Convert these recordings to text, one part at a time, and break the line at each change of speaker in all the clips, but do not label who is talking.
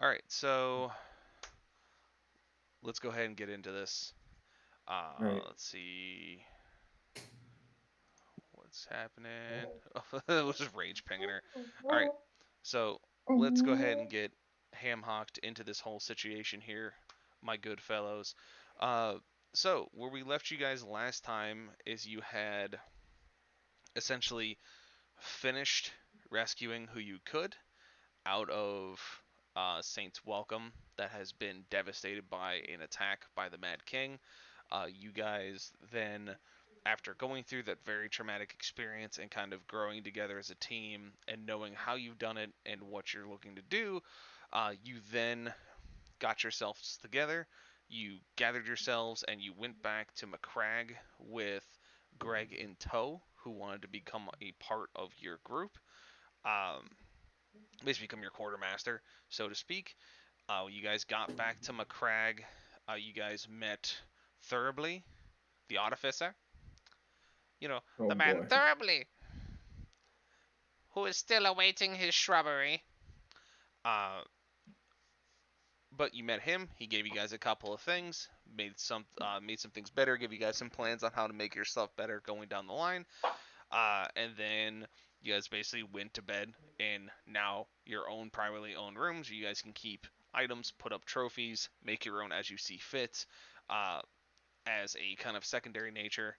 All right, so let's go ahead and get into this.
Right.
Let's see what's happening. It was just rage pinging her. All right, so let's go ahead and get ham hocked into this whole situation here, my good fellows. Uh, so where we left you guys last time is you had essentially finished rescuing who you could out of Saint's Welcome that has been devastated by an attack by the Mad King. You guys then, after going through that very traumatic experience and kind of growing together as a team and knowing how you've done it and what you're looking to do, you then got yourselves together. You gathered yourselves and you went back to McCrag with Greg in tow, who wanted to become a part of your group. Um, Basically, become your quartermaster, so to speak. You guys got back to McCrag. You guys met Thoroughly, the artificer. You know,
Oh
the man
boy.
Thoroughly, who is still awaiting his shrubbery. Uh, but you met him. He gave you guys a couple of things, made some things better, gave you guys some plans on how to make yourself better going down the line. And then you guys basically went to bed in now your own privately owned rooms. You guys can keep items, put up trophies, make your own as you see fit, uh, as a kind of secondary nature.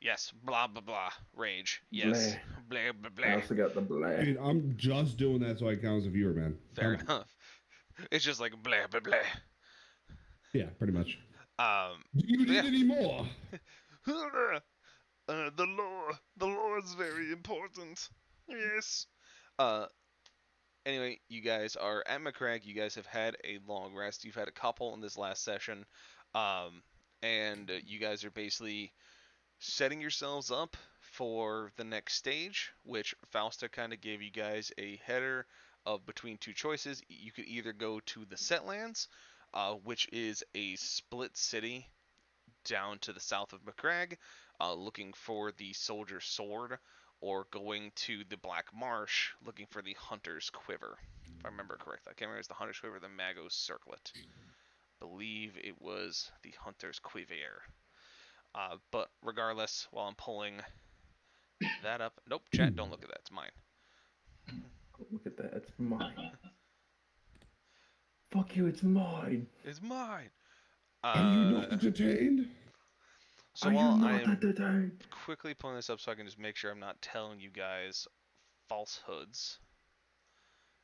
Yes, blah blah blah. Rage. Yes,
Bleh.
blah blah
I
blah.
also got the bleh.
Dude, I'm just doing that so I count as a viewer, man.
Fair
Come on.
enough. It's just like blah blah blah.
Yeah, pretty much. Do you
So
need
yeah.
any more?
The law is very important. Yes. Uh, anyway, you guys are at McCrag. You guys have had a long rest. You've had a couple in this last session. Um, and you guys are basically setting yourselves up for the next stage, which Fausta kind of gave you guys a header of between two choices. You could either go to the Setlands, which is a split city down to the south of McCrag, looking for the Soldier's Sword, or going to the Black Marsh, looking for the Hunter's Quiver. If I remember correctly, I can't remember if it was the Hunter's Quiver or the Mago's Circlet. Believe it was the Hunter's Quiver. But regardless, while I'm pulling that up, nope, chat, don't look at that. It's mine.
Look at that. It's mine. Fuck you. It's mine.
It's mine.
Are you
Uh,
not entertained?
so
Are you
while
not
I'm
entertained?
quickly pulling this up, so I can just make sure I'm not telling you guys falsehoods,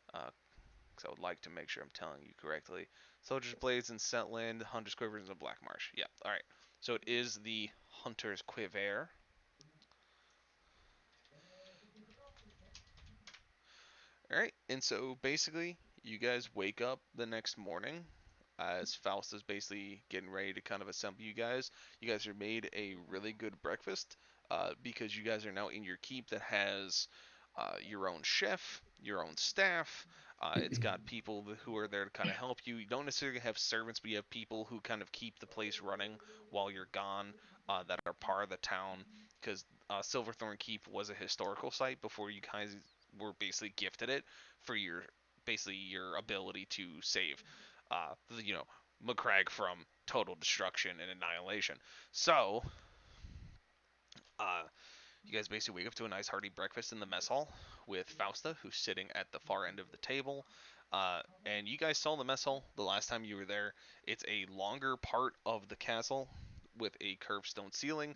because I would like to make sure I'm telling you correctly. Soldier's Blades in Setland, Hunter's Quiver in the Black Marsh. Yeah, alright. So it is the Hunter's Quiver. Alright, and so basically, you guys wake up the next morning as Faust is basically getting ready to kind of assemble you guys. You guys are made a really good breakfast because you guys are now in your keep that has your own chef, your own staff. It's got people who are there to kind of help you. You don't necessarily have servants, but you have people who kind of keep the place running while you're gone that are part of the town. Because Silverthorn Keep was a historical site before you guys were basically gifted it for your basically your ability to save, uh, you know, McCrag from total destruction and annihilation. So, uh, you guys basically wake up to a nice hearty breakfast in the mess hall with Fausta, who's sitting at the far end of the table. And you guys saw the mess hall the last time you were there. It's a longer part of the castle with a curved stone ceiling,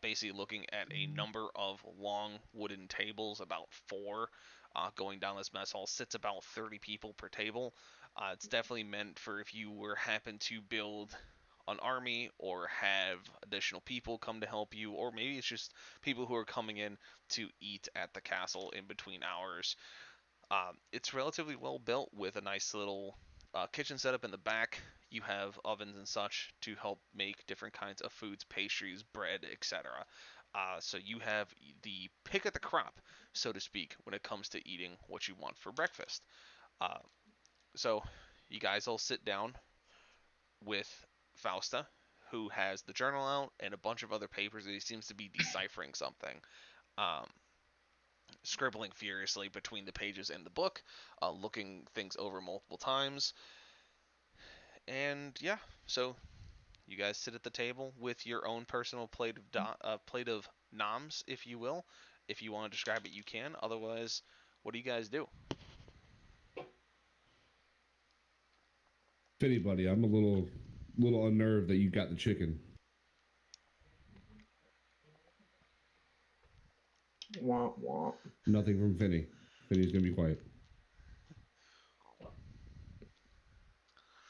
basically looking at a number of long wooden tables, about four, going down this mess hall. Sits about 30 people per table. It's definitely meant for if you were happen to build an army or have additional people come to help you, or maybe it's just people who are coming in to eat at the castle in between hours. It's relatively well built with a nice little kitchen setup in the back. You have ovens and such to help make different kinds of foods, pastries, bread, etc. So you have the pick of the crop, so to speak, when it comes to eating what you want for breakfast. Uh, so you guys all sit down with Fausta, who has the journal out and a bunch of other papers that he seems to be deciphering something. Um, scribbling furiously between the pages in the book, looking things over multiple times. And yeah, so you guys sit at the table with your own personal plate of noms, if you will. If you want to describe it, you can. Otherwise, what do you guys do?
Fitty, buddy, I'm a little unnerved that you got the chicken.
Womp womp.
Nothing from Finny. Finny's gonna be quiet.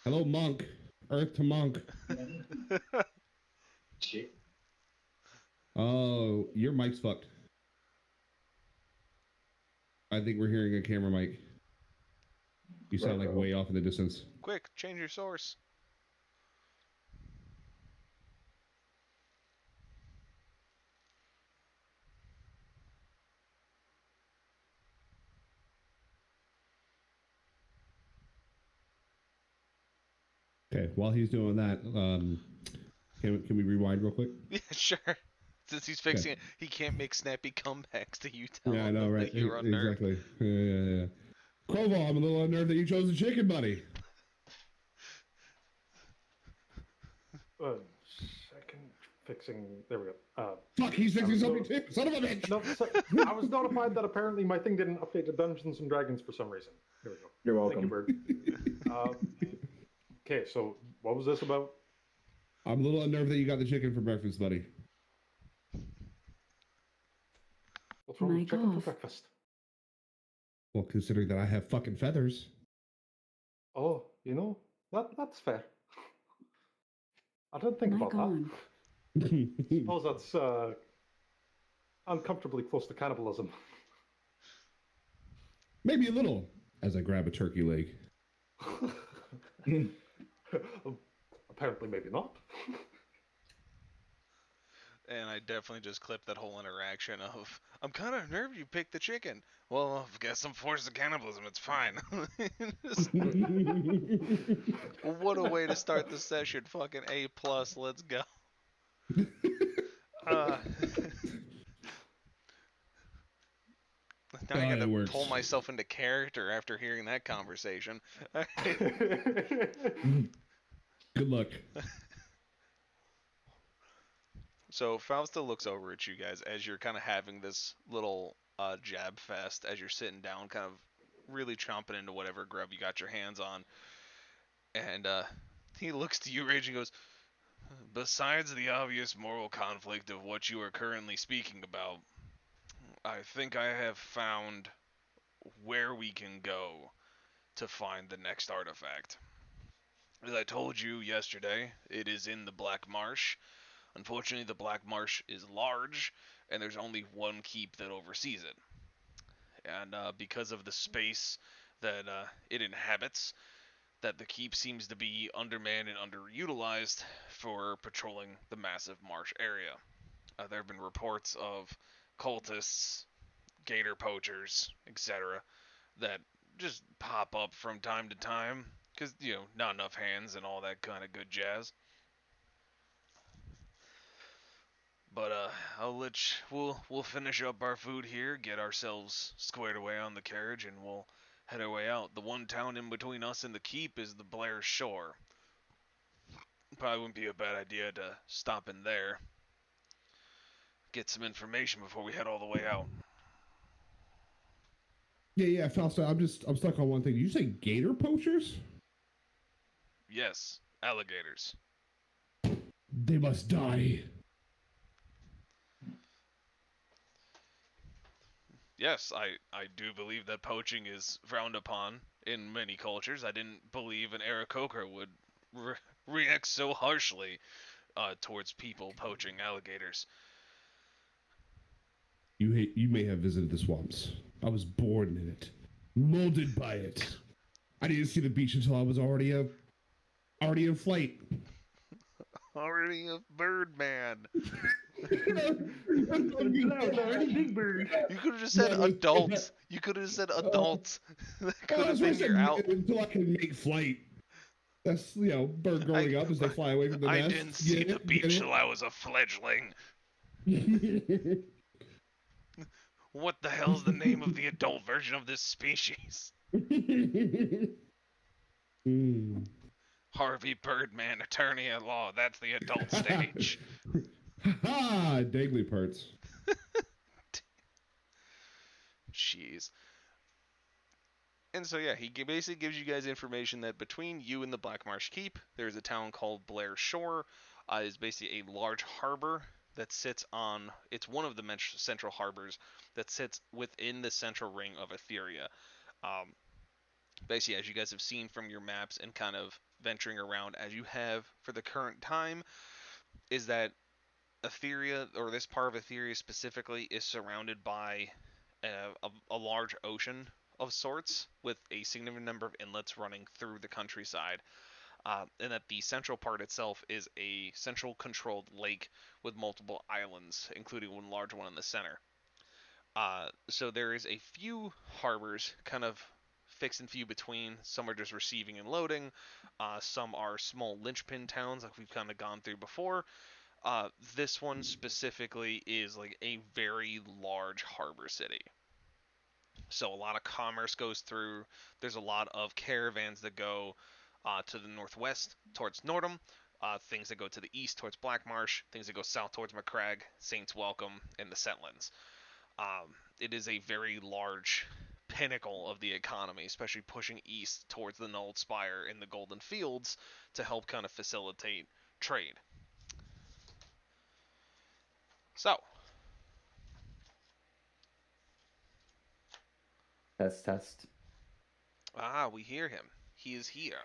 Hello, Monk. Earth to Monk. Oh, your mic's fucked. I think we're hearing a camera mic. You sound like way off in the distance.
Quick, change your source.
Okay, while he's doing that, can we rewind real quick?
Yeah, sure. Since he's fixing it, he can't make snappy comebacks to you tell
Yeah, I
him
know, right?
that you're unnerved.
Exactly. Yeah. Kroval, I'm a little unnerved that you chose the chicken, buddy.
Second fixing. There we go.
Fuck, he's fixing something too. Son of a bitch.
No, so, I was notified that apparently my thing didn't update to Dungeons and Dragons for some reason. Here we go.
You're welcome.
Thank you, Berd. Okay, so what was this about?
I'm a little unnerved that you got the chicken for breakfast, buddy.
What's wrong with chicken for breakfast?
Well, considering that I have fucking feathers.
Oh, that's fair. I didn't think about that. Suppose that's uncomfortably close to cannibalism.
Maybe a little, as I grab a turkey leg.
Apparently, maybe not.
And I definitely just clipped that whole interaction of, I'm kind of nerved you picked the chicken. Well, I've got some force of cannibalism, it's fine. What a way to start the session. Fucking A+, let's go. Now I gotta pull myself into character after hearing that conversation.
Good luck.
So Fausta looks over at you guys as you're kind of having this little jab fest, as you're sitting down, kind of really chomping into whatever grub you got your hands on. And he looks to you, Rage, and goes, besides the obvious moral conflict of what you are currently speaking about, I think I have found where we can go to find the next artifact. As I told you yesterday, it is in the Black Marsh. Unfortunately, the Black Marsh is large, and there's only one keep that oversees it. And because of the space that it inhabits, that the keep seems to be undermanned and underutilized for patrolling the massive marsh area. There have been reports of cultists, gator poachers, etc., that just pop up from time to time, because, not enough hands and all that kind of good jazz. But we'll finish up our food here, get ourselves squared away on the carriage, and we'll head our way out. The one town in between us and the keep is the Blair Shore. Probably wouldn't be a bad idea to stop in there, get some information before we head all the way out.
Yeah, Fausta, I'm stuck on one thing. Did you say gator poachers?
Yes, alligators.
They must die.
Yes, I do believe that poaching is frowned upon in many cultures. I didn't believe an Aarakocra would react so harshly towards people poaching alligators.
You may have visited the swamps. I was born in it, molded by it. I didn't see the beach until I was already in flight.
Already a bird man.
Big bird.
You could have just said adults. You could have just said adults. That could have been your out.
Until I can make flight. That's, bird growing up as they fly away from the nest.
I didn't see the beach till I was a fledgling. What the hell's the name of the adult version of this species? Harvey Birdman, attorney at law. That's the adult stage.
Ha! Dangly parts.
Jeez. And so yeah, he basically gives you guys information that between you and the Black Marsh Keep, there's a town called Blair Shore. Is basically a large harbor that sits on. It's one of the central harbors that sits within the central ring of Etheria. Basically, as you guys have seen from your maps and kind of venturing around as you have for the current time, is that Etheria, or this part of Etheria specifically, is surrounded by a large ocean of sorts with a significant number of inlets running through the countryside. And that the central part itself is a central controlled lake with multiple islands, including one large one in the center. So there is a few harbors kind of fixed and few between. Some are just receiving and loading. Some are small linchpin towns like we've kind of gone through before. This one specifically is like a very large harbor city. So a lot of commerce goes through. There's a lot of caravans that go to the northwest towards Nordham, things that go to the east towards Blackmarsh, things that go south towards McCrag, Saints Welcome, and the Setlands. It is a very large pinnacle of the economy, especially pushing east towards the Gnawed Spire and the Golden Fields to help kind of facilitate trade. So,
Test.
we hear him. He is here.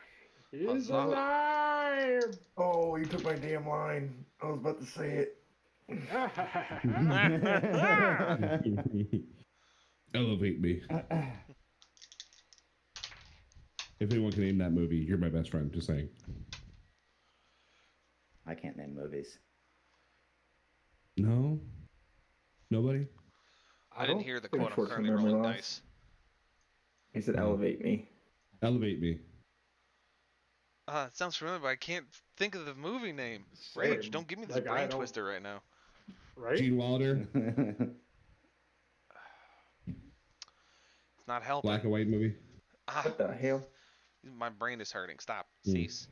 He's
Huzzah.
alive!
Oh, you took my damn line. I was about to say it.
Elevate me. If anyone can name that movie, you're my best friend. Just saying.
I can't name movies.
No? Nobody?
I didn't hear the
think
quote. I'm
short-term
currently
memory
rolling
loss.
dice.
He said, "Elevate me."
Elevate me.
It sounds familiar, but I can't think of the movie name.
Same.
Rage, don't give me this
Like, I
brain
don't-
twister right now.
Right?
Gene Wilder.
It's not helping.
Black and white movie.
What the hell?
My brain is hurting. Stop.
Mm.
Cease.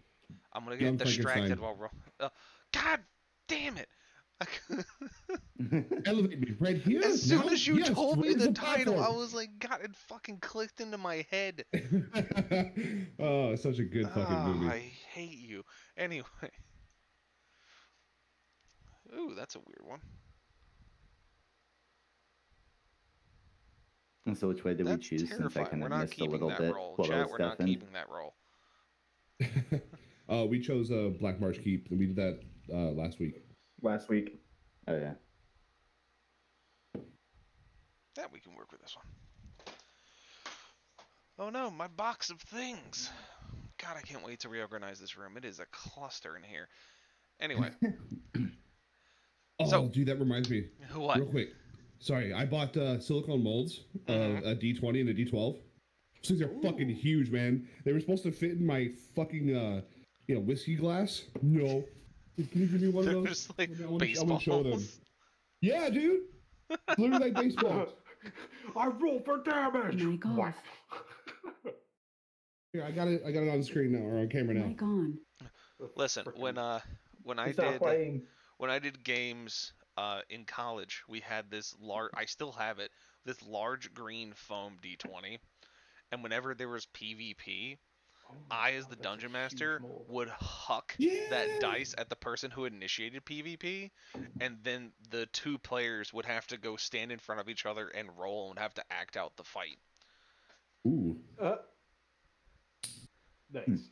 I'm gonna
Young
get distracted
Frankenstein.
while God damn it!
Elevate me right here.
As soon
now?
as you
Yes,
told me
raise
the
the
title, I
platform.
was like, God, it fucking clicked into my head.
Oh, such a good fucking movie.
I hate you. Anyway. Ooh, that's a weird one.
And so which way did we
That's
choose, since I
terrifying.
kind
We're
of
not
missed a
keeping
little
that
bit
roll.
while I
Chat,
was
we're not
deafened?
keeping that roll.
We chose Black Marsh Keep, and we did that last week.
Last week.
Oh yeah.
Yeah, we can work with this one. Oh no, my box of things. God, I can't wait to reorganize this room. It is a cluster in here. Anyway,
Oh,
So-
dude, that reminds me.
what?
Real quick. Sorry, I bought silicone molds,
Mhm.
a D20 and a D12. Those things are fucking huge, man. They were supposed to fit in my fucking, whiskey glass. No. Can you give me one of
They're
those?
just like
I wanna show them.
baseballs.
Yeah, dude. Literally like baseball.
I roll for damage!
Mic off.
Whack.
Here, I got it on the screen now, or on camera now.
Mic on.
Listen, when I
He's not playing.
did games in college, we had this large. I still have it. This large green foam D20, and whenever there was PvP,
Oh my
I, as
God,
the
that's a
dungeon
huge
master,
mold.
would huck
Yeah.
that dice at the person who initiated PvP, and then the two players would have to go stand in front of each other and roll and have to act out the fight.
Ooh.
Nice.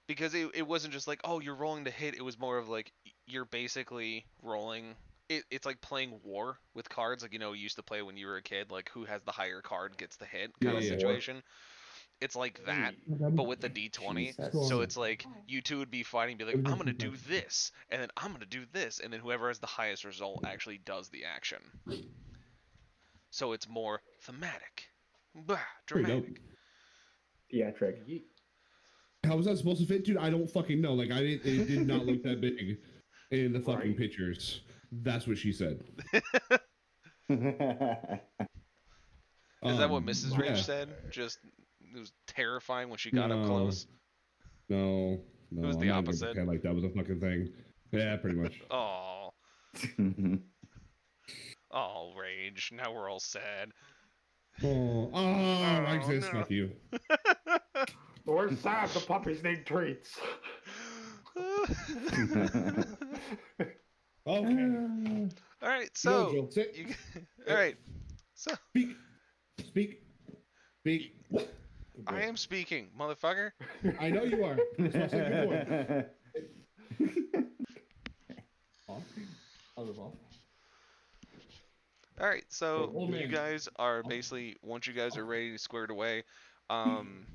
Because it wasn't just like, oh, you're rolling to hit. It was more of like, you're basically rolling. It's like playing war with cards. Like, you used to play when you were a kid, like who has the higher card gets the hit kind of
Yeah, yeah.
situation. It's like that, but with the D20.
Jesus.
So it's like you two would be fighting, be like, I'm gonna do this, and then I'm gonna do this, and then whoever has the highest result actually does the action. So it's more thematic,
Pretty dope.
dramatic.
Yeah, trick.
Yeet.
How was that supposed to fit, dude? I don't fucking know. Like, it did not look that big in the fucking
Right.
pictures. That's what she said.
Is that what Mrs. Rage
Yeah.
said? Just it was terrifying when she got up
No,
close.
no,
It was
no. I'm
the
not gonna
opposite.
pretend like that was a fucking thing. Yeah, pretty much.
Oh, oh, Rage. Now we're all sad.
Oh,
Oh
Riexis,
no.
fuck you.
We're sad the puppies need treats.
Okay.
All right,
You know,
so
Jill, sit.
you, all right, so
Speak. Speak. Speak. Good
I
boy.
am speaking, motherfucker.
I know you are. That's why I said good boy. Off. Off.
All right, so
Old
you
man.
guys are basically once you guys are ready squared away. Um,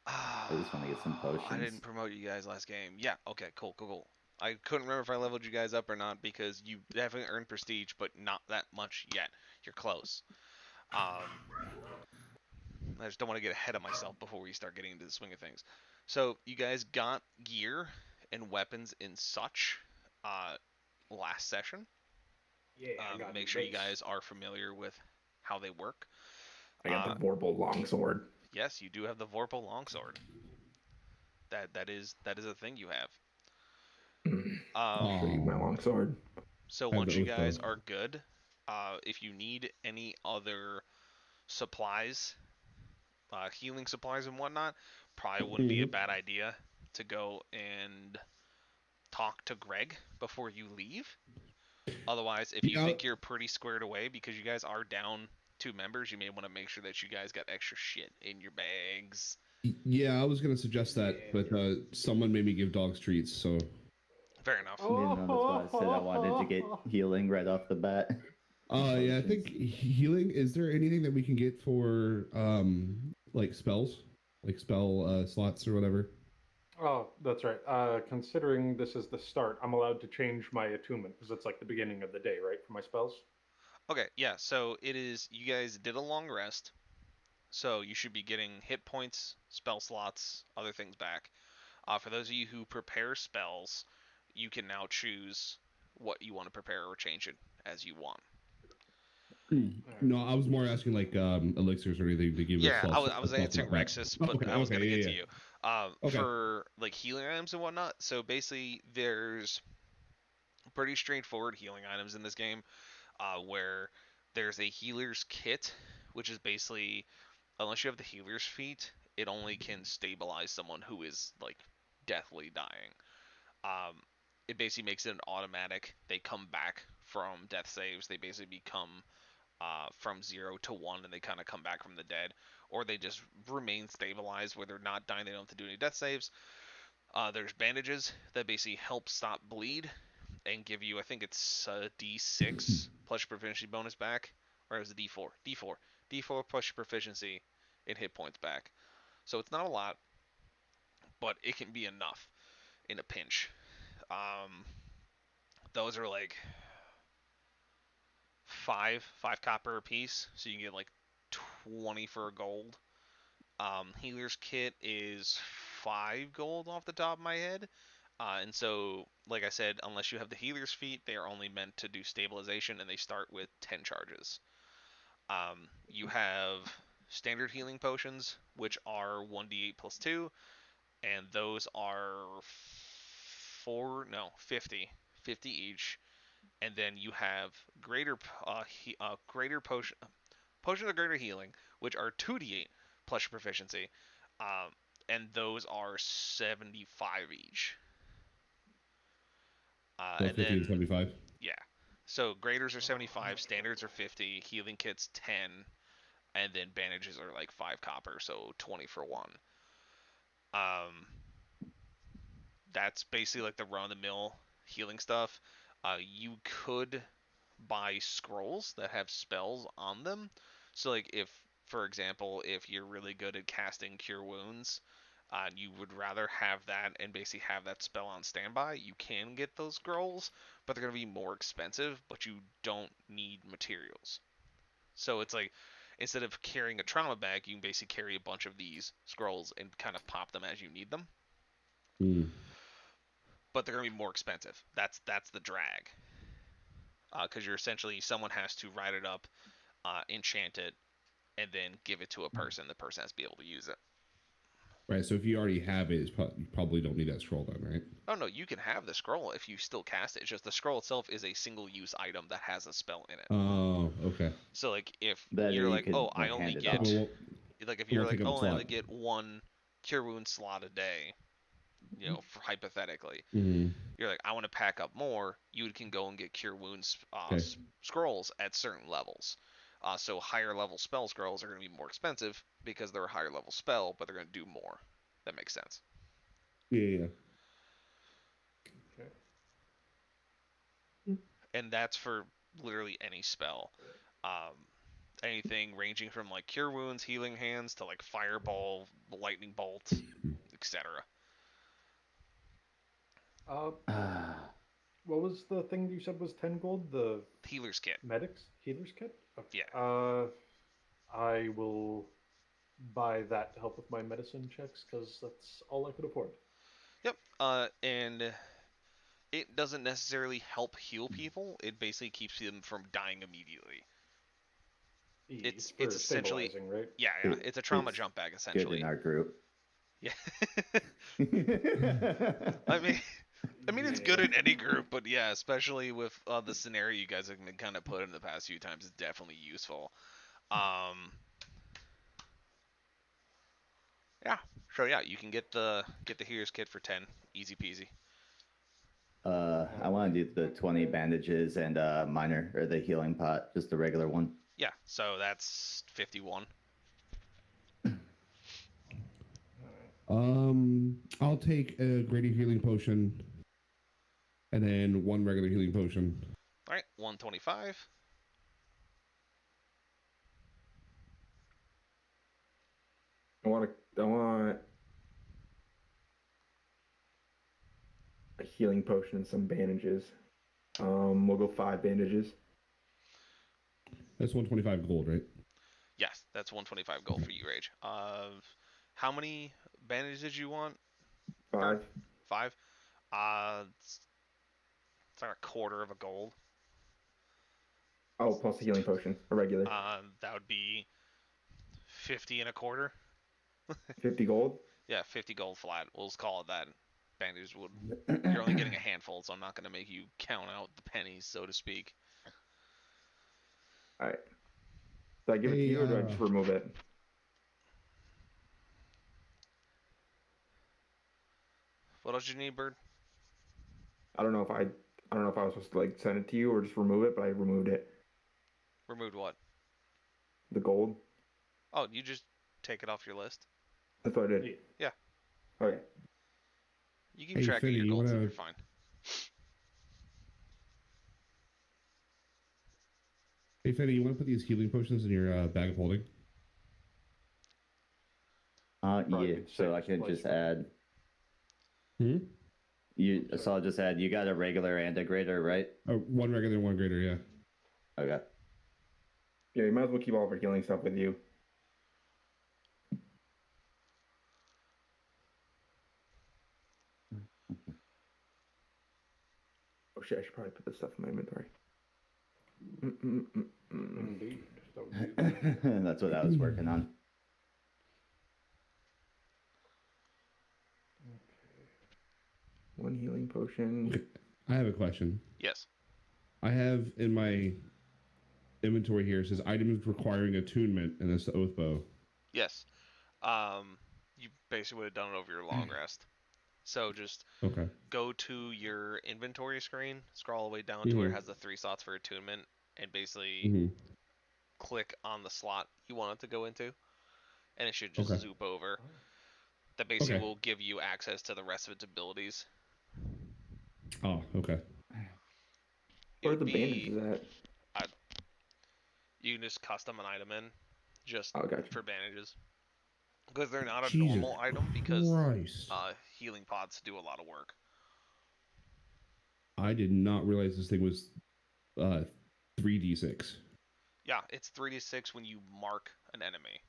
I just want to get some
I
potions.
didn't promote you guys last game. Yeah, okay, cool. I couldn't remember if I leveled you guys up or not because you definitely earned prestige, but not that much yet. You're close. I just don't want to get ahead of myself before we start getting into the swing of things. So you guys got gear and weapons and such last session.
Yeah, I got
Make
new
sure you
base.
guys are familiar with how they work.
I got the Vorpal longsword.
Yes, you do have the Vorpal longsword. That is a thing you have.
Show you my longsword.
So
I have
once
the
you
oath
guys
bow.
are good, if you need any other supplies, healing supplies and whatnot, probably wouldn't be a bad idea to go and talk to Greg before you leave. Otherwise, if you
Yeah.
think you're pretty squared away because you guys are down 2 members, you may want to make sure that you guys got extra shit in your bags.
Yeah, I was gonna suggest that, but someone made me give dogs treats, so.
Fair enough.
You know, that's why I said I wanted to get healing right off the bat.
Yeah, I think healing. Is there anything that we can get for like spells, like spell slots or whatever?
Oh, that's right. Considering this is the start, I'm allowed to change my attunement because it's like the beginning of the day, right, for my spells?
Okay, yeah, so it is, you guys did a long rest, so you should be getting hit points, spell slots, other things back. For those of you who prepare spells, you can now choose what you want to prepare or change it as you want.
No, I was more asking like elixirs or anything to give us.
Yeah, I was answering Riexis, but
Okay,
I was gonna get
yeah.
to you.
Okay.
For like healing items and whatnot, so basically there's pretty straightforward healing items in this game, where there's a healer's kit, which is basically, unless you have the healer's feat, it only can stabilize someone who is like deathly dying. Um, it basically makes it an automatic. They come back from death saves. They basically become from 0 to 1, and they kind of come back from the dead, or they just remain stabilized where they're not dying. They don't have to do any death saves. There's bandages that basically help stop bleed and give you, I think it's a D6 plus your proficiency bonus back, or it was a D4. D4 plus your proficiency in hit points back. So it's not a lot, but it can be enough in a pinch. Those are like five copper a piece, so you can get like 20 for a gold. Healer's kit is 5 gold off the top of my head. And so, like I said, unless you have the healer's feat, they are only meant to do stabilization, and they start with 10 charges. You have standard healing potions, which are 1d8 plus 2, and those are 50 each. And then you have greater potions of greater healing, which are 2d8 plus your proficiency, and those are 75 each.
So
And
50
then
and 75.
yeah, so graders are 75, standards are 50, healing kits 10, and then bandages are like 5 copper, so 20 for one. That's basically like the run-of-the-mill healing stuff. You could buy scrolls that have spells on them. So like if, for example, if you're really good at casting Cure Wounds, you would rather have that and basically have that spell on standby, you can get those scrolls, but they're going to be more expensive, but you don't need materials. So it's like, instead of carrying a trauma bag, you can basically carry a bunch of these scrolls and kind of pop them as you need them. But they're going to be more expensive. That's the drag. Because you're essentially, someone has to write it up enchant it, and then give it to a person. The person has to be able to use it.
Right. So if you already have it, you probably don't need that scroll then, right?
Oh no, you can have the scroll if you still cast it. It's just the scroll itself is a single-use item that has a spell in it.
Oh, okay.
So like if
Better
you're
you
like,
could,
oh, I
like,
only
hand it
get
off.
like if
it
you're
won't
like,
take up a
oh, I only
slot.
get one cure wound slot a day, hypothetically,
Mm-hmm.
you're like, I want to pack up more. You can go and get cure wounds
Okay.
scrolls at certain levels. So higher level spell scrolls are going to be more expensive because they're a higher level spell, but they're going to do more. That makes sense.
Yeah.
Okay.
And that's for literally any spell. Anything ranging from like cure wounds, healing hands to like fireball, lightning bolt, etc.
Uh,
Ah,
what was the thing you said was 10 gold? The
Healer's kit.
medics healer's kit? Okay.
Yeah.
I will buy that to help with my medicine checks because that's all I could afford.
Yep. And it doesn't necessarily help heal people. It basically keeps them from dying immediately.
It's for
It's essentially
stabilizing, right?
yeah. It's a trauma jump bag
good
essentially.
in our group.
Yeah. I mean, it's good in any group, but yeah, especially with the scenario you guys have been kind of put in the past few times, it's definitely useful. Yeah. So yeah, you can get the hero's kit for 10, easy peasy.
I want to do the 20 bandages and minor or the healing pot, just the regular one.
Yeah. So that's 51.
I'll take a greater healing potion, and then one regular healing potion.
All right, 125.
I want a healing potion and some bandages. We'll go 5 bandages.
That's 125 gold, right?
Yes, that's 125 gold for you, Rage. How many bandages did you want?
5.
5. It's like a quarter of a gold.
Oh, plus a healing potion, a regular.
That would be 50 and a quarter.
50 gold.
Yeah, 50 gold flat. We'll just call it that. Bandages would. You're only getting a handful, so I'm not going to make you count out the pennies, so to speak.
All right. Do I give it to you or do I just remove it?
What else you need, Berd?
I don't know if I was supposed to like send it to you or just remove it, but I removed it.
Removed what?
The gold.
Oh, you just take it off your list.
That's what I did.
Yeah.
Okay.
You keep
Hey,
track
Finny,
of your
you
gold, so
wanna-
you're fine.
Hey, Fetty, you want to put these healing potions in your bag of holding?
Probably
Yeah.
the
So I
safest
can
place.
just add.
Hmm.
So I'll just add. You got a regular and a greater, right?
One regular, one greater. Yeah.
Okay.
Yeah, you might as well keep all of our healing stuff with you. Oh shit, I should probably put this stuff in my inventory.
Indeed. So you-
That's what I was working on.
One healing potion.
I have a question.
Yes.
I have in my inventory here, it says items requiring attunement, and that's the oath bow.
Yes. You basically would have done it over your long rest. So just
Okay.
go to your inventory screen, scroll all the way down to where it has the 3 slots for attunement, and basically
Mm-hmm.
click on the slot you want it to go into, and it should just
Okay.
zoop over. That basically
Okay.
will give you access to the rest of its abilities.
Oh, okay.
It
Where are
would
the
be-
bandages at?
You can just custom an item in, just
Oh, gotcha.
for bandages. Because they're not a
Jesus
normal item, because
Christ.
healing pots do a lot of work.
I did not realize this thing was 3d6.
Yeah, it's 3d6 when you mark an enemy.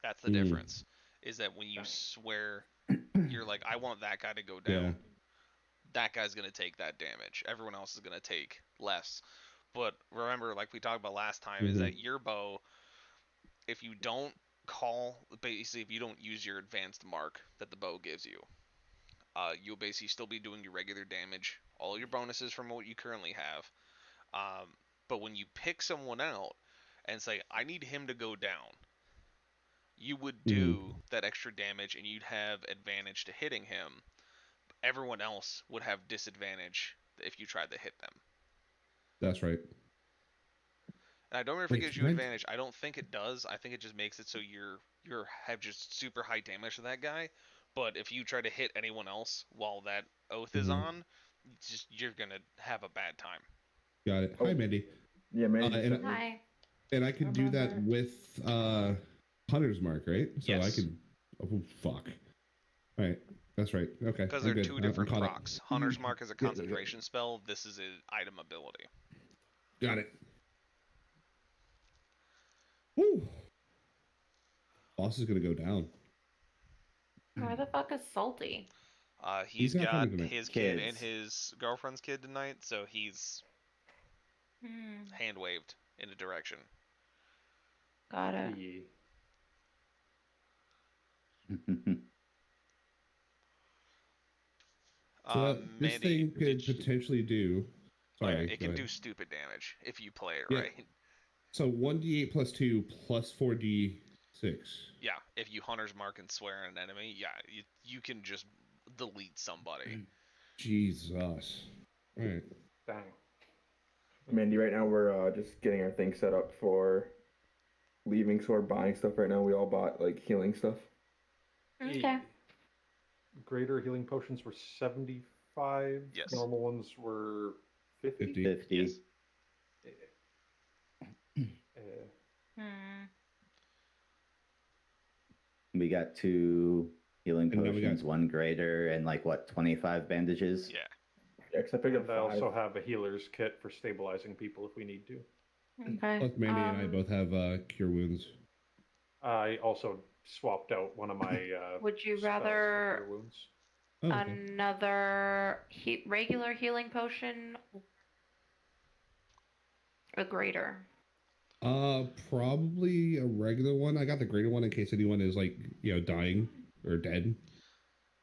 That's the
Mm.
difference. Is that when you swear, you're like, I want that guy to go down.
Yeah.
That guy's going to take that damage. Everyone else is going to take less. But remember, like we talked about last time, is that your bow, if you don't basically if you don't use your advanced mark that the bow gives you, you'll basically still be doing your regular damage, all your bonuses from what you currently have. But when you pick someone out and say, I need him to go down, you would do that extra damage and you'd have advantage to hitting him. Everyone else would have disadvantage if you tried to hit them.
That's right.
And I don't remember if it gives you advantage. I don't think it does. I think it just makes it so you're have just super high damage to that guy. But if you try to hit anyone else while that oath is on, you're gonna have a bad time.
Got it. Hi, Mandie.
Yeah, Mandie.
Hi.
And I could do that with Hunter's Mark, right? So
yes.
I could. Oh, fuck. All right. That's right. Okay.
Because they're two different procs. Hunter's Mark is a concentration spell. This is an item ability.
Got it. Woo. Boss is gonna go down.
Where the fuck is Salty?
He's got his kid and his girlfriend's kid tonight, so he's hand waved in a direction.
Got it.
So this
Mandie,
thing could potentially do. Sorry,
it can do stupid damage if you play it right.
So 1d8 plus 2 plus 4d6.
Yeah, if you Hunter's Mark and swear at an enemy, you can just delete somebody.
Jesus. All right.
Dang.
Mandie, right now we're just getting our thing set up for leaving, so we're buying stuff right now. We all bought like healing stuff.
Okay.
Greater healing potions were 75.
Yes.
Normal ones were 50.
50.
Yes.
We got 2 healing potions, 1 greater, and like what, 25 bandages?
Yeah.
Yeah, except I got
I also have a healer's kit for stabilizing people if we need to.
Okay.
Both Mandie and I both have cure wounds.
I also swapped out one of my.
Would you
spells
rather
for cure wounds.
Oh, okay.
another regular healing potion? A greater.
Probably a regular one. I got the greater one in case anyone is like, dying or dead.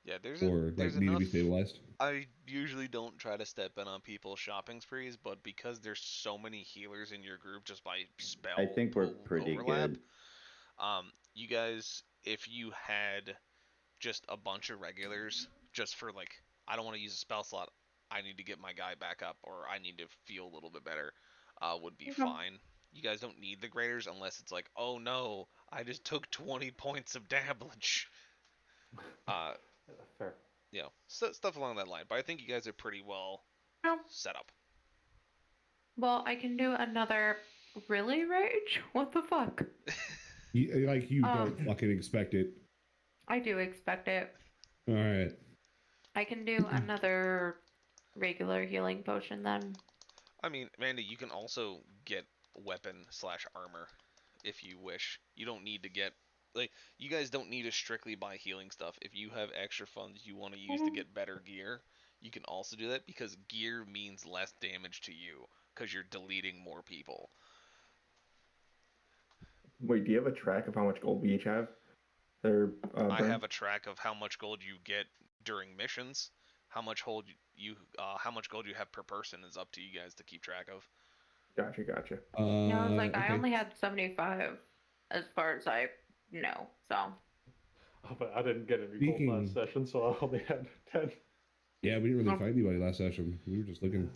Yeah, there's
need to be stabilized.
I usually don't try to step in on people's shopping sprees, but because there's so many healers in your group just by spell
I think we're pretty good.
You guys, if you had just a bunch of regulars, just for like, I don't want to use a spell slot, I need to get my guy back up, or I need to feel a little bit better, would be fine. You guys don't need the graders unless it's like, oh no, I just took 20 points of damage.
Fair.
Stuff along that line. But I think you guys are pretty well set up.
Well, I can do another really rage? What the fuck?
You don't fucking expect it.
I do expect it.
All right.
I can do another regular healing potion then.
I mean, Mandie, you can also get weapon/armor if you wish. You don't need to get you guys don't need to strictly buy healing stuff. If you have extra funds you want to use to get better gear, you can also do that, because gear means less damage to you because you're deleting more people.
Wait, do you have a track of how much gold we each have?
I have a track of how much gold you get during missions. How much gold you have per person is up to you guys to keep track of.
Gotcha.
I was like, okay. I only had 75 as far as I know, so.
Oh, but I didn't get any gold last session, so I only had 10.
Yeah, we didn't really fight anybody last session. We were just looking.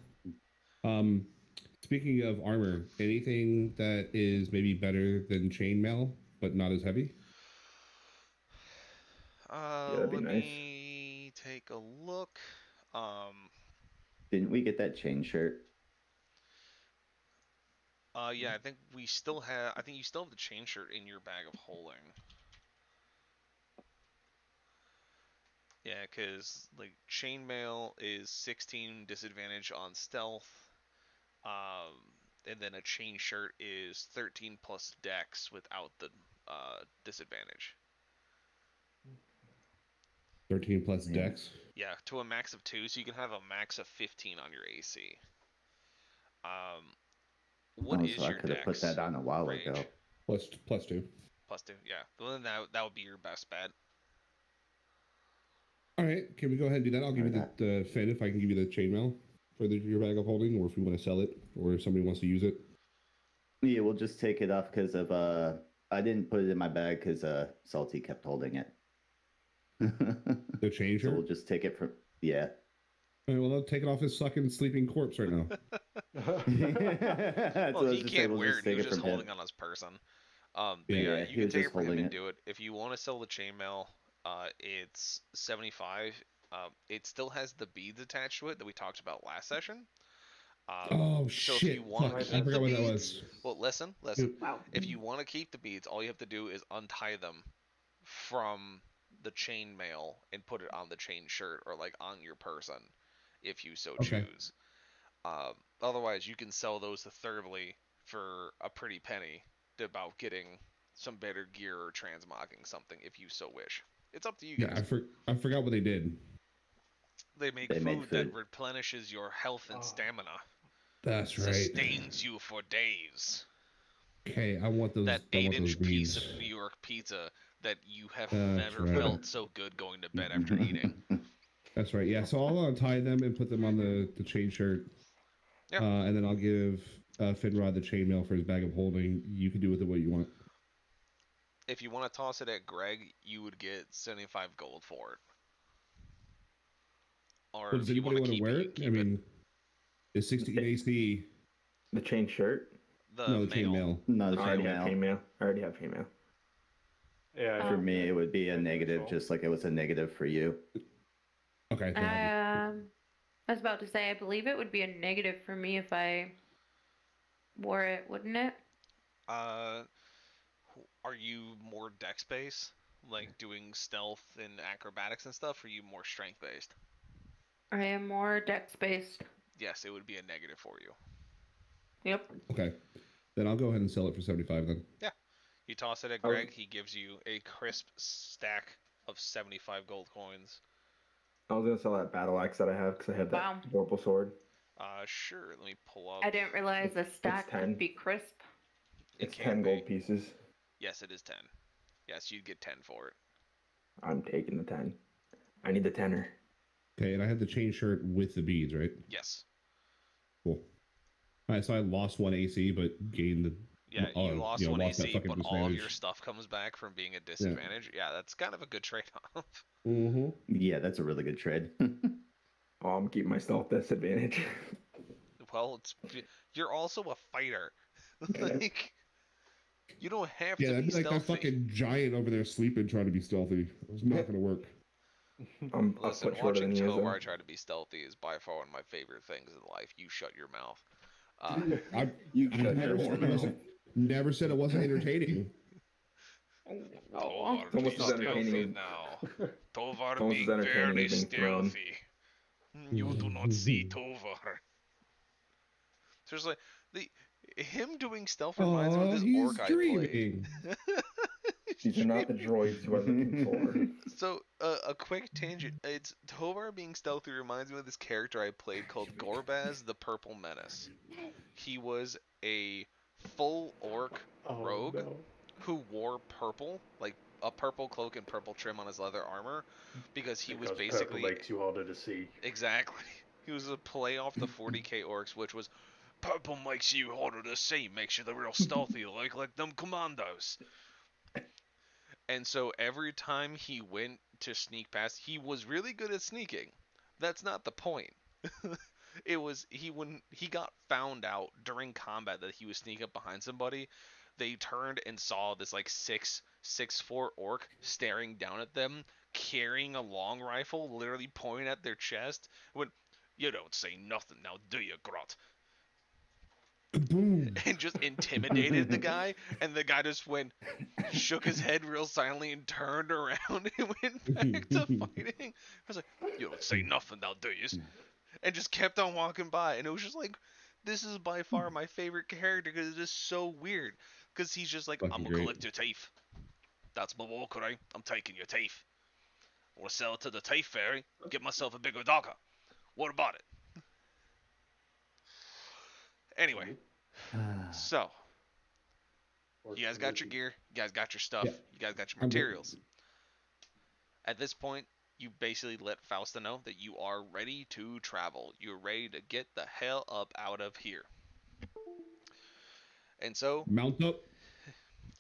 Speaking of armor, anything that is maybe better than chainmail, but not as heavy?
That'd be
let
nice.
me take a look.
Didn't we get that chain shirt?
Yeah, I think you still have the chain shirt in your bag of holding. Yeah, because like chainmail is 16 disadvantage on stealth, and then a chain shirt is 13 plus dex without the disadvantage.
13 plus dex?
Yeah, to a max of 2, so you can have a max of 15 on your AC. What
Oh,
is
so I
your
could have put
dex
that on a while
range?
ago.
+2.
+2, yeah. Well, then that would be your best bet.
All right, can we go ahead and do that? I'll give you the Finn if I can give you the chainmail for your bag of holding, or if we want to sell it, or if somebody wants to use it.
Yeah, we'll just take it off because of I didn't put it in my bag because Salty kept holding it.
The chain
So
shirt?
we'll just take it from yeah.
All right, well, I'll take it off his sucking sleeping corpse right now.
Well, he can't wear it. He was just holding on his person. But
Yeah,
you can take it from him and do it. If you want to sell the chainmail, it's 75. It still has the beads attached to it that we talked about last session.
Oh
so
shit!
if you want to
I
keep the
forgot what that
beads,
was.
well, listen.
Wow.
If you want to keep the beads, all you have to do is untie them from the chainmail and put it on the chain shirt or like on your person, if you so
Okay.
choose. Otherwise, you can sell those to Thirdly for a pretty penny about getting some better gear or transmogging something if you so wish. It's up to you guys.
Yeah, I forgot what they did.
They make
They made
food that
food.
replenishes your health and stamina.
That's right.
Sustains you for days.
Okay, I want those.
That
I want those
8-inch piece
beads.
of New York pizza that you have
That's
never
right.
felt so good going to bed after eating.
That's right. Yeah, so I'll untie them and put them on the chain shirt.
Yep.
And then I'll give Finrod the chainmail for his bag of holding. You can do with it what you want.
If you want to toss it at Greg, you would get 75 gold for it. Or
Well, does
if you
anybody
want to
want to
keep
wear
it,
it?
you can
I
keep it.
mean, it's 16 AC.
The chain shirt.
No, the
mail.
chainmail.
No, the
I already have
chainmail.
chainmail. I already have chainmail.
Yeah.
For me, it would be a negative, just like it was a negative for you.
Okay. then I'll
I was about to say, I believe it would be a negative for me if I wore it, wouldn't it?
Are you more dex based, like doing stealth and acrobatics and stuff, or are you more strength based?
I am more dex based.
Yes, it would be a negative for you.
Yep.
Okay. Then I'll go ahead and sell it for 75 then.
Yeah. You toss it at Greg, he gives you a crisp stack of 75 gold coins.
I was gonna sell that battle axe that I have because I have that
Wow.
vorpal sword.
Sure. Let me pull up.
I didn't realize a stack
10.
could be crisp.
It's
can
10
be.
gold pieces.
Yes, it is 10. Yes, you'd get 10 for it.
I'm taking the 10. I need the tenner.
Okay, and I had the chain shirt with the beads, right?
Yes.
Cool. All right, so I lost 1 AC, but gained the.
Yeah, you lost one
lost that
AC,
fucking
but all of your
disadvantage.
stuff comes back from being a disadvantage. Yeah, that's kind of a good trade-off.
Mm-hmm.
Yeah, that's a really good trade.
Oh, I'm keeping my stealth disadvantage.
Well, you're also a fighter. Like, you don't have
Yeah,
to
that'd
be
be like
stealthy.
that fucking giant over there sleeping trying to be stealthy. It's not going to work.
I'm a
Listen,
foot shorter
watching
than he is. though.
Tovar try to be stealthy is by far one of my favorite things in life. You shut your mouth.
I
your
never said it wasn't entertaining.
Tovar
It's almost
be
as entertaining
stealthy
as-
now. Tovar
almost
being
as entertaining
very
as being thrown.
stealthy. You do not see Tovar. So it's like him doing stealth reminds me of this
He's
orc I played.
dreaming.
These are not the droids you are looking for.
So, a quick tangent. It's Tovar being stealthy reminds me of this character I played called Gorbaz the Purple Menace. He was a full orc rogue
no.
who wore purple, like a purple cloak and purple trim on his leather armor, because he was
Because
basically
purple makes you harder to see.
exactly. He was a play off the 40k orcs, which was purple makes you harder to see, makes you the real stealthy, like them commandos. And so every time he went to sneak past, he was really good at sneaking. That's not the point. It was when he got found out during combat that he was sneaking up behind somebody, they turned and saw this like 6'4" orc staring down at them, carrying a long rifle, literally pointing at their chest. Went, "You don't say nothing now, do you, Grot?"
Boom.
And just intimidated the guy, and the guy just shook his head real silently and turned around and went back to fighting. I was like, "You don't say nothing now, do you?" And just kept on walking by, and it was just like, this is by far my favorite character because it is so weird. Because he's just like,
Fucking
"I'm gonna
great.
collect your teeth. That's my walk, right? I'm taking your teeth. I want to sell it to the teeth fairy, get myself a bigger dogger. What about it?" Anyway, So,
Or
you guys got your gear, you guys got your stuff,
Yeah.
you guys got your
I'm good.
materials. At this point, you basically let Fausta know that you are ready to travel. You're ready to get the hell up out of here. And so,
Mount up.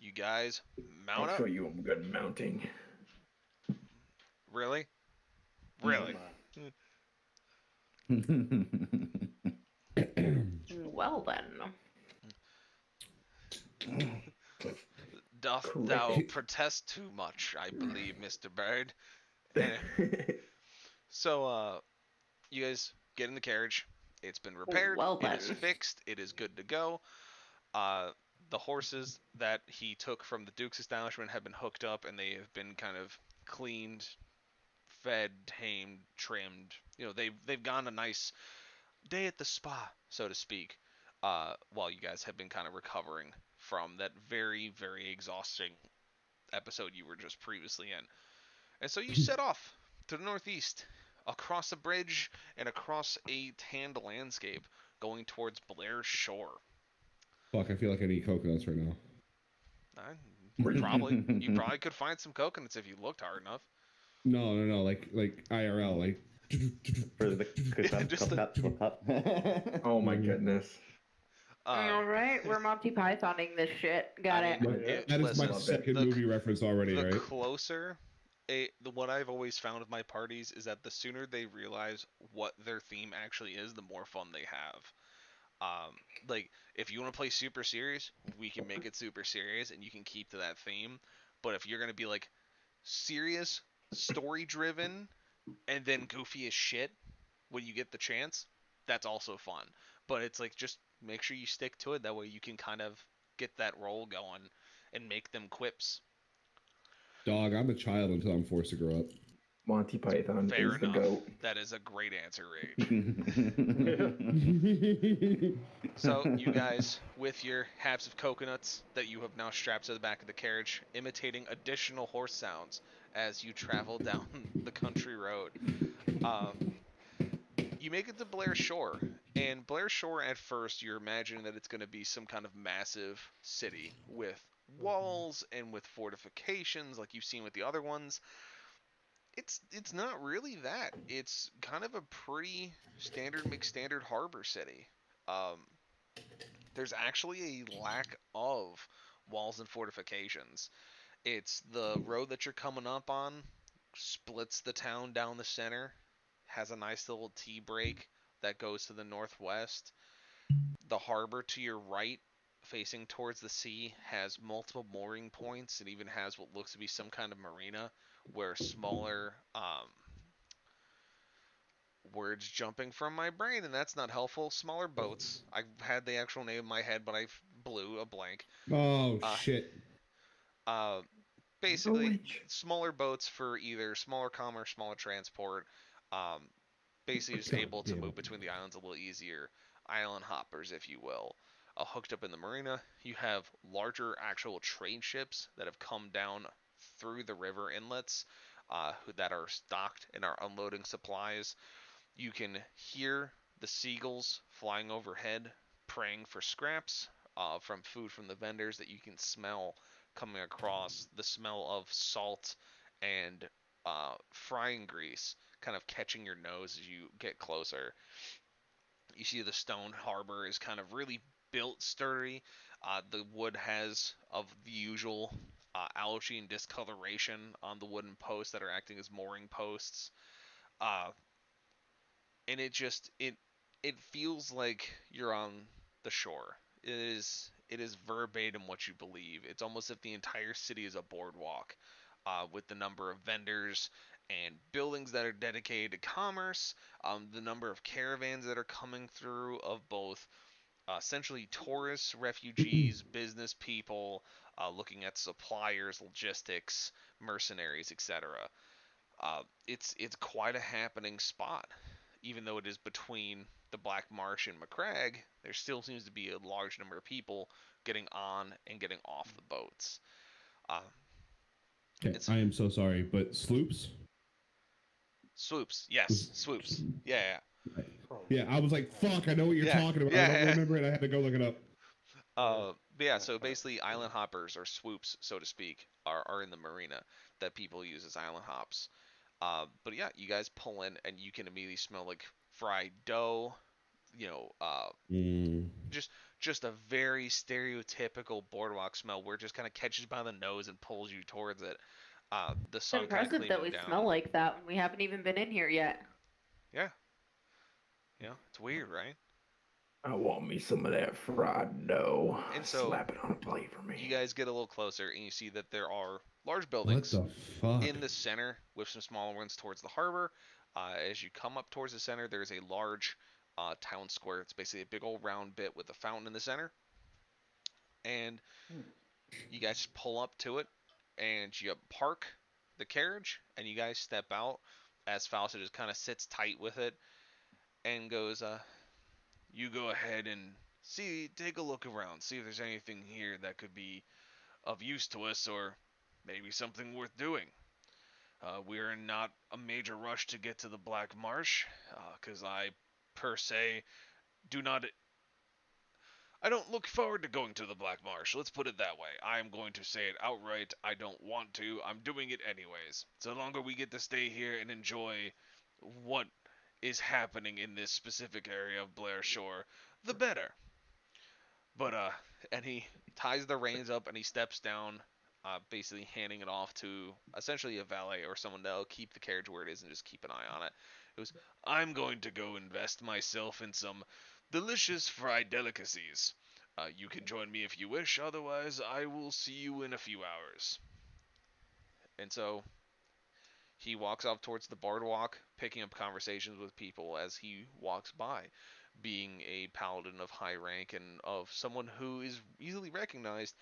you guys
I'll
mount up.
show you I'm good at mounting.
Really? Really?
Well then.
Doth thou protest too much, I believe, Mr. Berd. So, you guys get in the carriage. It's been repaired.
Well
It is
then.
fixed. It is good to go. The horses that he took from the Duke's establishment have been hooked up, and they have been kind of cleaned, fed, tamed, trimmed. You know, they've gone a nice day at the spa, so to speak, while you guys have been kind of recovering from that very, very exhausting episode you were just previously in. And so you set off to the northeast, across a bridge and across a tanned landscape, going towards Blair's Shore.
Fuck, I feel like I need coconuts right now.
You probably could find some coconuts if you looked hard enough.
No, like IRL, like.
For the cook-up.
Oh my goodness.
All right, we're Monty Pythoning this shit. Got
I
it.
mean,
That is my
listen,
second
the-
movie reference already,
the
right?
closer what I've always found with my parties is that the sooner they realize what their theme actually is, the more fun they have. Like if you want to play super serious, we can make it super serious and you can keep to that theme. But if you're gonna be like serious, story driven, and then goofy as shit when you get the chance, that's also fun. But it's like just make sure you stick to it. That way you can kind of get that roll going and make them quips.
Dog, I'm a child until I'm forced to grow up.
Monty Python
Fair
is the
enough.
goat.
That is a great answer, Rage. So you guys, with your halves of coconuts that you have now strapped to the back of the carriage, imitating additional horse sounds as you travel down the country road, you make it to Blair Shore. And Blair Shore, at first, you're imagining that it's going to be some kind of massive city with walls and with fortifications like you've seen with the other ones. It's not really that. It's kind of a pretty standard McStandard harbor city. Um, there's actually a lack of walls and fortifications. It's the road that you're coming up on splits the town down the center, has a nice little T break that goes to the northwest. The harbor to your right, facing towards the sea, has multiple mooring points. It even has what looks to be some kind of marina where smaller words jumping from my brain, and that's not helpful. Smaller boats. I had the actual name in my head, but I blew a blank.
Oh, shit.
Basically, smaller boats for either smaller commerce, smaller transport. Basically, just able to move between the islands a little easier. Island hoppers, if you will. Hooked up in the marina, you have larger actual trade ships that have come down through the river inlets that are stocked and are unloading supplies. You can hear the seagulls flying overhead, praying for scraps from food from the vendors that you can smell coming across. The smell of salt and frying grease kind of catching your nose as you get closer. You see the stone harbor is kind of really built sturdy. The wood has of the usual algae and discoloration on the wooden posts that are acting as mooring posts. And it feels like you're on the shore. It is verbatim what you believe. It's almost as if the entire city is a boardwalk, with the number of vendors and buildings that are dedicated to commerce, the number of caravans that are coming through of both essentially tourists, refugees, business people, looking at suppliers, logistics, mercenaries, etc. It's quite a happening spot. Even though it is between the Black Marsh and McCrag, there still seems to be a large number of people getting on and getting off the boats.
Okay, I am so sorry, but sloops?
Swoops, yes, swoops. Yeah.
Yeah, I was like, fuck, I know what you're talking about. I don't remember it. I had to go look it up.
But yeah, so basically, island hoppers or swoops, so to speak, are in the marina that people use as island hops. But yeah, you guys pull in and you can immediately smell like fried dough. You know,
Mm.
just just a very stereotypical boardwalk smell where it just kind of catches you by the nose and pulls you towards it. The
It's
sun kind of
impressive that we
cleaving
smell
down.
like that when we haven't even been in here yet.
Yeah, it's weird, right?
I want me some of that fried dough.
And so
Slap it on a plate for
you
me.
guys get a little closer and you see that there are large
What
buildings
the fuck?
in the center with some smaller ones towards the harbor. As you come up towards the center, there's a large town square. It's basically a big old round bit with a fountain in the center. And you guys just pull up to it and you park the carriage and you guys step out as Fausta just kind of sits tight with it and goes, you go ahead and take a look around, see if there's anything here that could be of use to us or maybe something worth doing. We're in not a major rush to get to the Black Marsh, because per se, do not. I don't look forward to going to the Black Marsh. Let's put it that way. I am going to say it outright. I don't want to. I'm doing it anyways. So the longer we get to stay here and enjoy what is happening in this specific area of Blair Shore, the better. But and he ties the reins up and he steps down, basically handing it off to essentially a valet or someone that'll keep the carriage where it is and just keep an eye on it. It was, I'm going to go invest myself in some delicious fried delicacies. You can join me if you wish, otherwise I will see you in a few hours. And so he walks off towards the boardwalk, picking up conversations with people as he walks by, being a paladin of high rank and of someone who is easily recognized.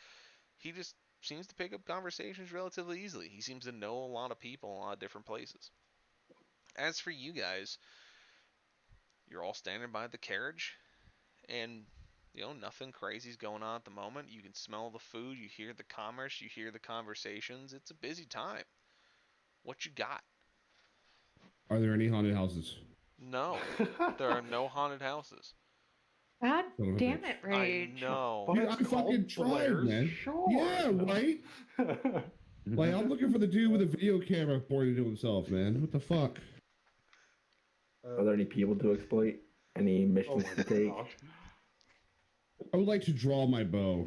He just seems to pick up conversations relatively easily. He seems to know a lot of people in a lot of different places. As for you guys, you're all standing by the carriage, and nothing crazy's going on at the moment. You can smell the food, you hear the commerce, you hear the conversations. It's a busy time. What you got?
Are there any haunted houses?
No, there are no haunted houses.
God
Son of a
damn
bitch.
it,
I
Rage.
know.
But
Dude,
it's
I fucking
called
tried,
Blair's
man.
Shore.
Yeah, right? Like, I'm looking for the dude with a video camera pointing to himself, man. What the fuck?
Are there any people to exploit? Any
Oh
missions
my
to take?
gosh.
I would like to draw my bow.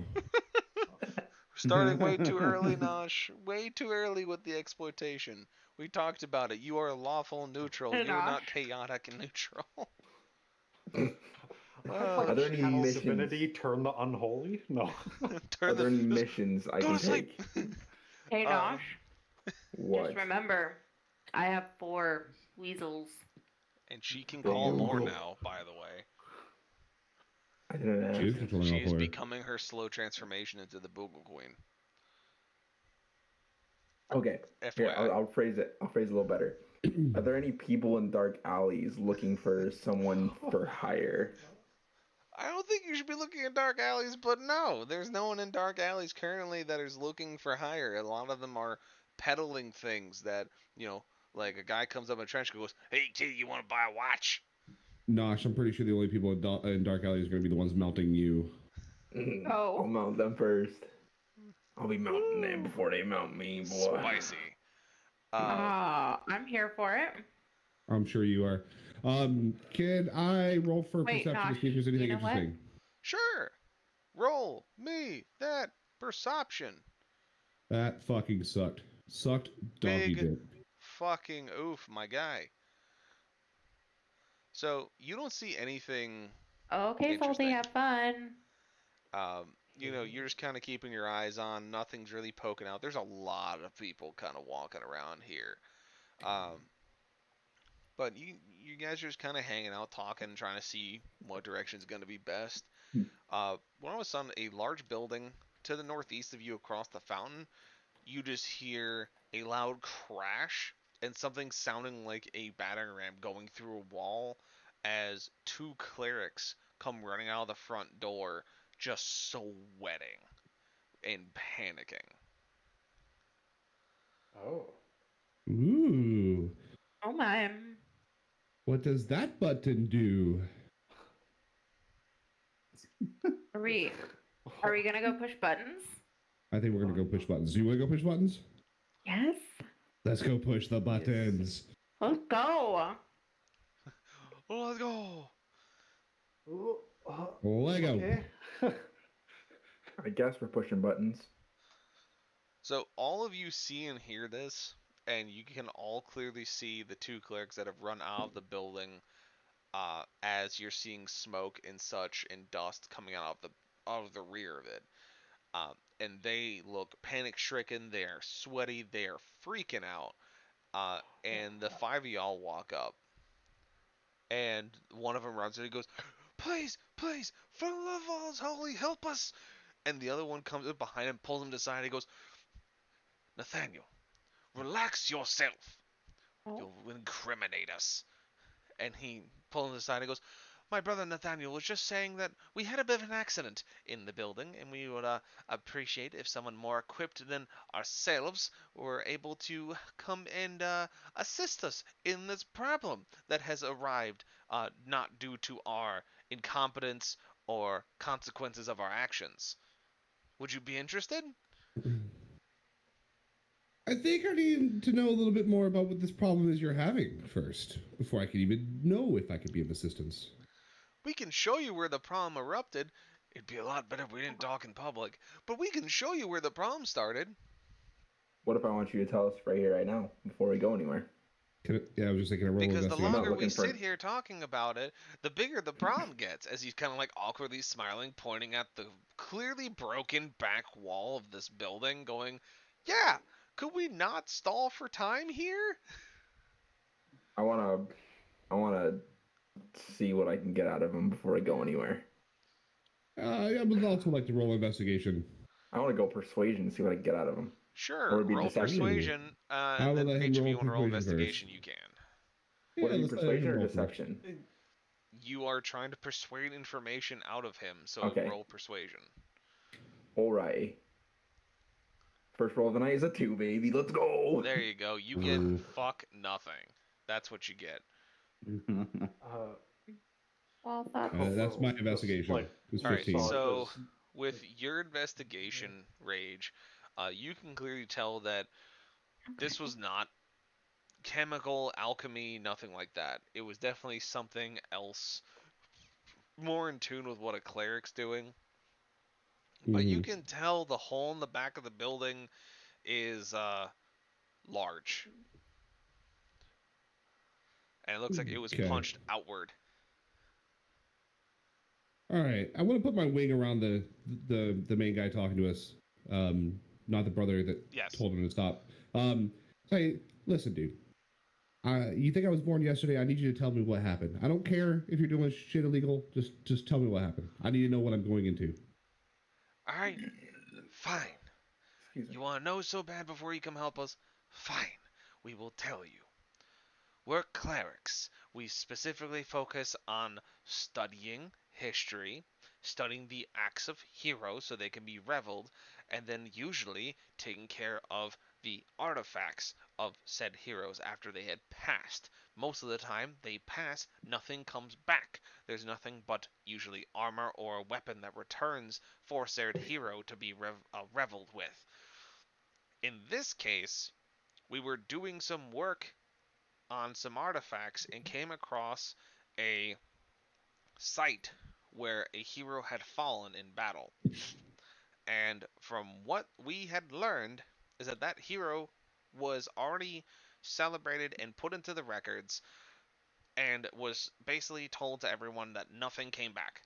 Starting way too early, Nosh. Way too early with the exploitation. We talked about it. You are lawful neutral.
Hey,
You are not
Nosh.
chaotic and neutral.
Are there any
Channel
missions?
divinity turn the unholy? No.
Turn
Are there any
the
missions I
go
can
to sleep.
take?
Hey,
Uh,
Nosh.
What?
Just remember, I have 4 weasels.
And she can
Go,
call
go,
more
go.
now, by the way.
I didn't
She is
ask.
controlling all
She's
four.
becoming her slow transformation into the Boogle Queen.
Okay. Here,
FYI.
I'll phrase it. I'll phrase it a little better. Are there any people in dark alleys looking for someone for hire?
I don't think you should be looking at dark alleys, but no, there's no one in dark alleys currently that is looking for hire. A lot of them are peddling things that, like a guy comes up in a trench coat and goes, "Hey kid, you want to buy a watch?"
Nosh, I'm pretty sure the only people in Dark Alley is going to be the ones melting you.
Oh.
I'll mount them first. I'll be mounting them before they mount me, boy.
Spicy.
I'm here for it.
I'm sure you are. Can I roll for
Wait,
perception to
Nosh,
see if there's anything
you know what?
interesting?
Sure. Roll me that perception.
That fucking sucked. Sucked doggy
Big
dick.
fucking oof, my guy. So you don't see anything.
Okay, Salty,
Interesting.
have fun.
You're just kind of keeping your eyes on. Nothing's really poking out. There's a lot of people kind of walking around here. But you guys are just kind of hanging out, talking, trying to see what direction is going to be best. When all of a sudden, a large building to the northeast of you across the fountain, you just hear a loud crash and something sounding like a battering ram going through a wall as 2 clerics come running out of the front door, just sweating and panicking.
Oh.
Ooh.
Oh my.
What does that button do?
Reek. Are we gonna go push buttons?
I think we're gonna go push buttons. Do you want to go push buttons?
Yes.
Let's go push the buttons.
Let's go.
Let's go.
Ooh,
Lego.
Okay.
I guess we're pushing buttons.
So all of you see and hear this, and you can all clearly see the two clerics that have run out of the building, as you're seeing smoke and such and dust coming out of the rear of it. And they look panic-stricken. They are sweaty. They are freaking out. And the five of y'all walk up, and one of them runs and he goes, "Please, please, for the love of all holy, help us!" And the other one comes up behind him, pulls him to the side. He goes, "Nathaniel, relax yourself.
Oh.
You'll incriminate us." And he pulls him aside and goes, "My brother Nathaniel was just saying that we had a bit of an accident in the building, and we would appreciate if someone more equipped than ourselves were able to come and assist us in this problem that has arrived, not due to our incompetence or consequences of our actions. Would you be interested?"
I think I need to know a little bit more about what this problem is you're having first, before I can even know if I could be of assistance.
"We can show you where the problem erupted. It'd be a lot better if we didn't talk in public, but we can show you where the problem started."
What if I want you to tell us right here, right now, before we go anywhere?
I was just thinking a roll
Because the
investigation.
longer we
looking for-
sit here talking about it, the bigger the problem gets, as he's kind of like awkwardly smiling, pointing at the clearly broken back wall of this building, going, "Yeah, could we not stall for time here?"
I wanna see what I can get out of him before I go anywhere.
I would also like to roll investigation.
I want to go persuasion and see what I can get out of him.
Sure,
Or it'd be
roll
deception.
persuasion,
I
and
will
then
let him
each of
roll
you want to roll
persuasion
investigation,
first.
you can.
What are you,
let's let him
persuasion or
roll first.
deception?
You are trying to persuade information out of him, so
Okay.
roll persuasion.
Alright. First roll of the night is a 2, baby. Let's go.
There you go. You get
Ooh.
fuck nothing. That's what you get.
Well, that's
That's my
Just,
investigation.
like,
It's
All right,
15.
so
just-
with your investigation, Rage, you can clearly tell that this was not chemical alchemy, nothing like that. It was definitely something else, more in tune with what a cleric's doing. But you
Mhm.
can tell the hole in the back of the building is large, and it looks like it was
Okay.
punched outward.
All right, I want to put my wing around the main guy talking to us, not the brother that
Yes.
told him to stop. Say, listen, dude. You think I was born yesterday? I need you to tell me what happened. I don't care if you're doing shit illegal. Just tell me what happened. I need to know what I'm going into.
All right, fine.
Excuse me.
You want to know so bad before you come help us? Fine, we will tell you. We're clerics. We specifically focus on studying history, studying the acts of heroes so they can be reveled, and then usually taking care of the artifacts of said heroes after they had passed. Most of the time, they pass, nothing comes back. There's nothing but usually armor or a weapon that returns for said hero to be reveled with. In this case, we were doing some work on some artifacts and came across a site where a hero had fallen in battle. And from what we had learned is that that hero was already celebrated and put into the records and was basically told to everyone that nothing came back.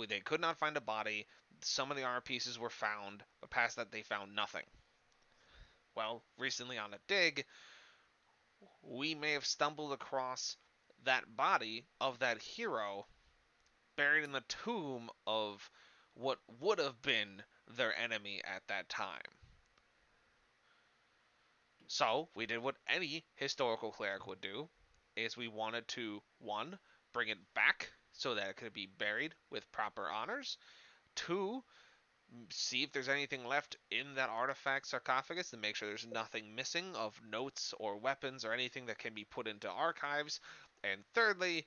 They could not find a body. Some of the armor pieces were found, but past that they found nothing. Well, recently on a dig, we may have stumbled across that body of that hero buried in the tomb of what would have been their enemy at that time. So, we did what any historical cleric would do, is we wanted to, 1, bring it back so that it could be buried with proper honors, 2, see if there's anything left in that artifact sarcophagus and make sure there's nothing missing of notes or weapons or anything that can be put into archives. And thirdly,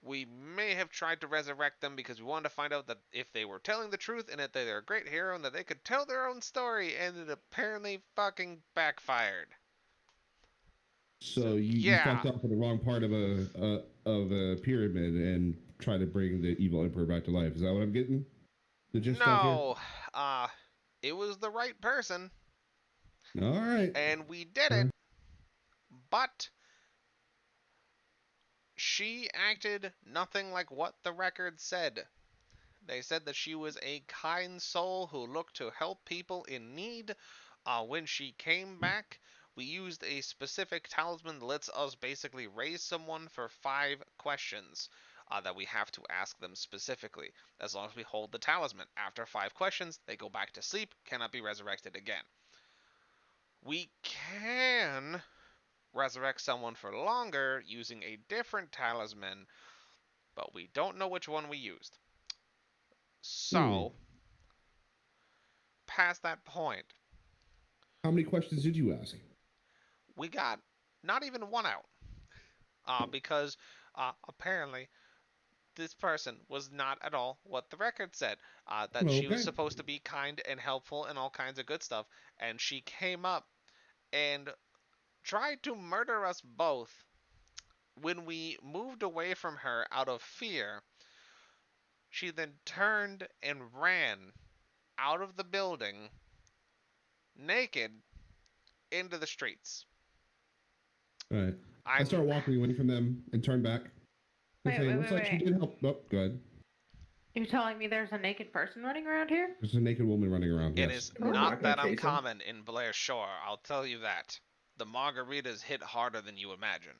We may have tried to resurrect them because we wanted to find out that if they were telling the truth and that they're a great hero and that they could tell their own story, and it apparently fucking backfired.
So you
yeah.
fucked up in the wrong part of a pyramid and tried to bring the evil emperor back to life. Is that what I'm getting? The gist of here?
No, it was the right person,
All right.
and we did it, but she acted nothing like what the record said. They said that she was a kind soul who looked to help people in need. When she came back, we used a specific talisman that lets us basically raise someone for 5 questions that we have to ask them specifically. As long as we hold the talisman. After 5 questions, they go back to sleep, cannot be resurrected again. We can resurrect someone for longer using a different talisman, but we don't know which one we used. So, past that point,
How many questions did you ask?
we got not even 1 out. Because apparently this person was not at all what the record said. That she was supposed to be kind and helpful and all kinds of good stuff. And she came up and tried to murder us both. When we moved away from her out of fear, she then turned and ran out of the building naked into the streets.
All right. I start walking away from them and turn back. Looks like she did help. Oh, go ahead.
You're telling me there's a naked person running around here?
There's a naked woman running around.
It
yes.
is not that uncommon in Blair Shore, I'll tell you that. The margaritas hit harder than you imagine.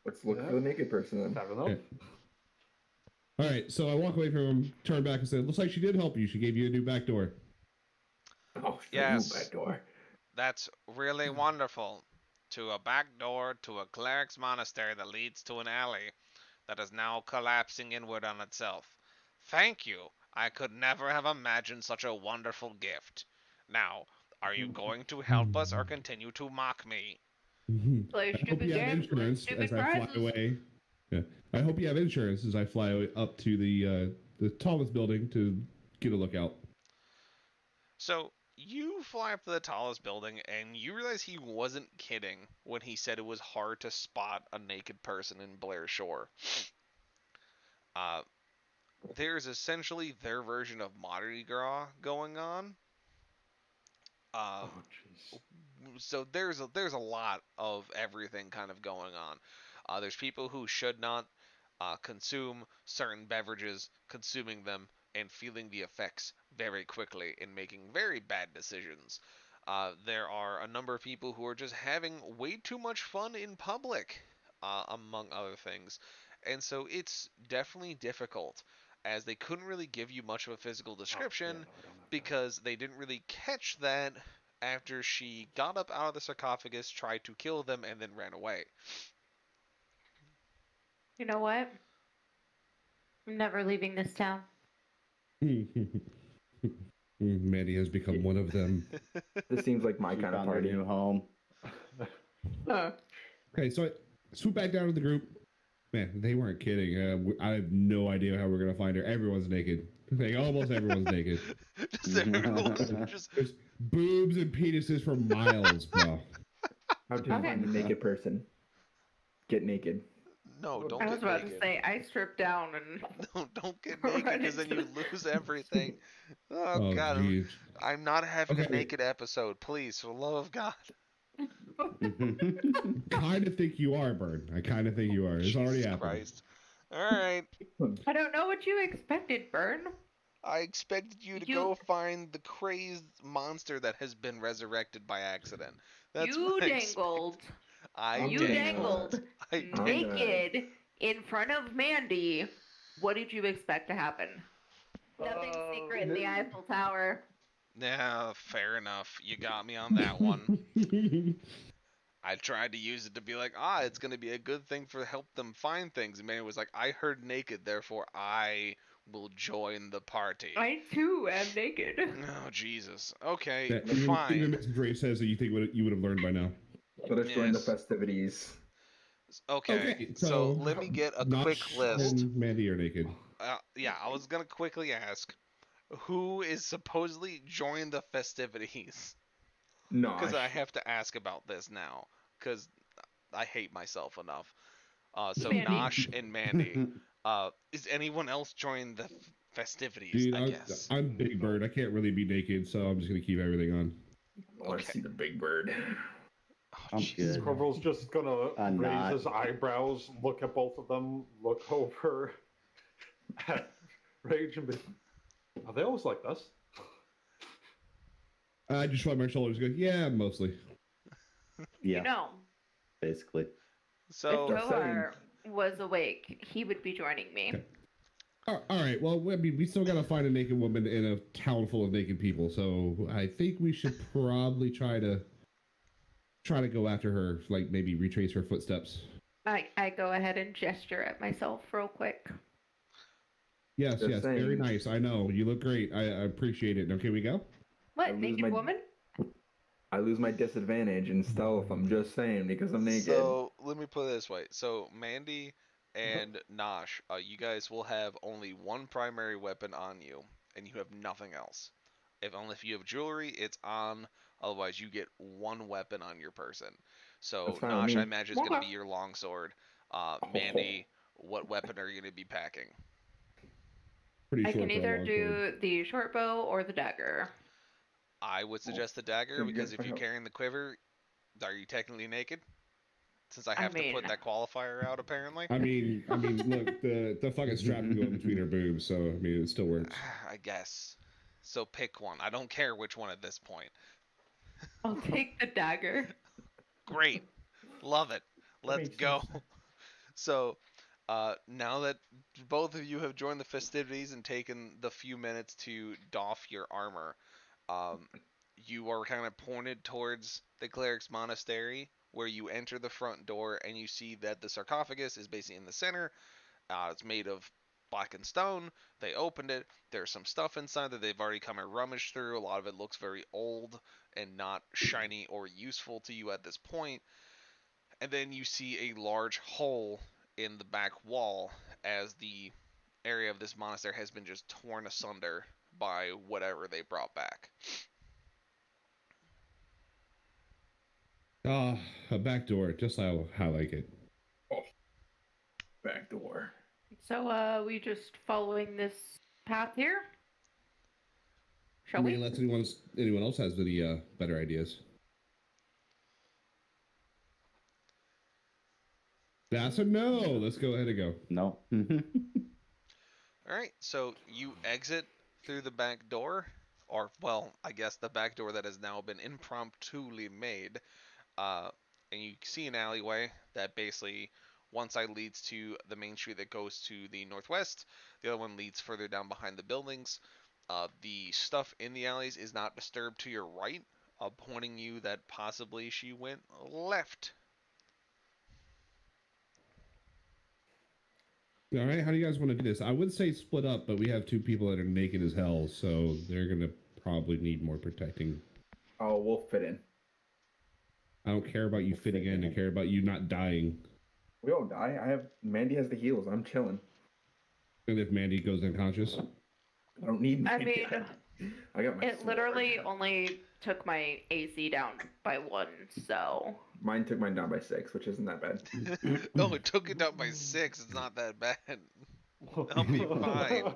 Let's look for the naked person then.
Never know.
Okay. All right, so I walk away from him, turn back and say, looks like she did help you. She gave you a new back door.
Oh,
yes.
New back door.
That's really wonderful. To a back door to a cleric's monastery that leads to an alley that is now collapsing inward on itself. Thank you. I could never have imagined such a wonderful gift. Now, are you going to help us or continue to mock me?
Play
I hope
stupid
you have
games, win
insurance
stupid
as I fly
prizes.
away. Yeah. I hope you have insurance as I fly up to the tallest building to get a lookout.
So, you fly up to the tallest building, and you realize he wasn't kidding when he said it was hard to spot a naked person in Blair Shore. There's essentially their version of Mardi Gras going on.
Oh, jeez.
So there's a lot of everything kind of going on. There's people who should not consume certain beverages, consuming them and feeling the effects very quickly and making very bad decisions. There are a number of people who are just having way too much fun in public, among other things. And so it's definitely difficult, as they couldn't really give you much of a physical description because they didn't really catch that after she got up out of the sarcophagus, tried to kill them, and then ran away.
You know what? I'm never leaving this town.
Mandie has become one of them.
This seems like my kind of party.
New home.
Okay, so I swoop back down to the group. Man, they weren't kidding. I have no idea how we're gonna find her. Everyone's naked. Like, almost everyone's naked. There's boobs and penises for miles, bro.
How do you find a naked person? Get naked.
No, don't
I was
get
about
naked.
to say, I strip down and...
Don't get naked because then you lose everything. Oh, God.
Geez.
I'm not having a
Okay.
naked episode. Please, for the love of God.
Kind of think you are, Berd. I kind of think you are. It's already
Jesus
happened.
Christ. All right.
I don't know what you expected, Bern.
I expected you to go find the crazed monster that has been resurrected by accident. That's
You
what I
dangled.
You
dangled
I did.
naked in front of Mandie. What did you expect to happen? Nothing secret in the Eiffel Tower.
Yeah, fair enough. You got me on that one. I tried to use it to be like, it's going to be a good thing for help them find things. And man was like, I heard naked, therefore I will join the party.
I too am naked.
Oh, Jesus. Okay,
Yeah, even
fine.
Mrs. Gray says that you think you would have learned by now.
Let us join the
Yes.
festivities.
Okay, so let me get a quick
Notch
list.
and Mandie are naked.
Yeah, I was gonna quickly ask, who is supposedly joining the festivities? Because I
Nosh.
have to ask about this now, because I hate myself enough. So
Mandie.
Nosh and Mandie. Is anyone else joining the festivities?
Dude,
I guess.
I'm Big Bird. I can't really be naked, so I'm just gonna keep everything on.
I want to see the big bird.
Oh,
I'm
Jesus.
good.
Scribble's just gonna
I'm
raise
not.
his eyebrows, look at both of them, look over at Rage, and be, are they always like this?
I just shrug my shoulders and go, yeah, mostly.
Yeah,
You know,
basically.
So
if Tovar was awake, he would be joining me.
Okay. All right. Well, I mean, we still gotta find a naked woman in a town full of naked people, so I think we should probably try to go after her, like maybe retrace her footsteps.
I go ahead and gesture at myself real quick.
Yes,
Just
yes, very
saying.
nice. I know you look great. I appreciate it. Okay, we go.
What,
I lose
naked
my-
woman?
I lose my disadvantage in stealth. I'm just saying because I'm naked.
So let me put it this way. So Mandie and Nosh, you guys will have only one primary weapon on you, and you have nothing else. If you have jewelry, it's on. Otherwise, you get one weapon on your person. So
That's fine with
Nosh,
me.
I imagine, is going to
Okay.
be your longsword. Mandie, what weapon are you going to be packing?
Pretty
I
short
can
for a
either
long
do
sword.
the short bow or the dagger.
I would suggest the dagger
Pretty
because
good
if
for
you're
help.
carrying the quiver, are you technically naked? Since I
I
have to
mean-
put that qualifier out, apparently.
I mean, look, the fucking strap can go in between her boobs, so I mean, it still works.
I guess. So pick one. I don't care which one at this point.
I'll take the dagger.
Great. Love it. Let's
makes
go.
sense.
So, now that both of you have joined the festivities and taken the few minutes to doff your armor, you are kind of pointed towards the cleric's monastery, where you enter the front door and you see that the sarcophagus is basically in the center. It's made of blackened stone. They opened it. There's some stuff inside that they've already come and rummaged through. A lot of it looks very old and not shiny or useful to you at this point. And then you see a large hole in the back wall as the area of this monastery has been just torn asunder by whatever they brought back.
Ah, a back door, just how I like it.
Back door.
So, we just following this path here?
I
Shall
mean,
we?
unless anyone else has any better ideas. That's a no. Let's go ahead and go.
No.
All right, so you exit through the back door, or well, I guess the back door that has now been impromptuly made, and you see an alleyway that basically one side leads to the main street that goes to the northwest, the other one leads further down behind the buildings. The stuff in the alleys is not disturbed to your right, pointing you that possibly she went left.
All right, how do you guys want to do this? I would say split up, but we have two people that are naked as hell, so they're gonna probably need more protecting.
Oh, we'll fit in.
I don't care about you fitting in. I care about you not dying.
We don't die. Mandie has the heals. I'm chilling.
And if Mandie goes unconscious,
I don't need.
I
Mandie.
mean,
I got my.
it
sword.
literally only took my AC down by 1, so.
Mine took mine down by 6, which isn't that bad.
No, it took it down by 6. It's not that bad. I'll be fine.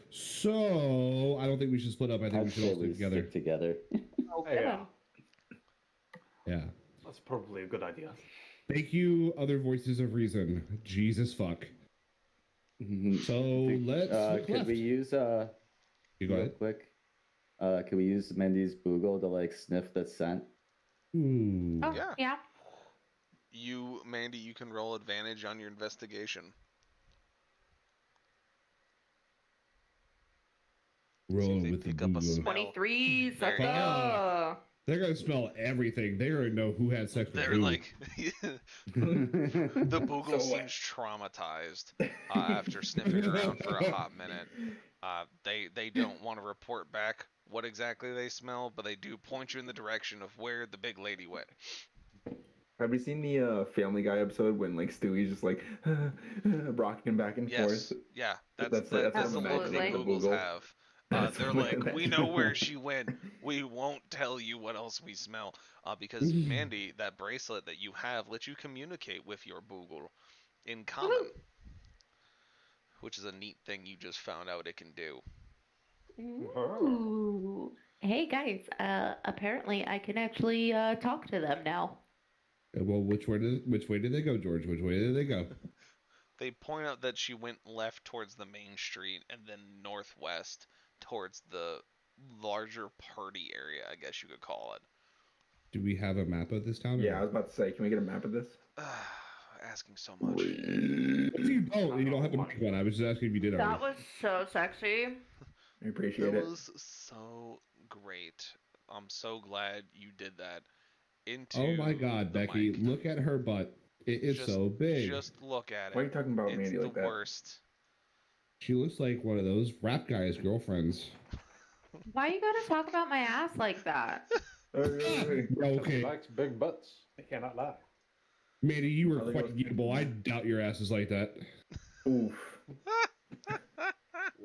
so I don't think we should split up. I think we
I'd
should
say
all stick
we
together.
stick together.
Okay.
Yeah,
Yeah.
that's probably a good idea.
Thank you, other voices of reason. Jesus fuck. So let's look
could
left.
we use
You go
real
ahead.
quick? Can we use Mandie's Boogle to like sniff the scent?
Ooh.
Oh,
Yeah.
yeah.
Mandie, you can roll advantage on your investigation.
Rolling
they
with the
pick up a
Google.
smell.
23,
There you go.
sucker.
They're gonna smell everything. They already know who had sex with
They're
who.
like, the Boogle
So
seems traumatized after sniffing around for a hot minute. They don't want to report back what exactly they smell, but they do point you in the direction of where the big lady went.
Have you seen the Family Guy episode when like Stewie's just like rocking back and
Yes,
forth?
yeah,
That's
that's
what I'm
the look the
Absolutely.
imagining the
Googles
Google.
have.
That's
They're
what I'm
like, we
imagining
know
the
where
Google.
she went. We won't tell you what else we smell. Because Mandy, that bracelet that you have lets you communicate with your Boogle in common, which is a neat thing you just found out it can do.
Ooh. Hey guys, apparently I can actually talk to them now.
Well, which way did they go, George? Which way did they go?
They point out that she went left towards the main street and then northwest towards the larger party area, I guess you could call it.
Do we have a map of this town?
Yeah, I was about to say, can we get a map of this?
Asking so much.
If you don't have to make one. I was just asking if you did already.
That was so sexy.
I appreciate
That
it.
was so great. I'm so glad you did that. Into
Oh my God,
the
Becky!
mic.
Look at her butt. It is
Just-
so big.
Just look at it.
Why are you talking about
It's
Mandy
the
like that?
worst.
She looks like one of those rap guys' girlfriends.
Why you gotta talk about my ass like that?
Okay,
Likes big butts. They cannot lie.
Mandy, you were
Other
quite
goes-
gettable. I doubt your ass is like that.
Oof.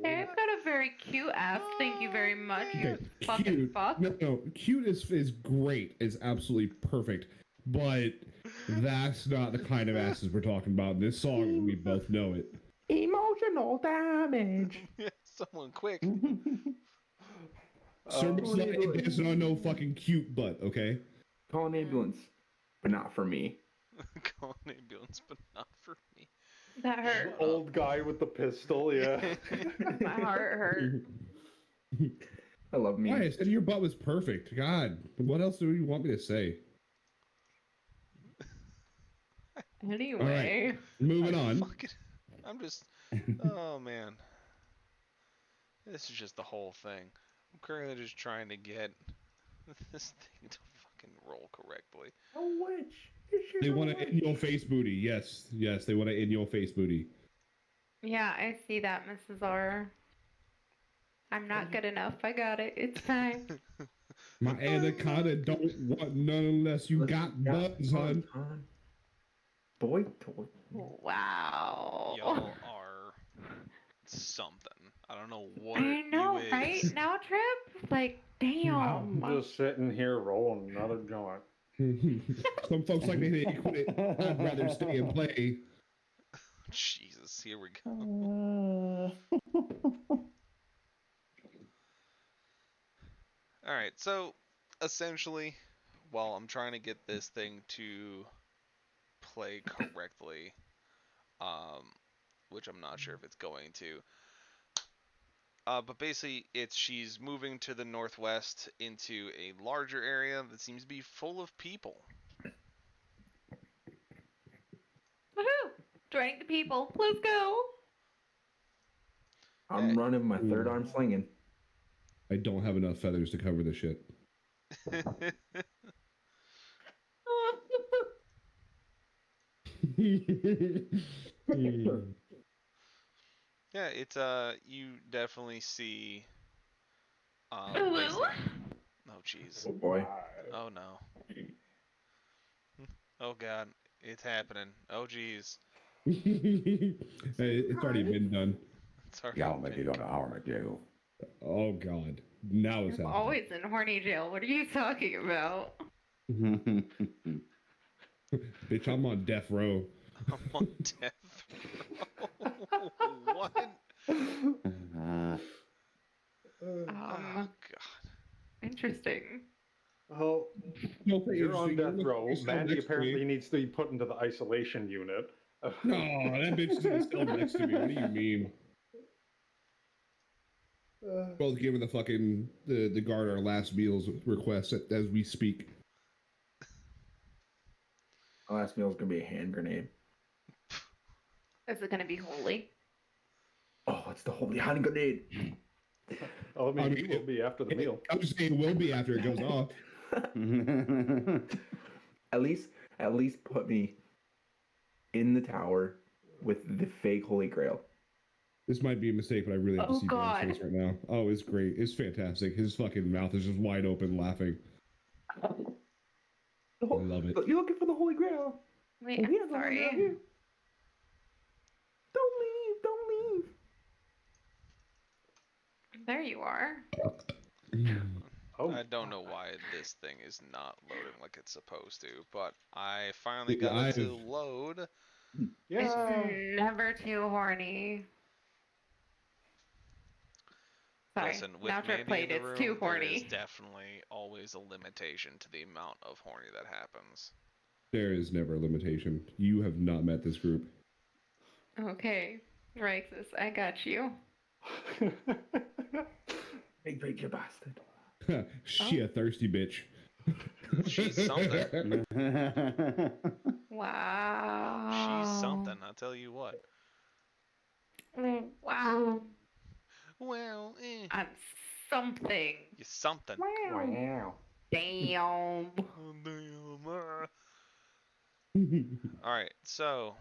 Hey, I've got a very cute ass. Thank you very much. You
Okay,
fucking
cute.
fuck.
No, cute is great. It's absolutely perfect. But that's not the kind of asses we're talking about in this song, and we both know it.
Emotional damage.
Someone quick.
Service
what are you doing?
does not know fucking cute butt, okay?
Call an ambulance, but not for me.
Call an ambulance, but not for me.
That hurt.
Old guy with the pistol, yeah.
My heart hurt.
I love me.
Why? I said your butt was perfect. God, what else do you want me to say?
Anyway.
Moving on.
I'm just. Oh man. This is just the whole thing. I'm currently just trying to get this thing to fucking roll correctly.
A witch.
They want to in your face booty. Yes, they want to in your face booty.
Yeah, I see that, Mrs. R. I'm not good enough. I got it. It's fine.
My anaconda don't want none unless you got buns, hun.
Boy toy.
Wow.
Y'all are something. I don't know what
I know,
you
right?
is.
Now, Trip? Like, damn.
I'm just sitting here rolling another joint.
Some folks like to quit it. I'd rather stay and play.
Jesus, here we go. All right, so essentially, while I'm trying to get this thing to play correctly, which I'm not sure if it's going to, but basically, she's moving to the northwest into a larger area that seems to be full of people.
Woohoo! Joining the people. Let's go.
I'm running my third arm slinging.
I don't have enough feathers to cover the shit.
Yeah, it's you definitely see.
Ooh.
basically- Oh jeez.
Oh boy.
Oh no. Oh god, it's happening. Oh jeez.
It's already been done.
It's already
Y'all may
been-
be going to horror jail.
Oh God, now it's
I'm
happening.
always in horny jail. What are you talking about?
Bitch, I'm on death row.
I'm on death row. What? Oh god.
Interesting.
Well,
No,
you're on death row.
You're still
Mandy
next to
apparently
me.
needs to be put into the isolation unit.
No, that bitch is still next to me. What do you mean? Both giving the fucking the guard our last meals request as we speak.
My last meal is gonna be a hand grenade.
Is it gonna be holy?
Oh, it's the holy hand grenade.
Oh, I mean,
I mean,
it will be after the meal.
I'm just saying, it will be after it goes off.
At least put me in the tower with the fake holy grail.
This might be a mistake, but I really have to
Oh,
see
God.
Berd's face right now. Oh, it's great. It's fantastic. His fucking mouth is just wide open, laughing.
The
I love it.
You're looking for the Holy Grail.
Wait,
Well, we
I'm
have the one
sorry.
down here. Don't leave. Don't leave.
There you are.
Oh,
I don't know why this thing is not loading like it's supposed to, but I finally
Yeah,
got it to
I've-
load.
yeah.
It's never too horny. Sorry,
Listen, with
now drip
Mandie in
plate,
the
it's
room,
too
there is
horny.
definitely always a limitation to the amount of horny that happens.
There is never a limitation. You have not met this group.
Okay, Riexis, I got you.
Hey, Drake, you bastard.
She a thirsty bitch.
She's something.
Wow.
She's something, I'll tell you what.
Wow.
Well,
I'm something.
you're something.
Wow.
Wow.
Damn.
Oh, damn. Alright, so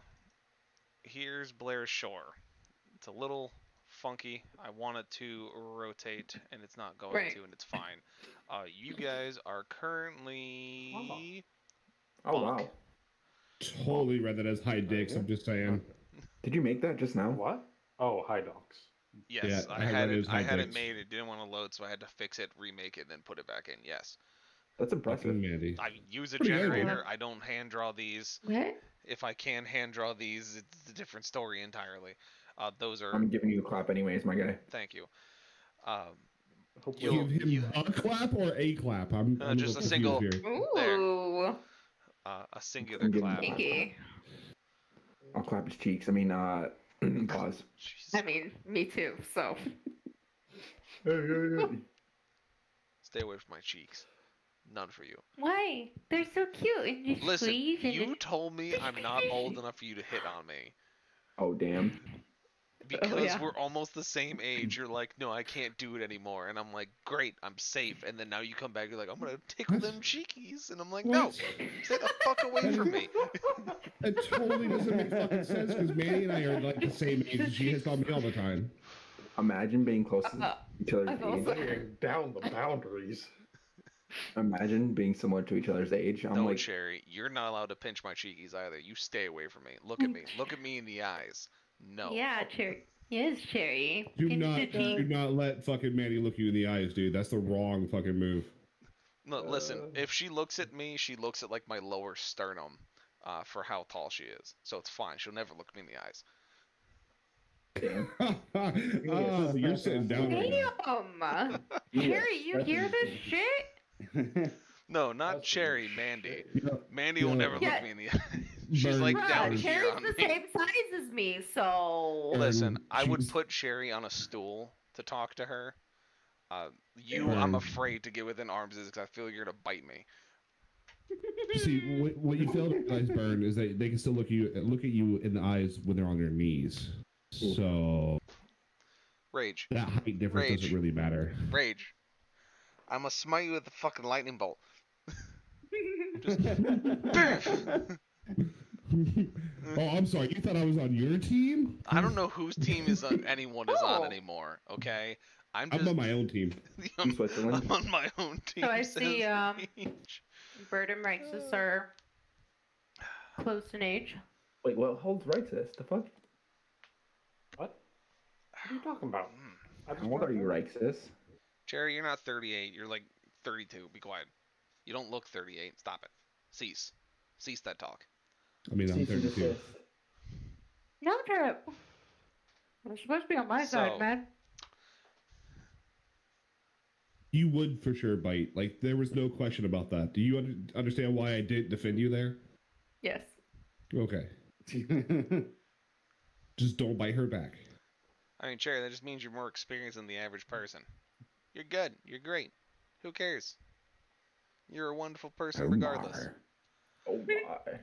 here's Blair's Shore. It's a little funky. I want it to rotate, and it's not going
Right.
to, and it's fine. You guys are currently...
Oh, wow.
Totally read that as high dicks. I'm just saying.
Did you make that just now?
What? Oh, hi, docs.
Yes,
Yeah,
I
I
had
read it
it.
as
I
high
had it
dicks.
made. It didn't want to load, so I had to fix it, remake it, then put it back in. Yes,
That's impressive.
Fucking Mandie.
I use a
Pretty good,
generator. I don't hand draw these.
What?
If I can hand draw these, it's a different story entirely. Those are.
I'm giving you a clap anyways, my guy.
Thank you. Um,
Hopefully,
You'll-
Give him
you-
a clap or a clap? I'm
just a
little
single-
confused here.
There.
Ooh.
a singular
I'm giving
clap.
you-
Kinky.
I'll clap his cheeks. I mean, pause.
Jeez.
I mean, me too, so.
Stay away from my cheeks. None for you.
Why? They're so cute and you
Listen,
squeeze and
you told me I'm not old enough for you to hit on me.
Oh, damn.
Because
yeah.
we're almost the same age, you're like, no, I can't do it anymore. And I'm like, great, I'm safe. And then now you come back, you're like, I'm gonna tickle
What?
them cheekies. And I'm like, no,
What?
stay the fuck away from me.
It totally doesn't make fucking sense because Manny and I are like the same age. And she hits on me all the time.
Imagine being close to each other's
I've
age.
also-
laying down the boundaries.
Imagine being similar to each other's age. I'm
No,
like,
Cherry, you're not allowed to pinch my cheekies either. You stay away from me. Look at me. Look at me in the eyes. No.
Yeah, Cherry. Yes, Cherry.
Do
Pinch
not,
the
do
cheek.
not let fucking Manny look you in the eyes, dude. That's the wrong fucking move.
No, listen, if she looks at me, she looks at like my lower sternum for how tall she is. So it's fine. She'll never look me in the eyes.
damn.
Oh, you're sitting down right now.
Damn! Cherry, you hear this shit?
No, not
That's
Cherry,
some
Mandy.
You know,
Mandy will
Yeah.
never
Yeah.
look me in the eyes. She's
Berd.
like
Bruh,
down here
Cherry's
on
the
me.
same size as me, so.
Listen, I would
she's-
put Sherry on a stool to talk to her. You,
Berd.
I'm afraid to get within arms is because I feel you're gonna bite me.
See, what you fail to realize, Bern, is that they can still look at you in the eyes when they're on their knees. So
Rage,
that height difference
Rage.
doesn't really matter.
rage. I'm gonna smite you with a fucking lightning bolt.
Oh, I'm sorry. You thought I was on your team?
I don't know whose team is anyone is on
Oh.
anymore. Okay, I'm
I'm
just
on my own team.
I'm,
Switzerland.
I'm on my own team.
So I
says
see,
Rage.
Berd and Riexis are close in age.
Wait, what holds right to this? The fuck?
What? What are you talking about? I just
How old are you,
right?
Riexis?
Jerry, you're not 38. You're like 32. Be quiet. You don't look 38. Stop it. Cease. Cease that talk.
I mean, I'm
Cease and
32.
desist.
No trip. I'm supposed to be on my
So-
side, man.
You would for sure bite. Like, there was no question about that. Do you understand why I didn't defend you there?
Yes.
Okay. Just don't bite her back.
I mean, Cherry, that just means you're more experienced than the average person. You're good. You're great. Who cares? You're a wonderful person regardless.
Oh my.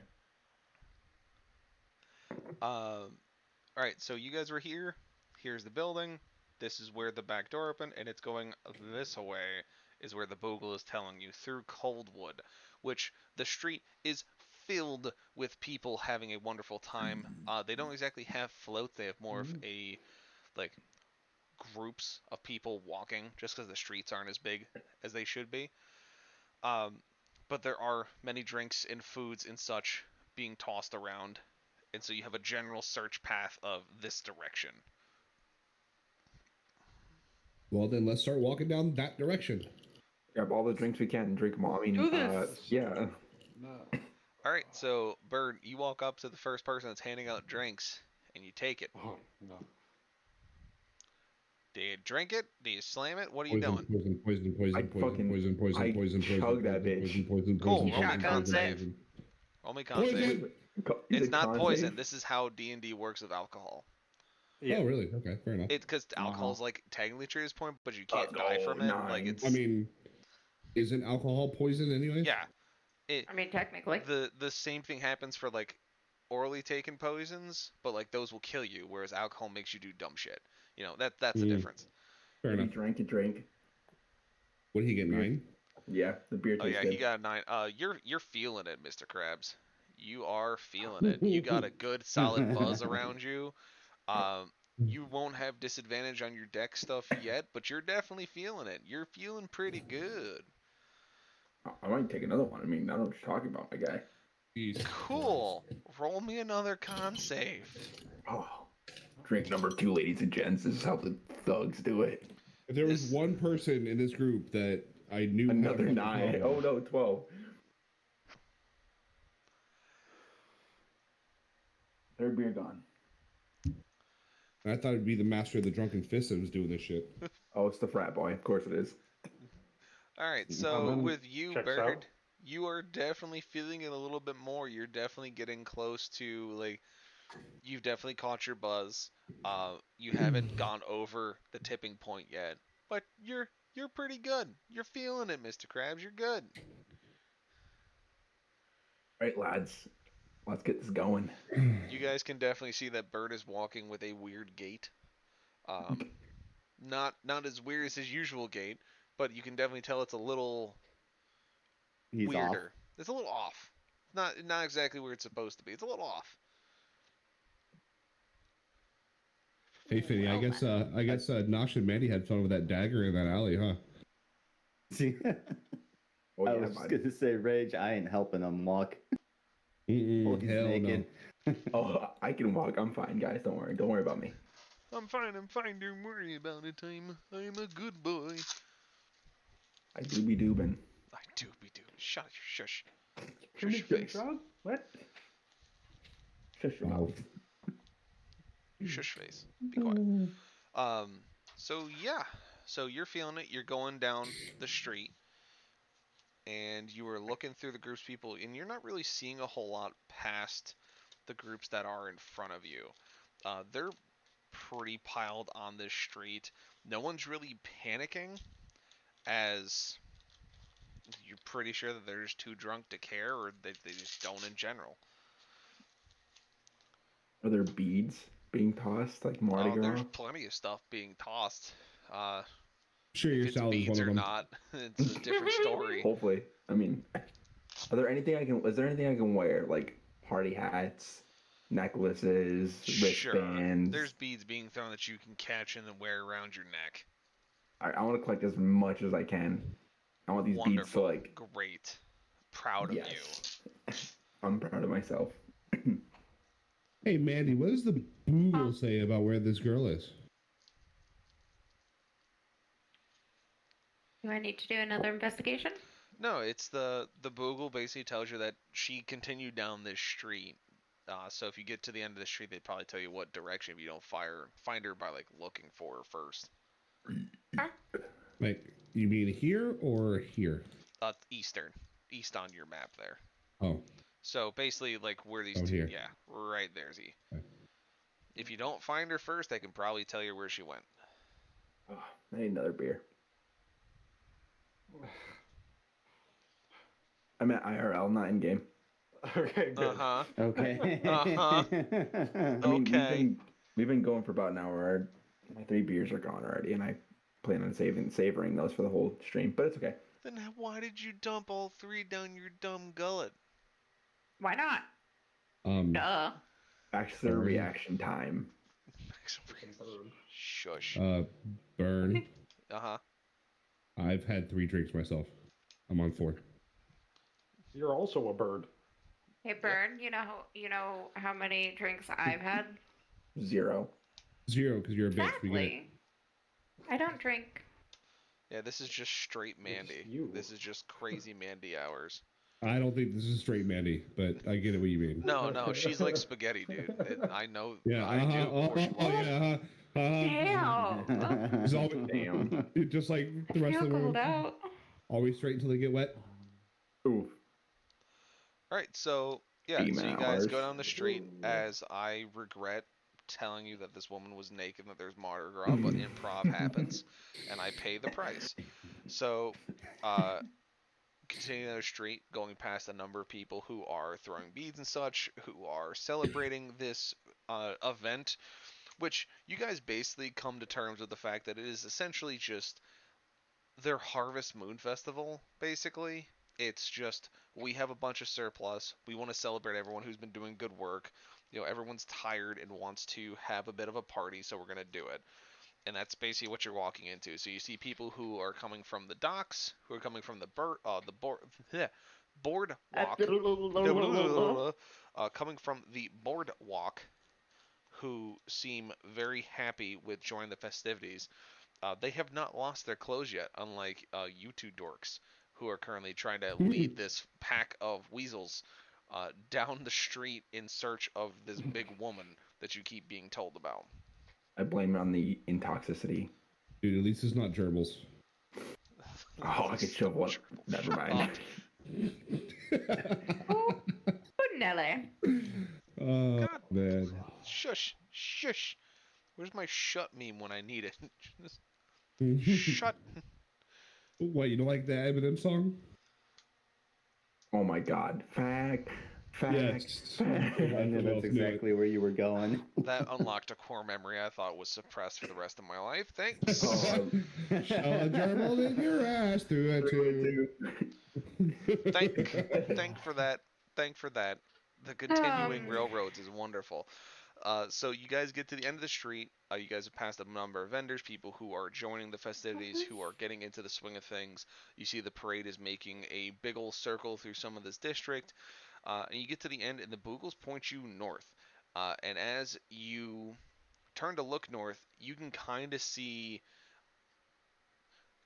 Alright, so you guys were here. Here's the building. This is where the back door opened, and it's going this way is where the Bogle is telling you through Coldwood, which the street is filled with people having a wonderful time. They don't exactly have floats. They have more of a, like, groups of people walking just because the streets aren't as big as they should be. but there are many drinks and foods and such being tossed around, and so you have a general search path of this direction.
Well, then let's start walking down that direction.
Grab all the drinks we can and drink them all. I mean,
Do this.
yeah.
All right, so Berd, you walk up to the first person that's handing out drinks, and you take it.
Oh, no.
Do you drink it? Do you slam it? What are you
Poison,
doing?
poison, poison,
I
poison, poison,
fucking-
poison, poison,
I
poison, poison,
chug that
poison,
bitch.
poison,
Cool,
poison,
roll me
poison,
con
poison,
save.
poison.
Roll me con
Poison.
save.
Is
It's
it
not
con
poison.
save?
This is how D&D works with alcohol.
Yeah.
Oh, really? Okay, fair enough.
It's because alcohol is like technically treated as poison, but you can't die from it. Like
9.
it's.
I mean, isn't alcohol poison anyway?
Yeah.
I mean, technically.
The same thing happens for like orally taken poisons, but like those will kill you, whereas alcohol makes you do dumb shit. You know that's the difference.
Fair
If you
enough.
drank, you drink.
What did he get? 9?
Yeah, the beer
Oh
tastes
yeah,
good.
he got a 9. You're feeling it, Mr. Krabs. You are feeling it. You got a good solid buzz around you. You won't have disadvantage on your deck stuff yet, but you're definitely feeling it. You're feeling pretty good.
I might take another one. I mean, I don't know what you're talking about, my guy.
Jesus
Cool. Roll me another con save.
Oh, drink number 2, ladies and gents. This is how the thugs do it.
If there was
This-
one person in this group that I knew had a
Another
fucking
9.
problem,
Oh no, 12. Third beer gone.
I thought it'd be the master of the drunken fist that was doing this shit.
Oh, it's the frat boy. Of course it is.
All right, so
then
with you,
checks
Berd,
out.
you are definitely feeling it a little bit more. You're definitely getting close to like you've definitely caught your buzz. You haven't gone over the tipping point yet, but you're pretty good. You're feeling it, Mr. Krabs. You're good.
All right, lads. Let's get this going.
You guys can definitely see that Berd is walking with a weird gait. Not as weird as his usual gait, but you can definitely tell it's a little
He's
weirder.
off.
It's a little off. Not exactly where it's supposed to be. It's a little off.
Hey, Finny,
Well,
I guess Nosh and Mandie had fun with that dagger in that alley, huh?
See,
Oh
I
yeah,
was just
bud.
gonna say, Rage. I ain't helping him walk.
Mm-mm,
He's
hell
naked.
Oh, I can walk. I'm fine, guys. Don't worry. Don't worry about me.
I'm fine. Don't worry about it. I'm a good boy.
I do be doobin.
I do be doing. Shut your shush. Shush your face.
What? Shush your
Wow.
mouth.
Shush face. Be quiet. So yeah. So you're feeling it. You're going down the street, and you are looking through the groups of people, and you're not really seeing a whole lot past the groups that are in front of you. They're pretty piled on this street. No one's really panicking, as you're pretty sure that they're just too drunk to care, or they just don't in general.
Are there beads being tossed like Mardi Gras?
There's plenty of stuff being tossed.
Sure,
If
your
it's
salad is
beads
one of
or
them.
not, it's a different story.
Hopefully. I mean, is there anything I can wear? Like party hats, necklaces,
Sure.
wristbands?
There's beads being thrown that you can catch and then wear around your neck.
I want to collect as much as I can. I want these beads to
Wonderful.
like.
Great. Proud of you.
Yes. I'm proud of myself.
Hey, Mandie, what does the Google say about where this girl is?
Do I need to do another investigation?
No, it's the Boogle basically tells you that she continued down this street. So if you get to the end of the street, they'd probably tell you what direction if you don't find her by like looking for her first.
Like, you mean here or here?
East on your map there.
Oh,
So basically, like where these
Oh,
two,
here.
yeah, right there, Z.
Okay.
If you don't find her first, I can probably tell you where she went.
Oh, I need another beer. I'm at IRL, not in game.
Okay, good.
Uh huh.
Okay.
Uh-huh.
I mean,
Okay.
we've been going for about an hour. My 3 beers are gone already, and I plan on savoring those for the whole stream. But it's okay.
Then why did you dump all 3 down your dumb gullet?
Why not?
um,
Duh.
Actually,
Sorry.
reaction time.
Shush.
Burn.
Uh huh.
I've had 3 drinks myself. I'm on 4.
You're also a bird.
Hey, Bern, you know how many drinks I've had?
0.
0, because you're a bitch. We get it.
Exactly. I don't drink.
Yeah, this is just straight Mandie.
you.
This is just crazy Mandie hours.
I don't think this is straight Mandy, but I get it what you mean.
No, she's like spaghetti, dude. I know.
Yeah,
I do. For sure.
yeah,
Damn.
It's always,
Damn.
just like the
I
rest
feel
of the world.
called out.
Always straight until they get wet.
Oof.
All right, so yeah,
Demon
so you guys go
hours.
down the street as I regret telling you that this woman was naked and that there's Mardi Gras, but improv happens, and I pay the price. So, continuing down the street, going past a number of people who are throwing beads and such, who are celebrating this event, which you guys basically come to terms with the fact that it is essentially just their Harvest Moon Festival, basically. It's just we have a bunch of surplus. We want to celebrate everyone who's been doing good work. You know, everyone's tired and wants to have a bit of a party, so we're gonna do it. And that's basically what you're walking into. So you see people who are coming from the docks, who are coming from the boardwalk, coming from the boardwalk, who seem very happy with joining the festivities. They have not lost their clothes yet, unlike you two dorks, who are currently trying to lead this pack of weasels down the street in search of this big woman that you keep being told about.
I blame it on the intoxicity.
Dude, at least it's not gerbils.
Oh, I could show one. Never mind.
Oh, Nelly.
Oh,
God.
man.
Shush, shush. Where's my shut meme when I need it? Shut.
What, you don't like the Eminem song?
Oh my god. Fact.
Yes.
Fact.
I knew that's exactly where you were going.
That unlocked a core memory I thought was suppressed for the rest of my life. Thanks.
Oh,
Shove a gerbil in your ass through a tube.
Thank for that. Thank for that. The continuing railroads is wonderful. So you guys get to the end of the street. You guys have passed a number of vendors, people who are joining the festivities, who are getting into the swing of things. You see the parade is making a big ol' circle through some of this district. And you get to the end, and the Boogles point you north. And as you turn to look north, you can kind of see,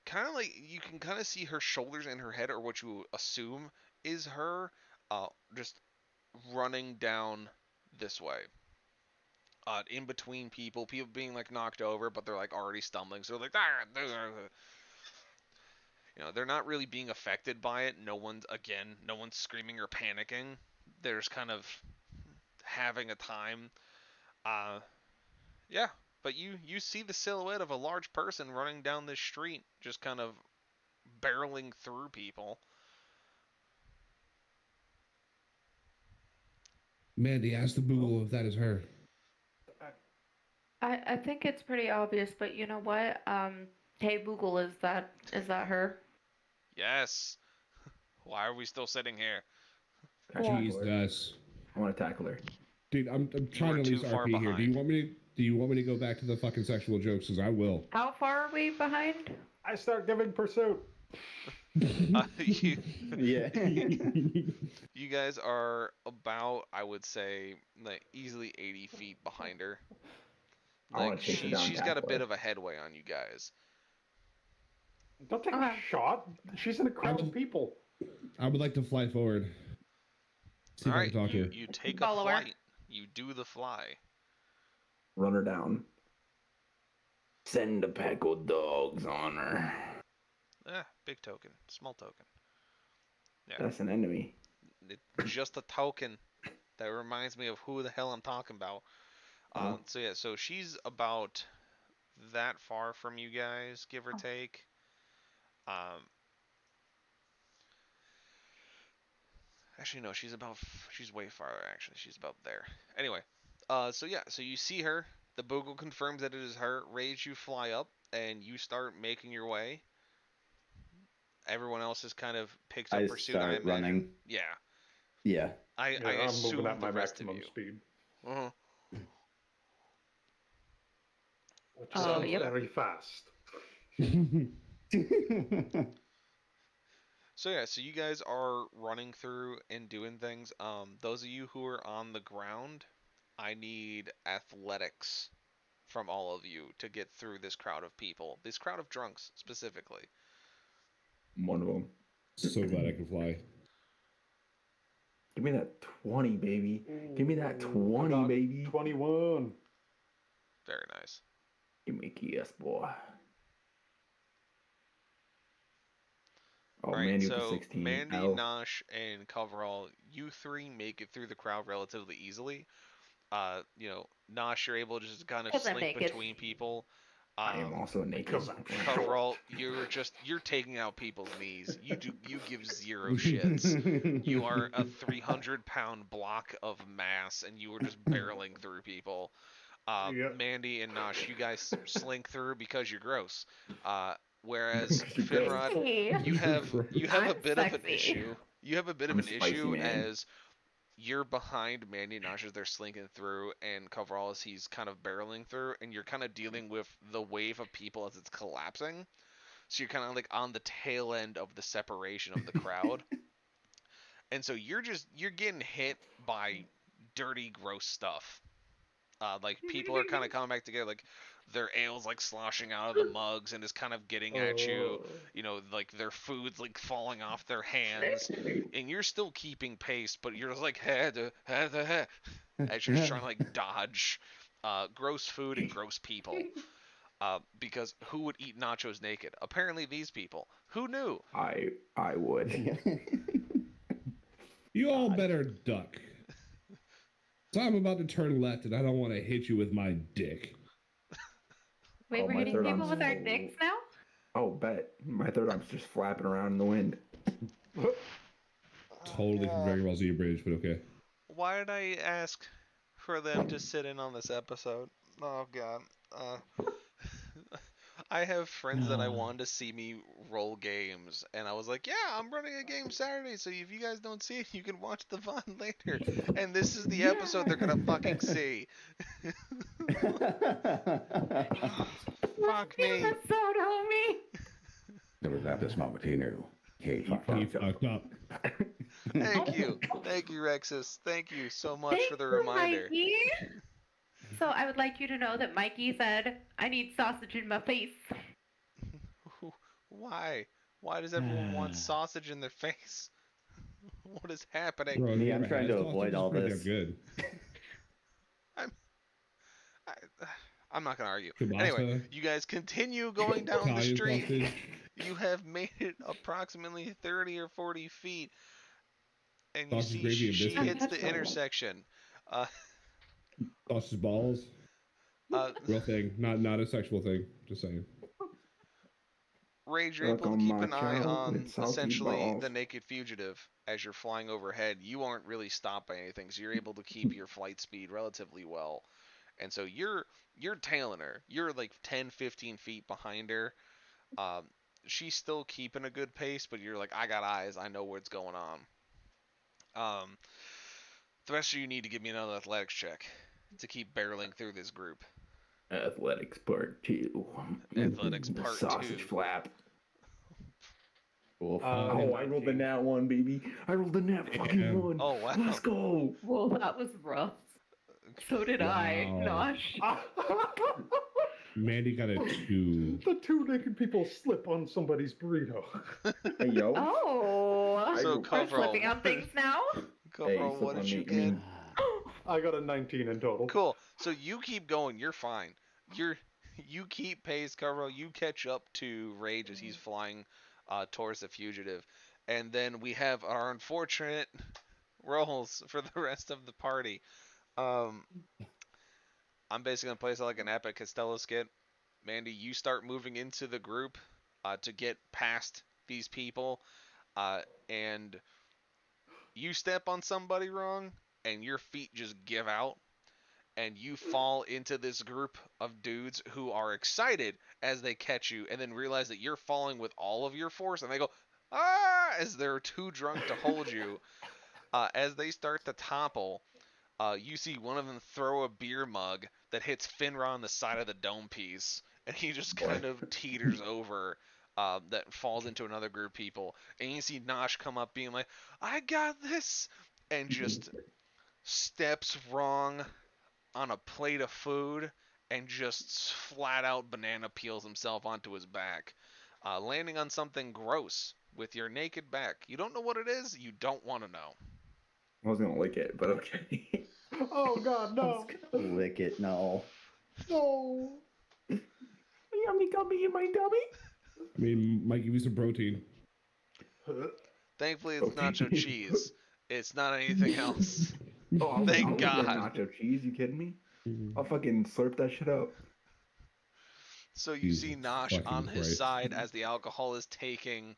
her shoulders and her head, or what you assume is her, just running down this way. In between people being like knocked over, but they're like already stumbling, so they're like, they're not really being affected by it. No one's screaming or panicking. They're just kind of having a time. Yeah, but you see the silhouette of a large person running down this street, just kind of barreling through people.
Mandy, ask the Boogle if that is her.
I think it's pretty obvious, but you know what? Hey Google, is that her?
Yes. Why are we still sitting here?
I tackle her.
Jesus.
I want to tackle her.
Dude, I'm trying
were
to
too
lose
far
RP here. Do you
behind.
want me to go back to the fucking sexual jokes? Because I will.
How far are we behind?
I start giving pursuit.
You,
Yeah.
you guys are about, I would say, like easily 80 feet behind her.
I wanna
Like
chase her down and
she's got a
tackle
bit
her.
of a headway on you guys.
Don't take a shot. She's in a crowd of people.
I would like to fly forward. See if
All
I
right,
can talk to her.
you take a
Follow her.
flight. You do the fly.
Run her down. Send a pack of dogs on her.
Big token, small token. Yeah,
That's an enemy.
just a token. That reminds me of who the hell I'm talking about.
Oh.
So she's about that far from you guys, give or take. Actually, no, she's way farther. Actually, she's about there. Anyway, so you see her. The Boogle confirms that it is her. Rage, you fly up and you start making your way. Everyone else has kind of picked up
I
pursuit. I
start
imagine.
running.
Yeah.
Yeah.
I
I'm
assume
moving at
the
my
rest of
maximum
you.
speed.
Uh-huh.
Which
Oh,
is
yep.
very fast.
So yeah, so you guys are running through and doing things. Those of you who are on the ground, I need athletics from all of you to get through this crowd of people. This crowd of drunks specifically.
One of them.
So glad I can fly.
Give me that 20, baby. Give me that 20, baby.
21.
Very nice.
Give me a yes, boy. Oh,
All right,
Mandy with the
so
16.
Mandie,
Ow.
Nosh, and Coverall, you three make it through the crowd relatively easily. Nosh, you're able to just kind of
'Cause I'm
slink
naked.
between people.
I am also naked.
Because I'm
Coverall, you're taking out people's knees. You give zero shits. You are a 300-pound block of mass, and you are just barreling through people.
Yep.
Mandie and Nosh, you guys slink through because you're gross. Whereas
You're gross.
Finrod,
Hey,
you have a
I'm
bit of an
sexy.
issue. You have a bit of
I'm
an
spicy,
issue
man.
as you're behind Mandie and Nosh as they're slinking through, and Coverall as he's kind of barreling through, and you're kind of dealing with the wave of people as it's collapsing. So you're kind of like on the tail end of the separation of the crowd. And so you're getting hit by dirty, gross stuff. Like people are kind of coming back together, like their ale's like sloshing out of the mugs and is kind of getting at you. Like their food's like falling off their hands, and you're still keeping pace, but you're just like as you're just trying to like dodge gross food and gross people. Because who would eat nachos naked? Apparently these people. Who knew?
I would.
You all better duck. So I'm about to turn left, and I don't want to hit you with my dick.
Wait,
Oh,
we're
my
hitting
third
people
arm's
with our
so-
dicks now?
Oh, bet. My third arm's just flapping around in the wind.
Totally can very well see your bridge, but okay.
Why did I ask for them to sit in on this episode? Oh god. I have friends that I wanted to see me roll games, and I was like, yeah, I'm running a game Saturday, so if you guys don't see it, you can watch the VOD later. And this is the episode they're gonna fucking see. Fuck me.
Episode, homie.
There was at this moment he knew he fucked
He
up.
fucked up.
Thank you. Thank you, Riexis. Thank you so much
Thank
for the
you,
reminder.
Mikey. So I would like you to know that Mikey said, I need sausage in my face.
Why? Why does everyone want sausage in their face? What is happening?
Bro,
Me, I'm
never
trying
had
to
sausage,
avoid
it's
all
pretty
this.
damn good.
I'm not gonna argue.
Kielbasa.
Anyway, you guys continue going down the
Italian
street.
sausage.
You have made it approximately 30 or 40 feet, and you
Sausage
see
gravy and
she
biscuit.
hits the intersection.
Sausage balls. Real thing. Not a sexual thing. Just saying.
Rage, you're
Suck
able to
on
keep
my
an eye on
chocolate salty
essentially
balls.
the naked fugitive as you're flying overhead. You aren't really stopped by anything, so you're able to keep your flight speed relatively well. And so you're tailing her. You're like 10, 15 feet behind her. She's still keeping a good pace, but you're like, I got eyes. I know what's going on. The rest of you need to give me another athletics check to keep barreling through this group.
Athletics part 2.
Athletics
The
part
sausage
2.
flap.
Cool.
Oh, I rolled the nat 1, baby. I rolled the nat fucking
Damn.
1.
Oh, wow.
Let's go.
Well, that was rough. So did I,
Wow.
Nosh.
Mandie got a 2.
The two naked people slip on somebody's burrito.
Hey, yo.
Oh,
So
we're
coverall.
slipping on things now?
Coverall,
slip
what
on
did you
me.
get?
I mean,
I got a 19 in total.
Cool. So you keep going. You're fine. You keep pace, Coverall. You catch up to Rage as he's flying towards the fugitive, and then we have our unfortunate rolls for the rest of the party. I'm basically gonna play this like an epic Costello skit. Mandie, you start moving into the group to get past these people, and you step on somebody wrong, and your feet just give out, and you fall into this group of dudes who are excited as they catch you, and then realize that you're falling with all of your force, and they go, ah, as they're too drunk to hold you. As they start to topple, you see one of them throw a beer mug that hits Finra on the side of the dome piece, and he just kind of teeters over that falls into another group of people, and you see Nosh come up being like, "I got this," and just steps wrong on a plate of food and just flat out banana peels himself onto his back, landing on something gross with your naked back. You don't know what it is. You don't want to know.
I was gonna lick it, but okay.
Oh God, no!
Lick it, no.
No!
Yummy gummy in my dummy.
I mean, might give you some protein.
Thankfully, it's
Okay.
nacho cheese. It's not anything else.
Oh,
Thank
I'll eat that
God.
nacho cheese. You kidding me?
Mhm.
I'll fucking slurp that shit up.
So you see
Jesus
Nosh
fucking
on his
Christ.
side as the alcohol is taking.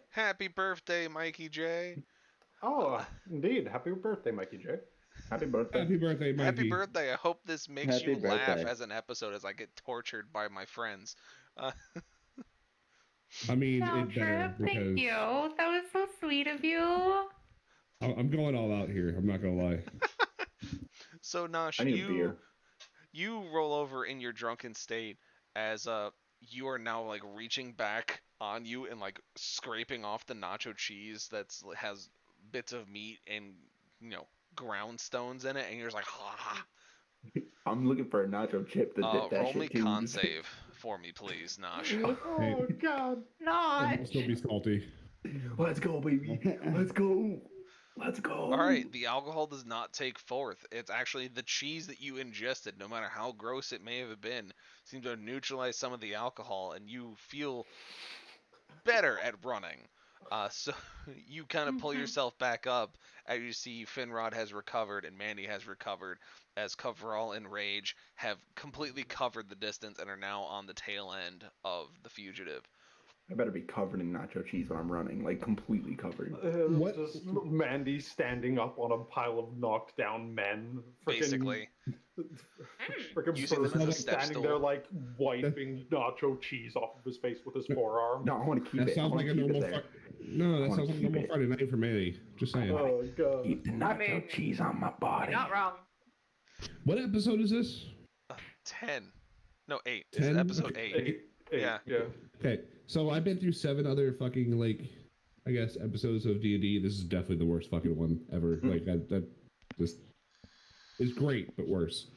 Happy birthday, Mikey J.
Oh, indeed. Happy birthday, Mikey J.
Happy birthday.
Happy birthday, Mikey.
Happy birthday. I hope this makes
Happy
you laugh
birthday.
as an episode as I get tortured by my friends.
I mean,
No,
it better
Trip, thank
because
you. That was so sweet of you.
I'm going all out here. I'm not gonna lie.
So Nosh,
I need a beer.
you roll over in your drunken state as you are now like reaching back on you and like scraping off the nacho cheese has bits of meat and ground stones in it, and you're just like, ha ha.
I'm looking for a nacho chip to dip that
Roll
shit
me
too.
con save for me, please, Nosh.
Oh God.
Not.
It'll still be salty.
Let's go, baby. Let's go. Let's go.
All right, the alcohol does not take forth. It's actually the cheese that you ingested, no matter how gross it may have been, seems to have neutralized some of the alcohol, and you feel better at running. So you kind of pull yourself back up as you see Finrod has recovered and Mandie has recovered, as Coverall and Rage have completely covered the distance and are now on the tail end of the fugitive.
I better be covered in nacho cheese when I'm running, like completely covered.
What?
Just Mandy standing up on a pile of knocked down men.
Basically.
Freaking
Using them
as a
step
standing
stool.
there like wiping nacho cheese off of his face with his forearm.
No, I want to keep
That
it. I
sounds
want
like
to
a
keep it
normal.
there.
No, that
wanna
sounds like a
keep
normal
it.
Friday night for Manny. Just saying.
Oh God.
Keep the
I
nacho
mean,
cheese on my
you're
body.
not wrong.
What episode is this?
10. No, 8. This is
10?
episode 8.
Eight,
Yeah.
Okay, so I've been through 7 other fucking I guess episodes of D&D. This is definitely the worst fucking one ever. Like that just is great, but worse.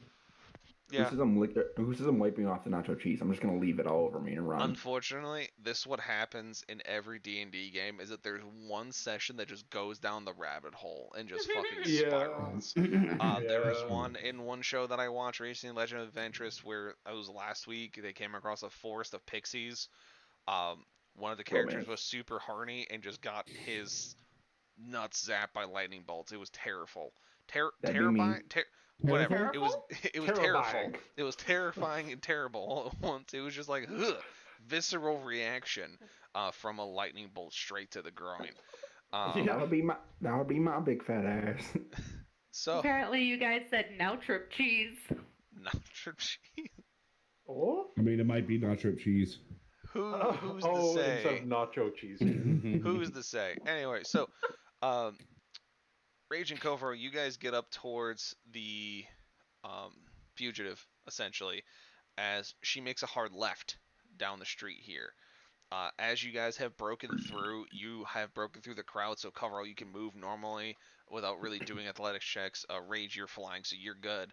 Yeah.
Who says I'm wiping off the nacho cheese? I'm just gonna leave it all over me and run.
Unfortunately, this what happens in every D&D game is that there's one session that just goes down the rabbit hole and just fucking
Yeah.
spirals. There was one in one show that I watched recently, Legend of Ventress, where it was last week. They came across a forest of pixies. One of the characters
Romance.
was super horny and just got his nuts zapped by lightning bolts. It was terrible.
That'd be
Terrifying.
me.
Whatever.
Terrible?
It was
Terrifying.
terrible. It was terrifying and terrible all at once. It was just like ugh, visceral reaction from a lightning bolt straight to the groin.
Yeah.
That would be my big fat ass.
So
Apparently, you guys said now trip cheese.
nacho cheese.
Oh?
I mean, it might be nacho cheese.
Who's
Oh,
to
instead
say?
of nacho cheese.
Who's to say? Anyway, so Rage and Kovro, you guys get up towards the fugitive, essentially, as she makes a hard left down the street here. As you guys have broken through, you have broken through the crowd, so Coverall, you can move normally without really doing athletics checks. Rage, you're flying, so you're good.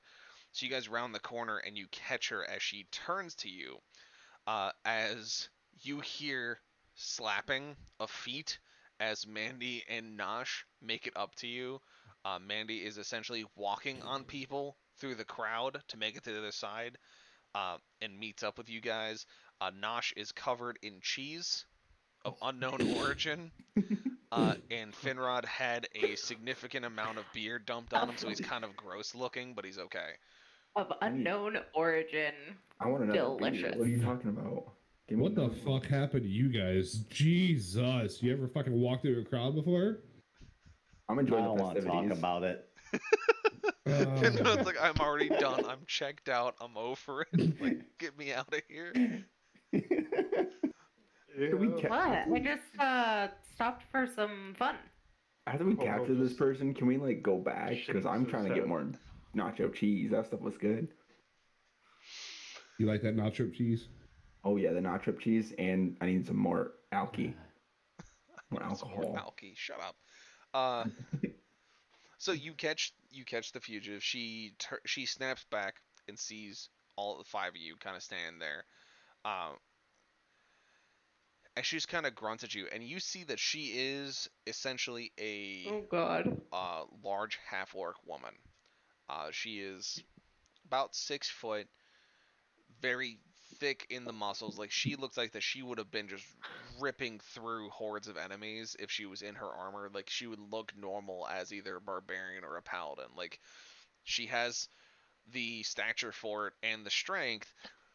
So you guys round the corner, and you catch her as she turns to you. As you hear slapping of feet as Mandie and Nosh make it up to you. Mandie is essentially walking on people through the crowd to make it to the other side and meets up with you guys. Nosh is covered in cheese of unknown origin. And Finrod had a significant amount of beer dumped on him, so he's kind of gross looking, but he's okay.
Of unknown origin.
I want another beer.
Delicious.
What are you talking about? Give me
What the
another one.
fuck happened to you guys? Jesus, you ever fucking walked through a crowd before?
I'm
I
enjoying
don't
the
want to talk
festivities.
about it.
Finrod's like, I'm already done. I'm checked out. I'm over it. Like, get me out of here.
Can we
Yeah.
ca-
What? I just stopped for some fun.
After we
Oh,
capture this
just
person, can we like go back? Because I'm
shakes
trying to
his
get
head.
more nacho cheese. That stuff was good.
You like that nacho cheese?
Oh yeah, the not trip cheese, and I need some more alky, more
Some more
alcohol.
alky. Shut up. Uh, so you catch the fugitive. She snaps back and sees all the five of you kind of standing there. Um, and she just kind of grunts at you, and you see that she is essentially a
Oh God.
large half-orc woman. She is about 6 foot, very thick in the muscles. Like she looks like that she would have been just ripping through hordes of enemies if she was in her armor. Like she would look normal as either a barbarian or a paladin. Like she has the stature for it and the strength.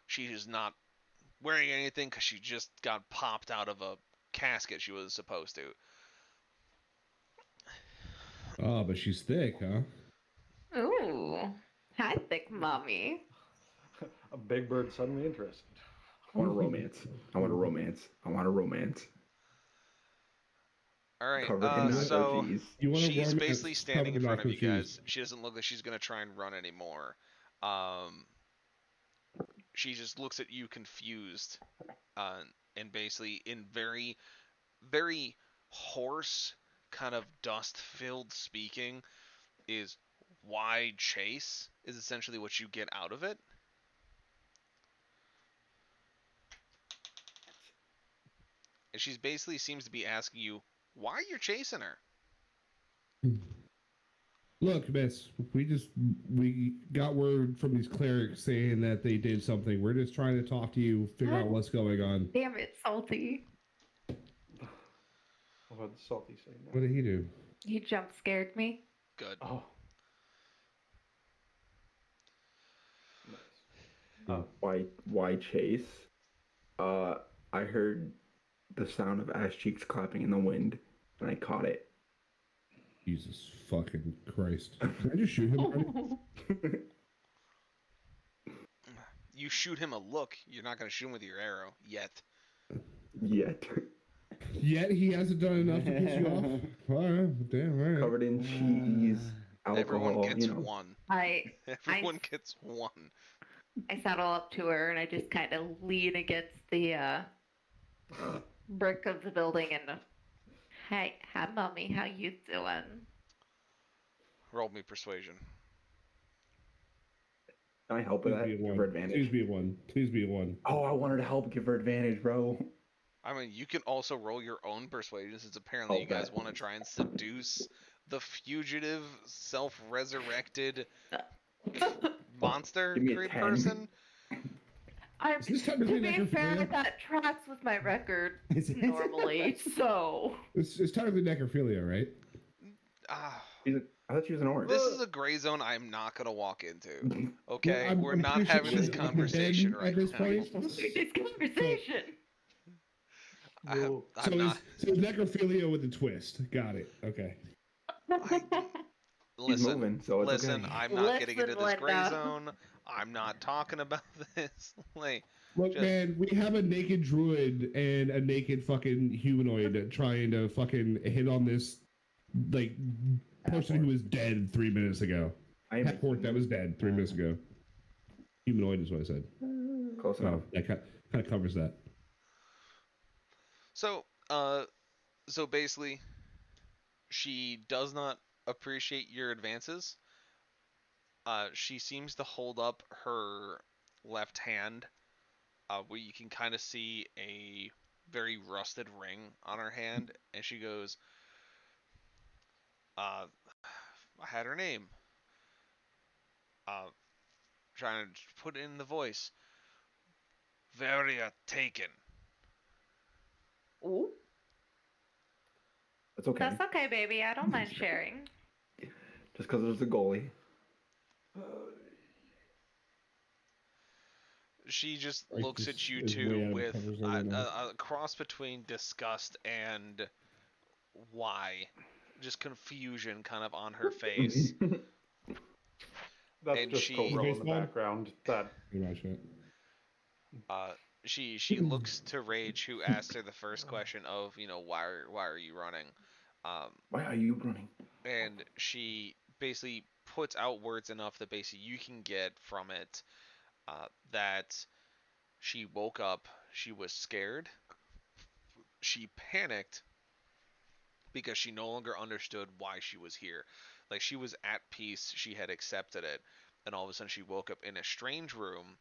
She is not wearing anything because she just got popped out of a casket she was supposed to.
Oh, but she's thick, huh?
Ooh. Hi, thick mommy.
A big bird suddenly interested.
I want a romance. I want a romance. I want a romance.
All right.
Covered in
So
nacho cheese.
You want to
she's
warm
basically standing in
covered
front of
nacho
you
cheese.
guys. She doesn't look like she's gonna try and run anymore. Um, she just looks at you confused, and basically in very, very hoarse, kind of dust-filled speaking, is why chase is essentially what you get out of it. And she's basically seems to be asking you why you're chasing her.
Look, miss, we got word from these clerics saying that they did something. We're just trying to talk to you, figure out what's going on.
Damn it, Salty.
What did Salty say now?
What did he do?
He jump scared me.
Good.
Oh. Nice.
Why chase? I heard the sound of ass cheeks clapping in the wind, and I caught it.
Jesus fucking Christ. Can I just shoot him already?
You shoot him a look. You're not gonna shoot him with your arrow yet.
Yet.
Yet he hasn't done enough to piss you off? Alright, damn, alright.
Covered in cheese, alcohol,
Everyone gets
you know.
one.
I
Everyone gets one.
saddle up to her and I just kind of lean against the brick of the building and hey, hi mommy, how you doing?
Roll me persuasion.
Can I help with
Please
that?
be a
Give
one.
her advantage.
Please be a one. Please be a one.
Oh, I wanted to help give her advantage, bro.
I mean, you can also roll your own persuasion since apparently you guys want to try and seduce the fugitive, self-resurrected monster
Give me a
creep
10.
person.
I'm,
Is this
to
technically
be fair,
necrophilia?
that tracks with my record normally, so.
It's technically necrophilia, right?
Ah,
I thought she was an orc.
this is a gray zone I'm not gonna walk into. Okay,
Well,
we're
I'm
not
pretty sure
having this
she's
conversation
dead
right
at this
now.
point.
This conversation.
Whoa.
I'm not.
So it's necrophilia with a twist. Got it. Okay.
He's
Listen,
moving, so it's
listen.
okay.
I'm not getting into
Listen,
this gray
Linda.
zone. I'm not talking about this. Like,
Look,
Just-
man, we have a naked druid and a naked fucking humanoid trying to fucking hit on this, like, person who was dead 3 minutes ago.
I'm
Half-orc that was dead 3 minutes ago. Humanoid is what I said.
close
Oh,
enough.
that kind of covers that.
so basically, she does not appreciate your advances. She seems to hold up her left hand, where you can kind of see a very rusted ring on her hand, and she goes, I had her name. Trying to put it in the voice. Etheria taken.
Ooh,
It's okay.
that's okay, baby. I don't mind sharing.
Just because there's a goalie.
She just
Like,
looks
this
at you
is way
two
out of
with
cover zone now.
a cross between disgust and why, just confusion kind of on her face.
That's
And
just
she-
Cobra in the
Baseball?
background. That
Pretty much it.
She looks to Rage, who asked her the first question of, why are you running?
Why are you running?
And she basically puts out words enough that basically you can get from it that she woke up, she was scared. She panicked because she no longer understood why she was here. Like, she was at peace, she had accepted it, and all of a sudden she woke up in a strange room,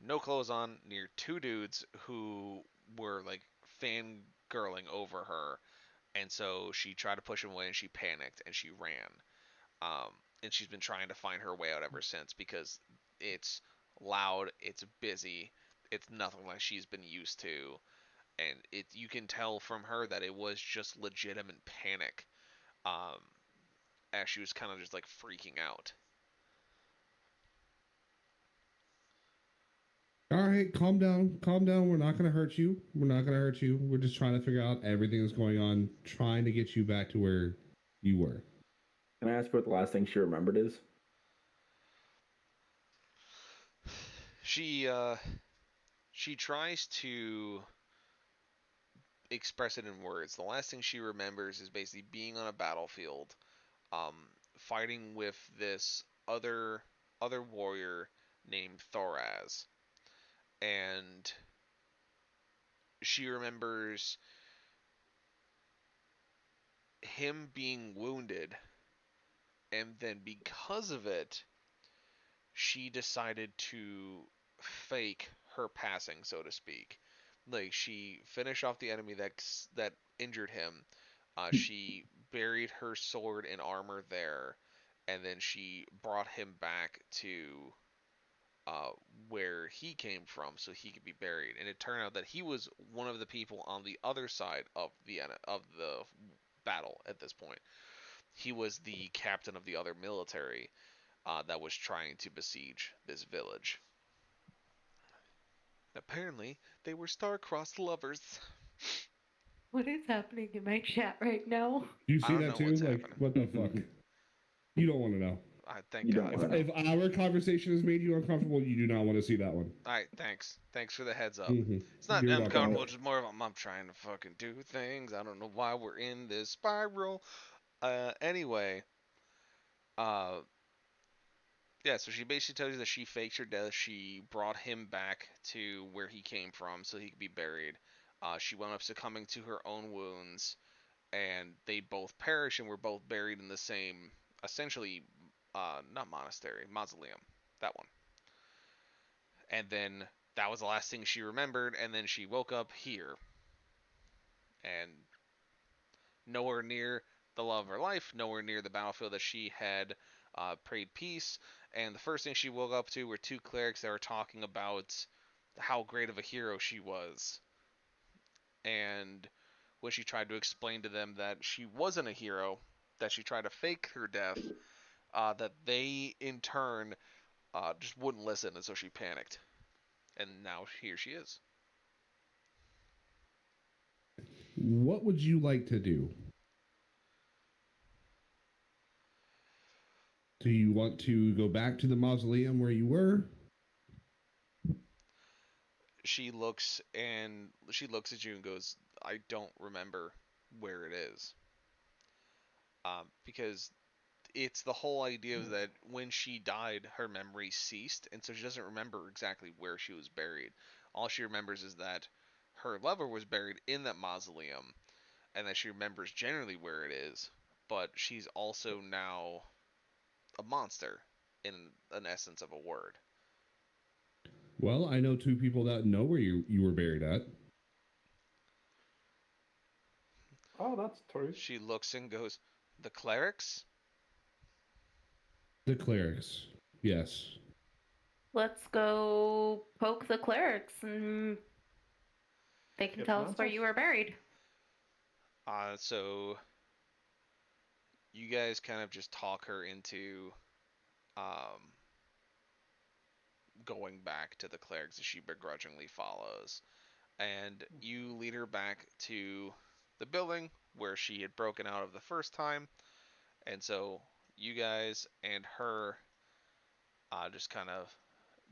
no clothes on, near two dudes who were like fangirling over her. And so she tried to push him away and she panicked and she ran. Um, and she's been trying to find her way out ever since because it's loud, it's busy, it's nothing like she's been used to, and you can tell from her that it was just legitimate panic, um, as she was kind of just like freaking out.
All right, calm down, calm down. We're not gonna hurt you. We're not gonna hurt you. We're just trying to figure out everything that's going on, trying to get you back to where you were.
Can I ask what the last thing she remembered is?
She tries to express it in words. The last thing she remembers is basically being on a battlefield, um, fighting with this other warrior named Thoraz, and she remembers him being wounded, and then because of it, she decided to fake her passing, so to speak. Like, she finished off the enemy that injured him. She buried her sword and armor there, and then she brought him back to uh, where he came from, so he could be buried. And it turned out that he was one of the people on the other side of the battle at this point. He was the captain of the other military that was trying to besiege this village. Apparently, they were star-crossed lovers.
What is happening in my chat right now?
You
I
see
don't
that
know
too?
what's
Like,
happening.
what the fuck? You don't want to know.
Thank
You don't
God.
want to know.
If our conversation has made you uncomfortable, you do not want to see that one.
All right, thanks. Thanks for the heads up.
Mm-hmm.
It's not
You're
uncomfortable,
welcome.
it's just more of I'm trying to fucking do things. I don't know why we're in this spiral. Anyway, uh, yeah, so she basically tells you that she faked her death. She brought him back to where he came from so he could be buried. She wound up succumbing to her own wounds, and they both perished and were both buried in the same, essentially, not monastery, mausoleum. That one. And then that was the last thing she remembered, and then she woke up here. And nowhere near the love of her life, nowhere near the battlefield that she had prayed peace. And the first thing she woke up to were two clerics that were talking about how great of a hero she was. And when she tried to explain to them that she wasn't a hero, that she tried to fake her death, that they in turn just wouldn't listen, and so she panicked. And now here she is.
What would you like to do? Do you want to go back to the mausoleum where you were?
She looks at you and goes, "I don't remember where it is." Because it's the whole idea of that when she died, her memory ceased, and so she doesn't remember exactly where she was buried. All she remembers is that her lover was buried in that mausoleum, and that she remembers generally where it is, but she's also now a monster, in an essence of a word.
Well, I know two people that know where you were buried at.
Oh, that's true.
She looks and goes, "The clerics?"
The clerics. Yes.
Let's go poke the clerics and they can
Get
tell
some
us where
answers.
you were buried.
So you guys kind of just talk her into um, going back to the clerics that she begrudgingly follows. And you lead her back to the building where she had broken out of the first time. And so you guys and her just kind of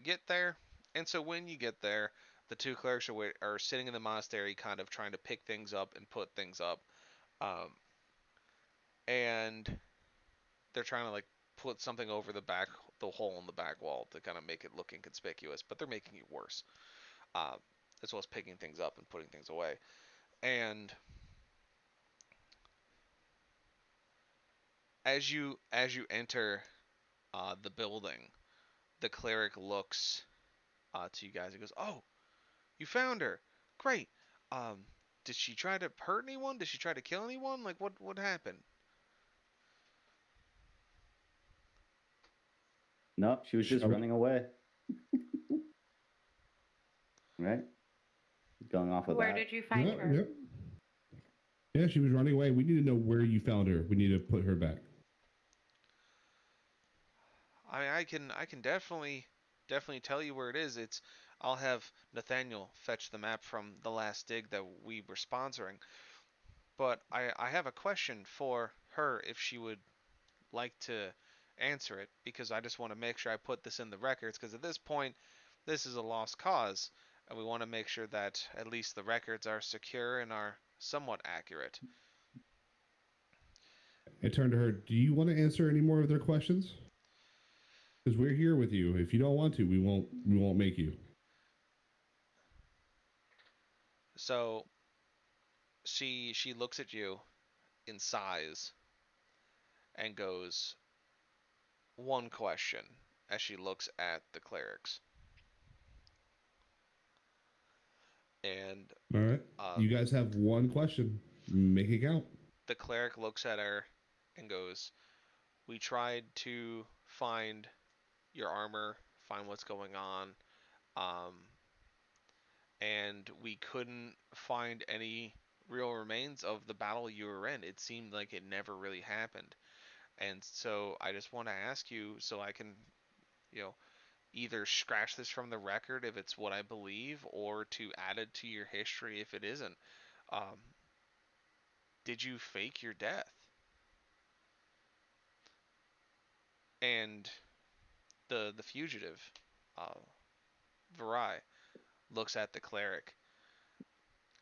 get there. And so when you get there, the two clerics are sitting in the monastery, kind of trying to pick things up and put things up. Um, and they're trying to like put something over the hole in the back wall to kind of make it look inconspicuous, but they're making it worse. Uh, as well as picking things up and putting things away. And as you enter the building, the cleric looks to you guys and goes, "Oh, you found her. Great. Um, did she try to hurt anyone? Did she try to kill anyone? Like what happened?"
No, she was just
Shall we-
running away. Right? Going off of
Where
that.
did you find
Yeah,
her?
yeah. Yeah, she was running away. We need to know where you found her. We need to put her back.
I can definitely tell you where it is. I'll have Nathaniel fetch the map from the last dig that we were sponsoring. But I have a question for her if she would like to answer it, because I just want to make sure I put this in the records, because at this point this is a lost cause and we want to make sure that at least the records are secure and are somewhat accurate.
I turned to her. Do you want to answer any more of their questions? Because we're here with you. If you don't want to, we won't make you.
So she looks at you in sighs and goes, "One question," as she looks at the clerics. And
All right. You guys have one question. Make it count.
the cleric looks at her and goes, "We tried to find your armor, find what's going on, um, and we couldn't find any real remains of the battle you were in. It seemed like it never really happened. And so I just want to ask you so I can, you know, either scratch this from the record if it's what I believe, or to add it to your history if it isn't. Um, did you fake your death?" And the fugitive, uh, Varai, looks at the cleric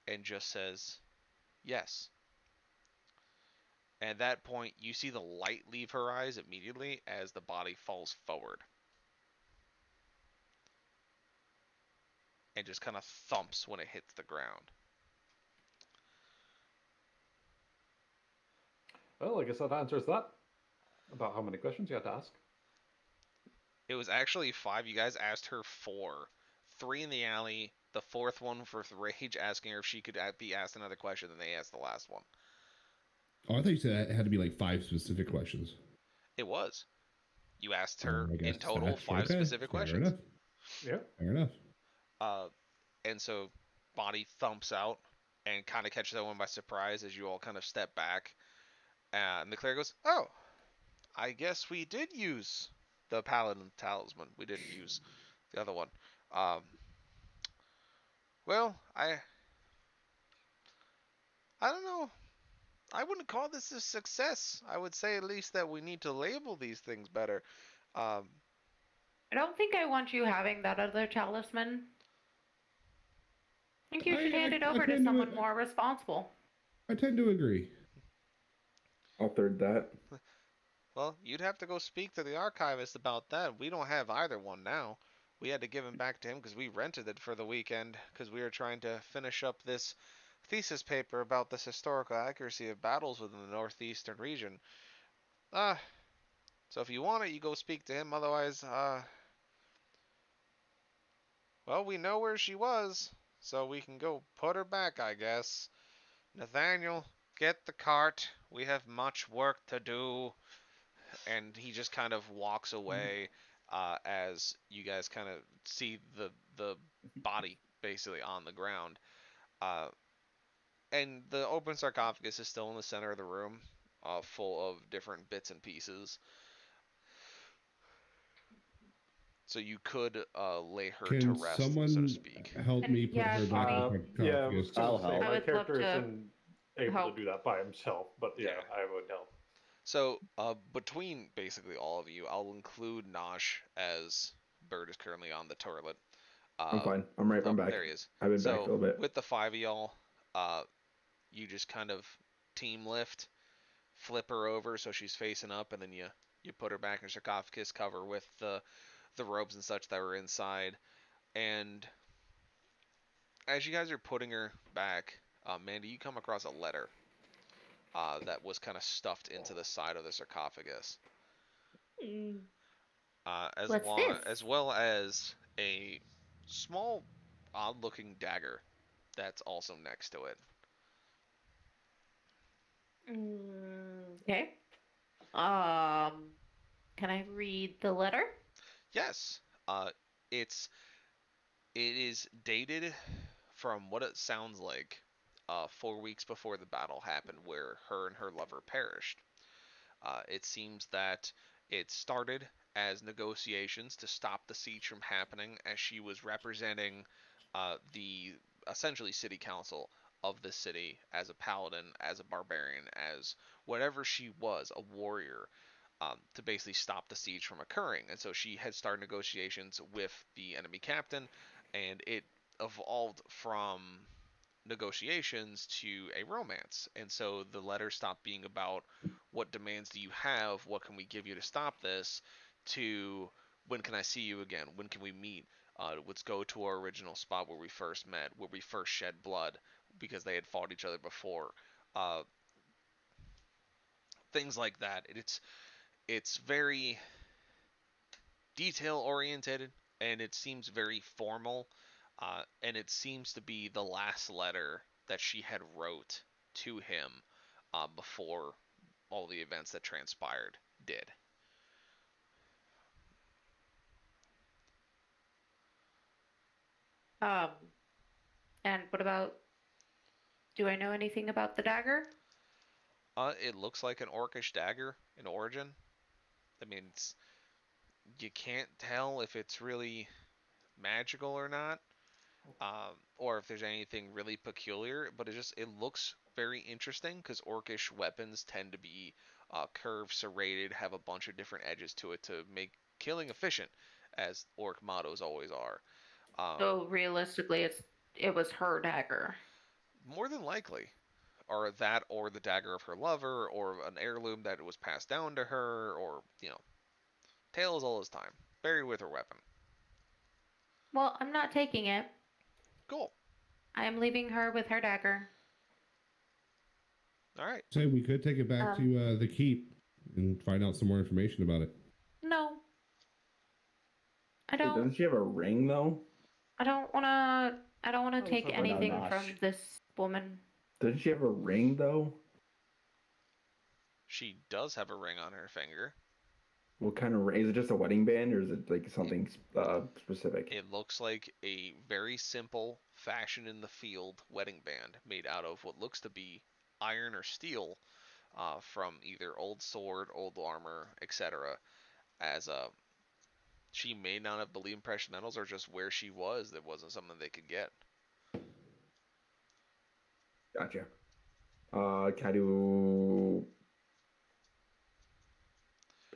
and just says, "Yes." And at that point, you see the light leave her eyes immediately as the body falls forward and just kind of thumps when it hits the ground.
Well, I guess that answers that. About how many questions you had to ask.
It was actually 5. You guys asked her 4. 3 in the alley. The 4th one for Rage, asking her if she could be asked another question, then they asked the last one.
Oh, I thought you said it had to be like 5 specific questions.
It was. You asked her
I guess
in total
that's
5
okay.
specific
Fair
questions.
enough.
Yeah.
Fair enough.
And so body thumps out and kind of catches everyone by surprise as you all kind of step back. And the cleric goes, "Oh, I guess we did use the paladin talisman. We didn't use the other one. Um, well, I don't know. I wouldn't call this a success. I would say at least that we need to label these things better. Um,
I don't think I want you having that other talisman. I think you should hand it over to someone more responsible.
I tend to agree.
I'll third that.
well, you'd have to go speak to the archivist about that. We don't have either one now. We had to give him back to him because we rented it for the weekend because we were trying to finish up this thesis paper about this historical accuracy of battles within the northeastern region. So if you want it, you go speak to him. Otherwise, well, we know where she was, so we can go put her back, I guess. Nathaniel, get the cart. We have much work to do." And he just kind of walks away as you guys kind of see the body basically on the ground. And the open sarcophagus is still in the center of the room, full of different bits and pieces. So you could lay her to
Can
rest, so
someone
to speak.
help me put
Yeah,
her back
can
in
we-
the
Yeah, I was
sarcophagus?
gonna
I'll
say,
help.
I
my
would love
character
to
isn't able
help.
to do that by himself, but yeah,
Yeah.
I would help.
So between basically all of you, I'll include Nosh as Berd is currently on the toilet.
I'm fine. I'm right. I'm back.
There he is.
I've been
So
back a little bit.
with the 5 of y'all, you just kind of team lift, flip her over so she's facing up, and then you put her back in her sarcophagus, cover with the robes and such that were inside, and as you guys are putting her back, Mandie, you come across a letter that was kind of stuffed into the side of the sarcophagus,
What's this?
as well as a small, odd-looking dagger that's also next to it.
Okay. Can I read the letter?
Yes, it's it is dated from what it sounds like 4 weeks before the battle happened, where her and her lover perished. It seems that it started as negotiations to stop the siege from happening, as she was representing the essentially city council of the city as a paladin, as a barbarian, as whatever she was, a warrior, to basically stop the siege from occurring. And so she had started negotiations with the enemy captain, and it evolved from negotiations to a romance. And so the letter stopped being about what demands do you have, what can we give you to stop this, to when can I see you again, when can we meet, let's go to our original spot where we first met, where we first shed blood, because they had fought each other before. Uh, Things like that. It's very detail oriented, and it seems very formal, and it seems to be the last letter that she had wrote to him before all the events that transpired did.
Um, and what about, do I know anything about the dagger?
It looks like an orcish dagger in origin. I mean, you can't tell if it's really magical or not, or if there's anything really peculiar. But it looks very interesting, because orcish weapons tend to be curved, serrated, have a bunch of different edges to it to make killing efficient, as orc mottos always are.
So realistically, it was her dagger.
More than likely, or that, or the dagger of her lover, or an heirloom that was passed down to her, or tales all his time, buried with her weapon.
Well, I'm not taking it.
Cool.
I am leaving her with her dagger.
All right.
Say we could take it back to the keep and find out some more information about it.
No, I
Hey,
don't.
doesn't she have a ring though?
I don't wanna. I don't wanna
Oh,
take
so
anything
Nosh.
from this woman.
Doesn't she have a ring though?
She does have a ring on her finger.
What kind of ring? Is it just a wedding band, or is it like something specific?
It looks like a very simple, fashion in the field wedding band made out of what looks to be iron or steel, from either old sword, old armor, etc. As she may not have believed precious metals, or just where she was, that wasn't something they could get.
Gotcha. Can I do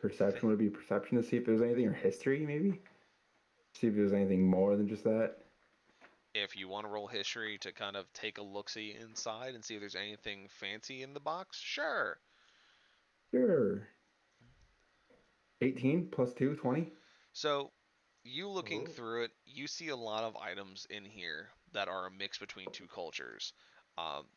perception? Would it be perception to see if there's anything, or history maybe? See if there's anything more than just that.
If you want to roll history to kind of take a look-see inside and see if there's anything fancy in the box, sure.
Sure. 18 plus 2, 20.
So, you looking
Ooh.
through it, you see a lot of items in here that are a mix between two cultures,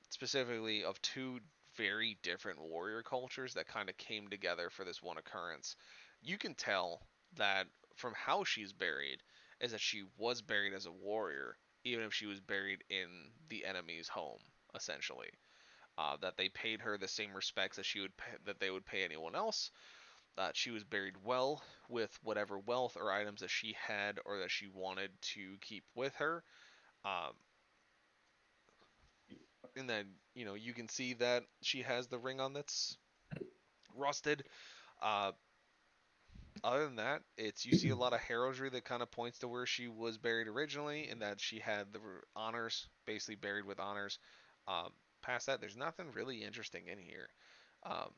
specifically of two very different warrior cultures that kind of came together for this one occurrence. You can tell that from how she's buried is that she was buried as a warrior, even if she was buried in the enemy's home, essentially. That they paid her the same respects that they would pay anyone else. She was buried well with whatever wealth or items that she had or that she wanted to keep with her. Um, and then, you can see that she has the ring on that's rusted. Uh, Other than that, you see a lot of heraldry that kind of points to where she was buried originally, and that she had the honors, basically buried with honors. Um, Past that, there's nothing really interesting in here. Um,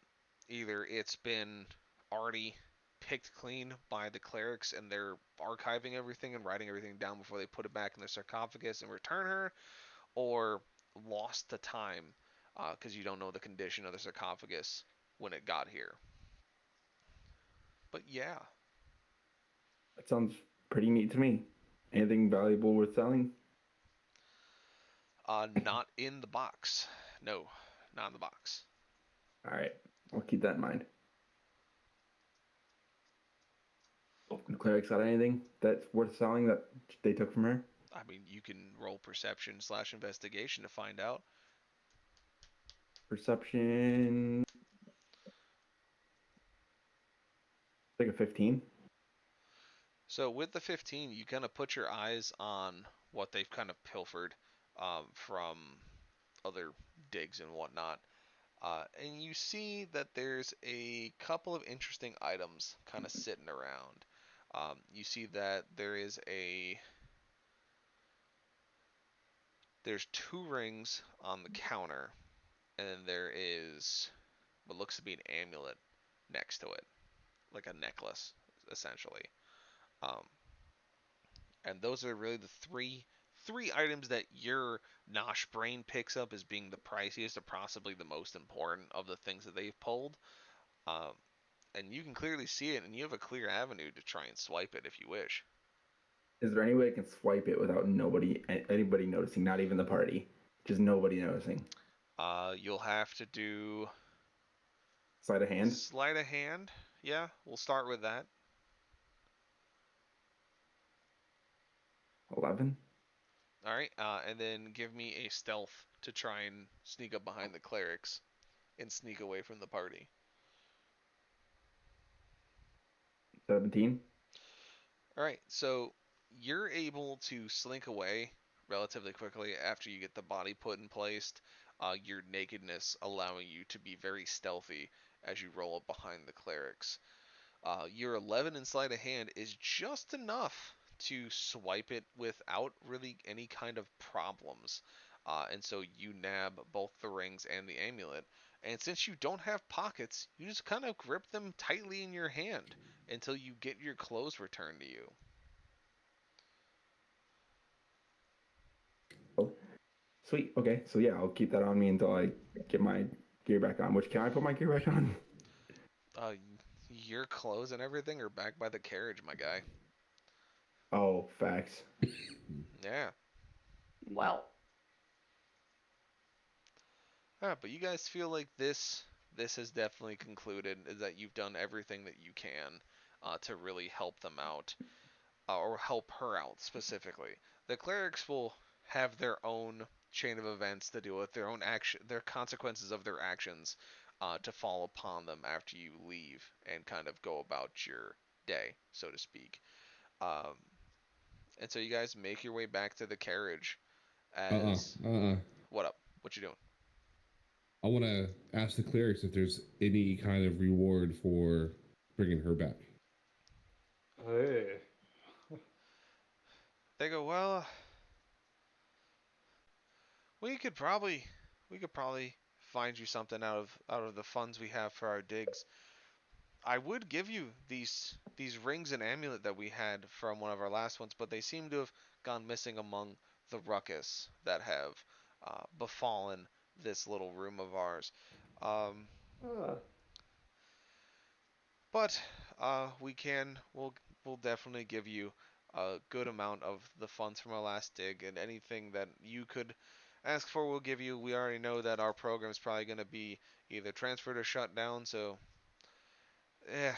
Either it's been already picked clean by the clerics and they're archiving everything and writing everything down before they put it back in the sarcophagus and return her, or lost to time, because you don't know the condition of the sarcophagus when it got here. But yeah,
That sounds pretty neat to me. Anything valuable worth selling?
Not in the box. No, not in the box.
All right, I'll keep that in mind. The clerics got anything that's worth selling that they took from her?
I mean, you can roll perception/investigation to find out.
Perception, like a 15.
So with the 15, you kind of put your eyes on what they've kind of pilfered from other digs and whatnot. And you see that there's a couple of interesting items kind of sitting around. You see that there's 2 rings on the counter, and then there is what looks to be an amulet next to it, like a necklace, essentially. Um, and those are really the three items that your Nosh brain picks up as being the priciest or possibly the most important of the things that they've pulled. Um, and you can clearly see it, and you have a clear avenue to try and swipe it if you wish.
Is there any way I can swipe it without anybody noticing? Not even the party, just nobody noticing.
You'll have to do
Sleight of hand.
sleight of hand. Yeah, we'll start with that.
11.
All right, and then give me a stealth to try and sneak up behind the clerics and sneak away from the party.
17.
All right, so you're able to slink away relatively quickly after you get the body put in place. Your nakedness allowing you to be very stealthy as you roll up behind the clerics. Your 11 in sleight of hand is just enough to swipe it without really any kind of problems. And so you nab both the rings and the amulet. And since you don't have pockets, you just kind of grip them tightly in your hand until you get your clothes returned to you.
Oh, sweet. Okay, so yeah, I'll keep that on me until I get my gear back on. Which, can I put my gear back on?
Uh, your clothes and everything are back by the carriage, my guy.
Oh, facts.
Yeah.
Well,
But you guys feel like this has definitely concluded, is that you've done everything that you can to really help them out, or help her out specifically. The clerics will have their own chain of events to deal with, their own action, their consequences of their actions to fall upon them after you leave and kind of go about your day, so to speak. Um, and so you guys make your way back to the carriage as what up? What you doing?
I want to ask the clerics if there's any kind of reward for bringing her back.
Hey.
They go, well, we could probably find you something out of the funds we have for our digs. I would give you these rings and amulet that we had from one of our last ones, but they seem to have gone missing among the ruckus that have befallen this little room of ours. Um,
Ah,
but we'll definitely give you a good amount of the funds from our last dig, and anything that you could ask for we'll give you. We already know that our program is probably going to be either transferred or shut down, so eh,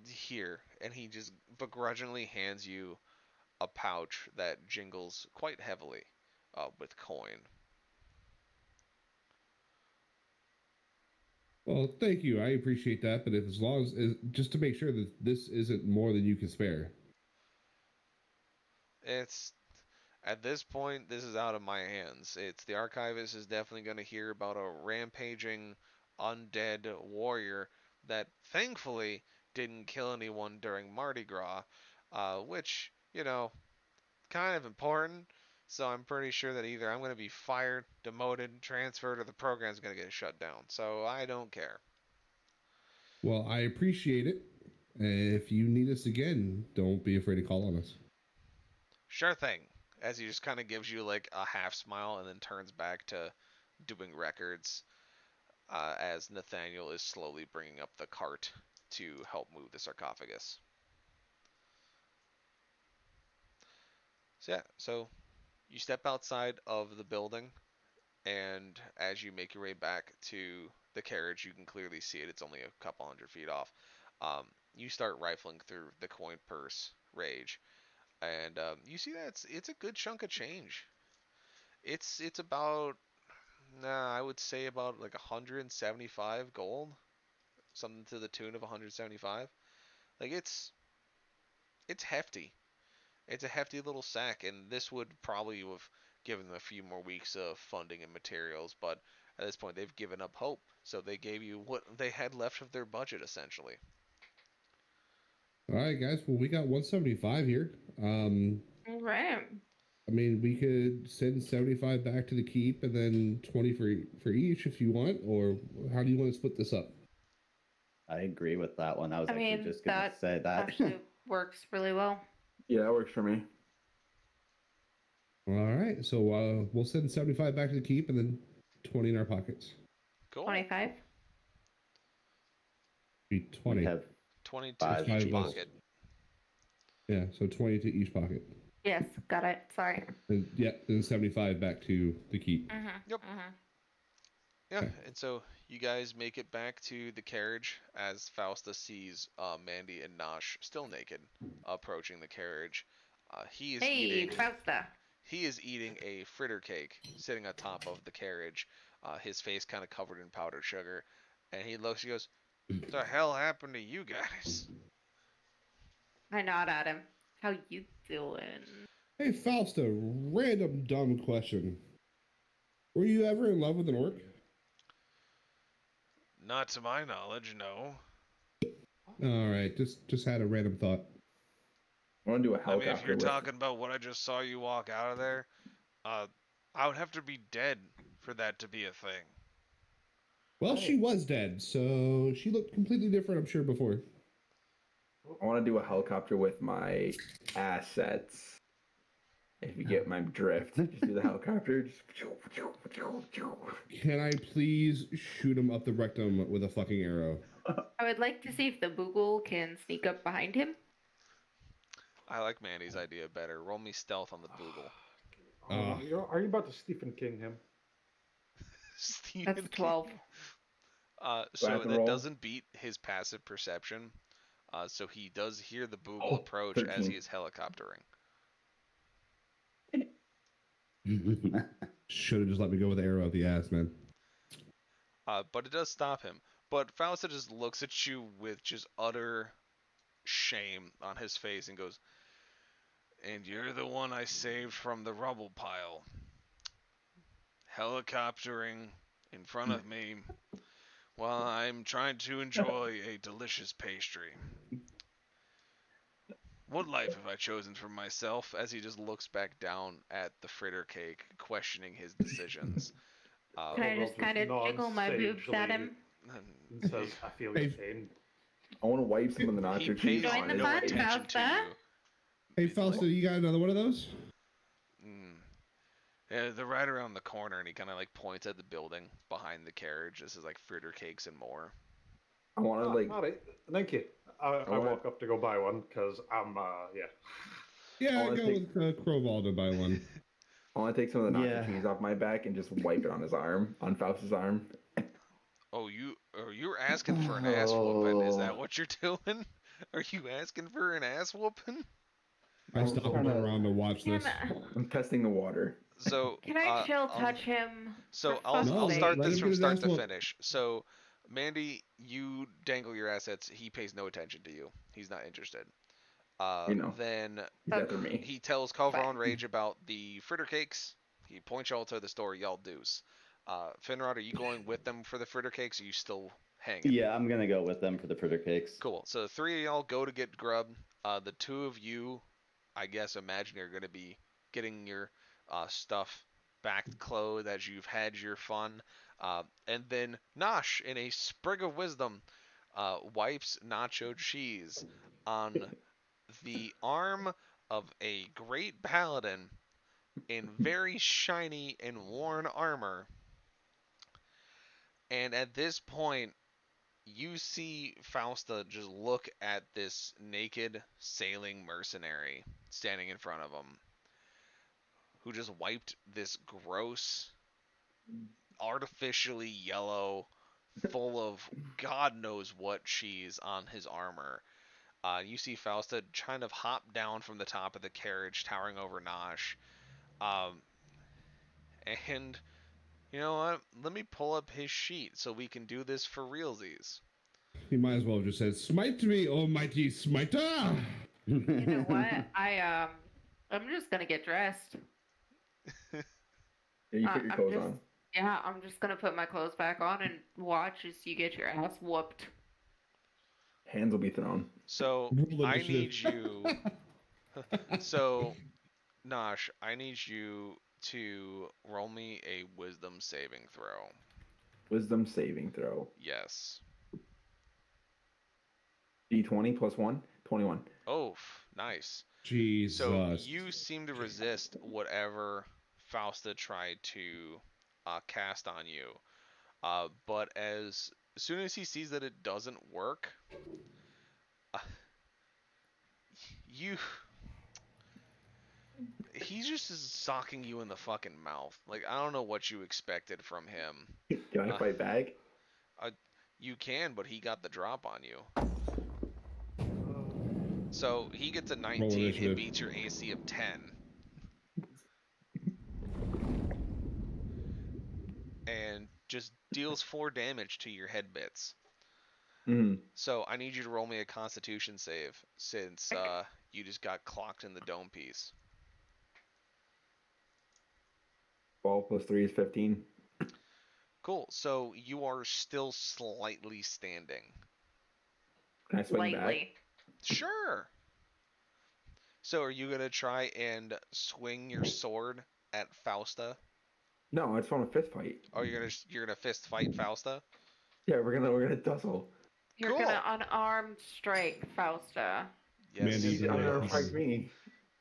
here. And he just begrudgingly hands you a pouch that jingles quite heavily with coin.
Well, thank you. I appreciate that. But if as long as just to make sure that this isn't more than you can spare.
It's At this point, this is out of my hands. It's the archivist is definitely going to hear about a rampaging undead warrior that thankfully didn't kill anyone during Mardi Gras, which, kind of important. So I'm pretty sure that either I'm going to be fired, demoted, transferred, or the program's going to get shut down. So I don't care.
Well, I appreciate it. If you need us again, don't be afraid to call on us.
Sure thing. As he just kind of gives you like a half smile and then turns back to doing records, as Nathaniel is slowly bringing up the cart to help move the sarcophagus. So yeah, so you step outside of the building and as you make your way back to the carriage, you can clearly see it. It's only a couple 100 feet off. You start rifling through the coin purse rage, and you see that it's a good chunk of change. It's about I would say about like 175 gold, something to the tune of 175. Like it's hefty. It's a hefty little sack, and this would probably have given them a few more weeks of funding and materials, but at this point they've given up hope. So they gave you what they had left of their budget, essentially.
All right, guys. Well, we got 175 here.
Right.
I mean, we could send 75 back to the keep and then 20 for each if you want, or how do you want to split this up?
I agree with that one. I was
I
actually
mean,
just gonna
that
say that.
actually works really well.
Yeah, that works for me.
All right, so we'll send 75 back to the keep and then 20 in our pockets.
Cool.
25.
Be 20.
We have
20 to
five
each
people.
pocket.
Yeah, so 20 to each pocket.
Yes, got it. Sorry.
And, yeah, and 75 back to the keep.
Mm-hmm.
Yep.
Mm-hmm.
Yeah,
Okay.
and so you guys make it back to the carriage as Fausta sees Mandie and Nosh still naked approaching the carriage. He is
Hey,
eating.
Fausta.
He is eating a fritter cake sitting on top of the carriage, his face kind of covered in powdered sugar, and he looks. He goes, "What the hell happened to you guys?"
I nod at him. How you doing?
Hey, Fausta, random dumb question. Were you ever in love with an orc?
Not to my knowledge, no.
All right, just had a random thought.
I want to do a
I mean, if
helicopter
you're
with.
talking about what I just saw you walk out of there, I would have to be dead for that to be a thing.
Well, she was dead, so she looked completely different, I'm sure, before.
I want to do a helicopter with my assets. If you get my drift, just do the helicopter. Just...
Can I please shoot him up the rectum with a fucking arrow?
I would like to see if the Boogle can sneak up behind him.
I like Mandie's idea better. Roll me stealth on the Boogle.
Are you about to Stephen King him?
Stephen
That's 12.
King.
Do I
So
have to
that
roll?
doesn't beat his passive perception. So he does hear the Boogle
Oh,
approach as
13.
he is helicoptering.
Should have just let me go with the arrow up the ass, man.
But it does stop him. But Fausta just looks at you with just utter shame on his face and goes, "And you're the one I saved from the rubble pile. Helicoptering in front of me while I'm trying to enjoy a delicious pastry. What life have I chosen for myself?" As he just looks back down at the fritter cake, questioning his decisions.
Can I just kind of jiggle my boobs at him?
And says, "I feel your pain."
I want to wipe some of the
He
nacho
pays
cheese
Join
on
the
it.
no
fun,
attention to
Fausta.
you.
Hey, Fausta, you got another one of those?
Yeah, they're right around the corner, and he kind of like points at the building behind the carriage. This is like fritter cakes and more.
I want to like.
All right, thank you. I walk up to go buy one because I'm yeah.
Yeah,
I'll
go
take-
with Crowball to buy one.
I want to take some of the nacho
Yeah.
cheese off my back and just wipe it on his arm, on Faust's arm.
Oh, you're asking for an ass whooping? Is that what you're doing? Are you asking for an ass whooping?
I stopped around to watch
Can,
this.
I'm testing the water.
So
can I chill touch him?
So
for
I'll
fuck's
No,
I'll
sake?
start
let
this
him
from
get his
start
ass
to
whooped.
finish. So Mandie, you dangle your assets. He pays no attention to you. He's not interested. Then
He's after me.
he tells Culver Rage about the fritter cakes. He points y'all to the store. Y'all deuce. Finrod, are you going with them for the fritter cakes? Or are you still hanging?
Yeah, I'm gonna go with them for the fritter cakes.
Cool. So the three of y'all go to get grub. The two of you, I guess, imagine you're going to be getting your stuff back clothed as you've had your fun. And then Nosh, in a sprig of wisdom, wipes nacho cheese on the arm of a great paladin in very shiny and worn armor. And at this point, you see Fausta just look at this naked sailing mercenary standing in front of him, who just wiped this gross, artificially yellow, full of God knows what cheese on his armor. You see Fausta kind of hop down from the top of the carriage, towering over Nosh. Um, and you know what? Let me pull up his sheet so we can do this for realsies.
He might as well have just said, "Smite me, almighty smiter!"
You know what? I'm just gonna get dressed.
Yeah, you put your clothes on.
Yeah, I'm just gonna put my clothes back on and watch as you get your ass whooped.
Hands will be thrown.
So
Roll
I
initiative.
need you. So Nosh, I need you to roll me a wisdom saving throw.
Wisdom saving throw.
Yes.
D20 plus 1, 21.
Oh, nice.
Jesus.
So you seem to resist whatever Fausta tried to cast on you. But as soon as he sees that it doesn't work, you he just is socking you in the fucking mouth. Like, I don't know what you expected from him.
Can I fight back?
You can, but he got the drop on you. So he gets a 19. It
initiative.
beats your AC of 10. And just deals 4 damage to your head bits.
Mm-hmm.
So I need you to roll me a Constitution save since you just got clocked in the dome piece.
12 plus 3 is 15.
Cool. So you are still slightly standing.
Can I swing back?
Lightly.
Sure. So are you gonna try and swing your sword at Fausta?
No, I just want a fist fight.
Or you're gonna fist fight Fausta?
Yeah, we're gonna tussle.
You're
Cool.
gonna unarmed strike Fausta.
Yes.
Mandie,
He's gonna fight me.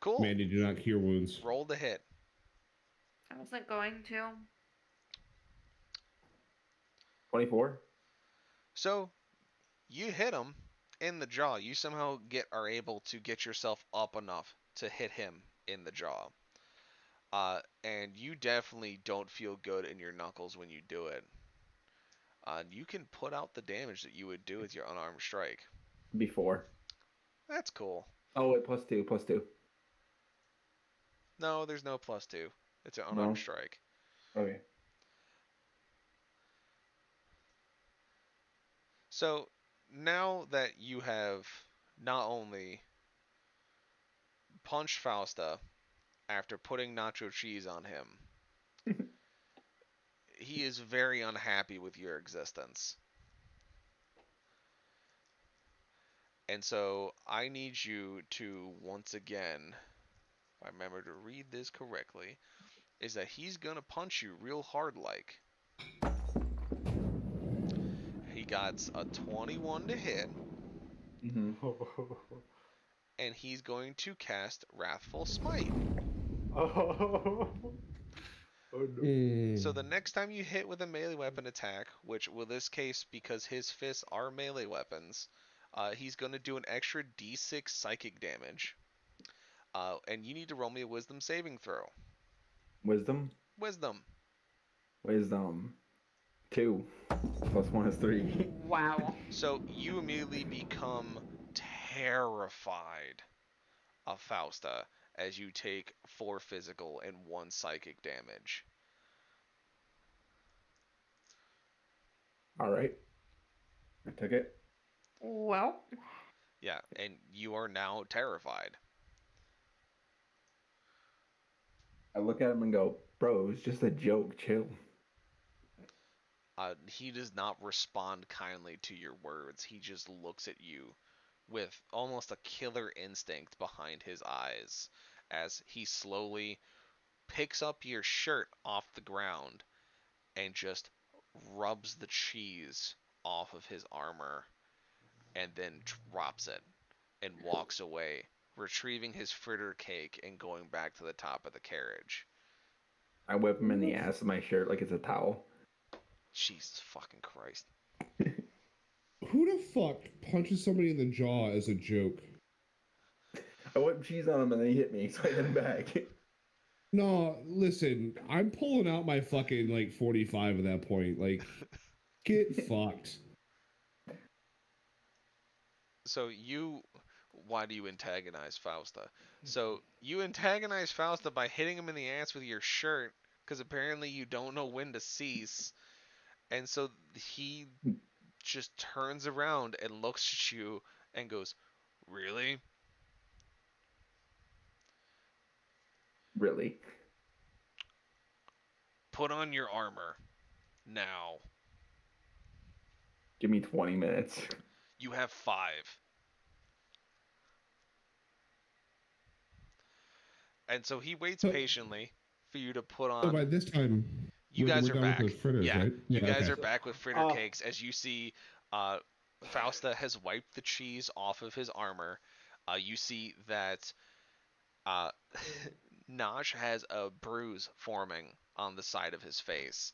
Cool.
Mandie, do not cure wounds.
Roll the hit.
I wasn't going to.
24.
So you hit him in the jaw. You somehow are able to get yourself up enough to hit him in the jaw. And you definitely don't feel good in your knuckles when you do it. You can put out the damage that you would do with your unarmed strike.
Before.
That's cool.
Oh, wait, plus 2, plus 2.
No, there's no +2. It's an unarmed strike.
Okay.
So now that you have not only punched Fausta after putting nacho cheese on him, he is very unhappy with your existence. And so I need you to once again, if I remember to read this correctly, is that he's gonna punch you real hard like. He got a 21 to hit,
Mm-hmm.
and he's going to cast Wrathful Smite.
Oh no.
So the next time you hit with a melee weapon attack, which will this case, because his fists are melee weapons, he's going to do an extra d6 psychic damage. And you need to roll me a wisdom saving throw.
Wisdom?
Wisdom.
Wisdom. 2. Plus 1 is 3.
Wow.
So you immediately become terrified of Fausta as you take 4 physical and 1 psychic damage.
Alright. I took it.
Well,
Yeah, and you are now terrified.
I look at him and go, bro, it's just a joke, chill.
He does not respond kindly to your words. He just looks at you with almost a killer instinct behind his eyes as he slowly picks up your shirt off the ground and just rubs the cheese off of his armor and then drops it and walks away, retrieving his fritter cake and going back to the top of the carriage.
I whip him in the ass of my shirt like it's a towel.
Jesus fucking Christ.
Who the fuck punches somebody in the jaw as a joke?
I whipped cheese on him and then he hit me, so I hit him back.
No, listen, I'm pulling out my fucking like 45 at that point. Like, get fucked.
So why do you antagonize Fausta? So you antagonize Fausta by hitting him in the ass with your shirt, because apparently you don't know when to cease, and so he just turns around and looks at you and goes, "Really?
Really?
Put on your armor now.
Give me 20 minutes.
You have 5." And so he waits
So-
patiently for you to put
So by
on.
this time,
You
we're
guys are
done
back.
with the fritters,
Yeah,
right?
you
Yeah,
guys
okay.
are back with fritter cakes as you see Fausta has wiped the cheese off of his armor. You see that uh, Nosh has a bruise forming on the side of his face.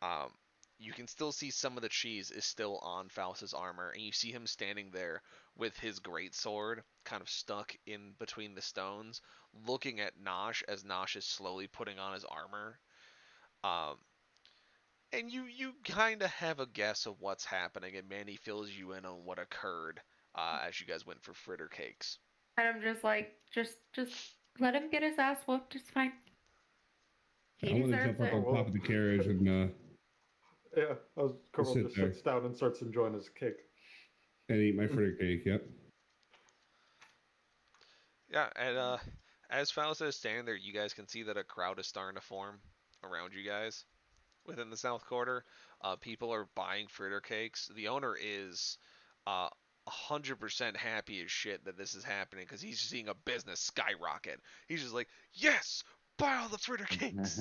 Um, you can still see some of the cheese is still on Fausta's armor, and you see him standing there with his greatsword kind of stuck in between the stones, looking at Nosh as Nosh is slowly putting on his armor. Um, and you kind of have a guess of what's happening, and Mandie fills you in on what occurred as you guys went for fritter cakes.
And I'm just like, just let him get his ass whooped. It's fine. He
I want to
deserves
jump up
it.
on top of the carriage and
Yeah, Corporal
sit
just
there.
sits down and starts enjoying his cake.
eat my fritter cake. Yep.
Yeah, and as Fausta is standing there, you guys can see that a crowd is starting to form around you guys within the South Quarter. People are buying fritter cakes. The owner is 100% happy as shit that this is happening because he's seeing a business skyrocket. He's just like, yes, buy all the fritter cakes.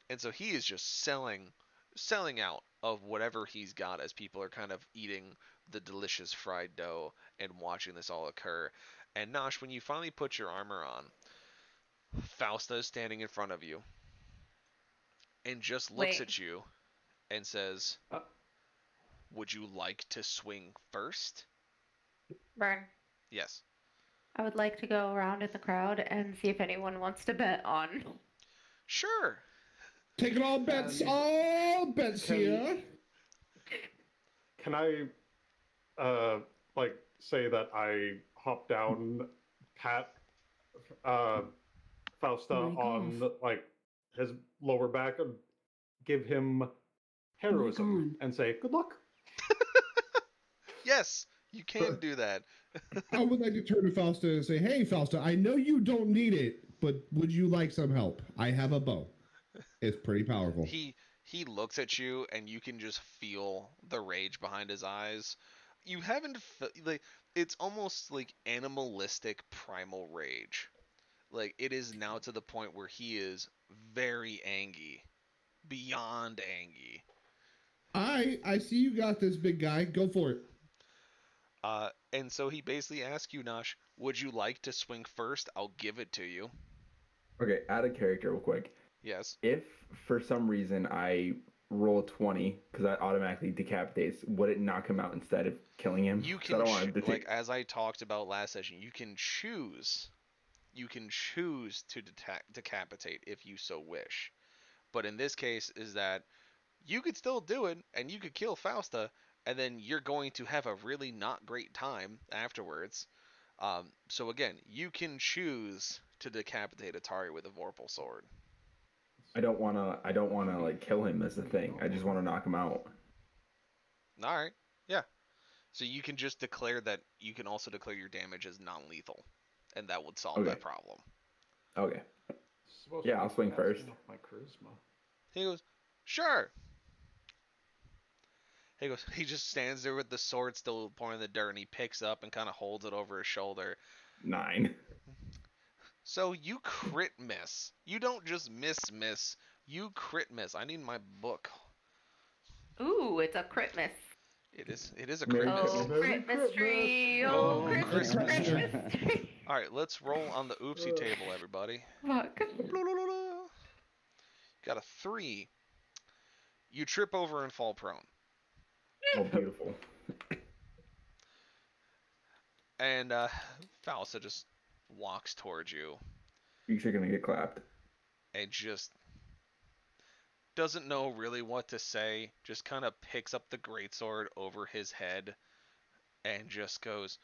And so he is just selling out of whatever he's got as people are kind of eating the delicious fried dough and watching this all occur. And Nosh, when you finally put your armor on, Fausta is standing in front of you and just looks
Wait.
at you and says,
Uh,
"Would you like to swing first?"
Burn.
Yes.
I would like to go around in the crowd and see if anyone wants to bet on.
Sure.
Taking all bets
can-
here.
Can I, like, say that I hop down, pat Fausta
Mike
on,
off.
like, his lower back and give him heroism
on.
and say, good luck?
Yes, you can do that.
I would like to turn to Fausta and say, "Hey, Fausta, I know you don't need it, but would you like some help? I have a bow. It's pretty powerful."
He looks at you and you can just feel the rage behind his eyes. You haven't like it's almost like animalistic primal rage. Like it is now to the point where he is very angry, beyond angry.
I see you got this, big guy. Go for it.
And so he basically asks you, Nosh, would you like to swing first? I'll give it to you.
Okay, add a character real quick.
Yes.
If for some reason I roll 20, because that automatically decapitates, would it knock him out instead of killing him?
You
'Cause
can
I don't want him to
like
take...
as I talked about last session, you can choose to decapitate if you so wish. But in this case is that you could still do it and you could kill Fausta and then you're going to have a really not great time afterwards. So again, you can choose to decapitate Atari with a Vorpal sword.
I don't wanna like kill him as the thing. I just want to knock him out.
All right. Yeah. So you can just declare that you can also declare your damage as non-lethal, and that would solve
Okay.
that problem.
Okay.
Supposed
Yeah,
to be
I'll swing
passing
first.
off my charisma.
He goes, sure. He goes. He just stands there with the sword still pointing in the dirt, and he picks up and kind of holds it over his shoulder.
9.
So you crit miss. You don't just miss. You crit miss. I need my book.
Ooh, it's a crit miss.
It is a
Merry
crit miss.
Oh,
Christmas.
crit mystery.
Oh,
Oh,
Christmas.
Christmas mystery.
All right, let's roll on the oopsie table, everybody.
Fuck.
Got a 3. You trip over and fall prone.
Oh, beautiful.
And Fausta just walks towards you.
You're gonna get clapped.
and just doesn't know really what to say, just kind of picks up the greatsword over his head and just goes,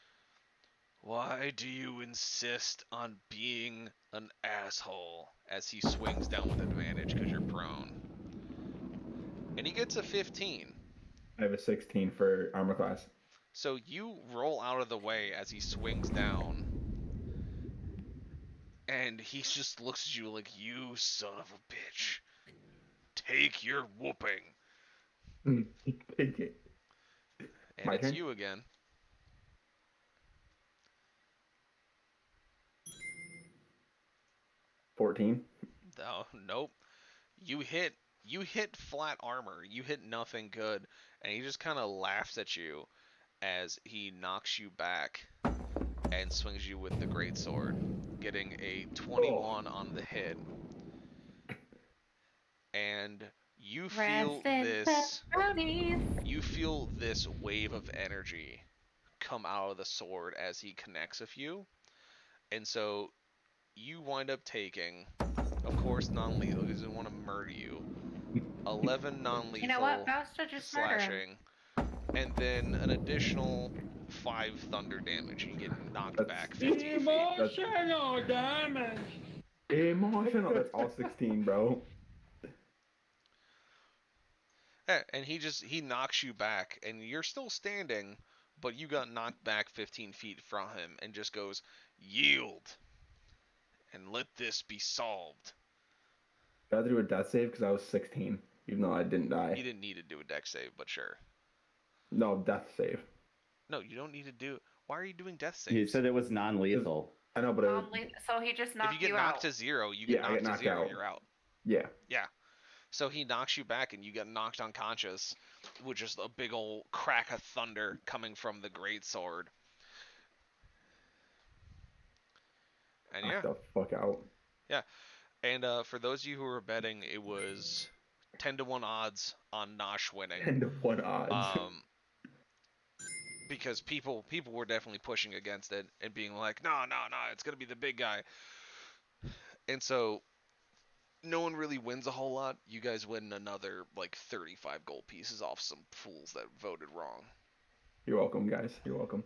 "Why do you insist on being an asshole?" as he swings down with advantage because you're prone. And he gets a 15.
I have a 16 for armor class.
So you roll out of the way as he swings down. And he just looks at you like, "You son of a bitch. Take your whooping."
Take it.
And
My
it's
turn?
you again.
14.
Oh, nope. You hit flat armor. You hit nothing good. And he just kind of laughs at you as he knocks you back and swings you with the greatsword, getting a 21 on the hit. And you feel this wave of energy come out of the sword as he connects with you. And so you wind up taking, of course, non-lethal. He doesn't want to murder you. 11 non-lethal
You know what? Fausta, just murder him.
slashing, and then an additional 5 thunder damage. You get knocked back 15 feet.
Emotional damage.
Emotional. That's all 16, bro.
Yeah, and he knocks you back, and you're still standing, but you got knocked back 15 feet from him, and just goes, "Yield, and let this be solved."
I had to do a death save because I was 16, even though I didn't die.
You didn't need to do a dex save, but sure.
No, death save.
No, you don't need to do. Why are you doing death saves?
He said it was non-lethal.
I know, but it was,
So he just
if
knocked
you get
you
knocked
out.
to 0, you get
Yeah, I get
knocked to
knocked
0,
out.
you're out.
yeah.
Yeah. So he knocks you back, and you get knocked unconscious, with just a big old crack of thunder coming from the greatsword. And yeah.
Knocked the fuck out.
Yeah. And for those of you who were betting, it was 10-1 odds on Nosh winning.
10 to 1 odds.
Because people were definitely pushing against it and being like, no, it's gonna be the big guy. And so no one really wins a whole lot. You guys win another like 35 gold pieces off some fools that voted wrong.
You're welcome, guys. You're welcome.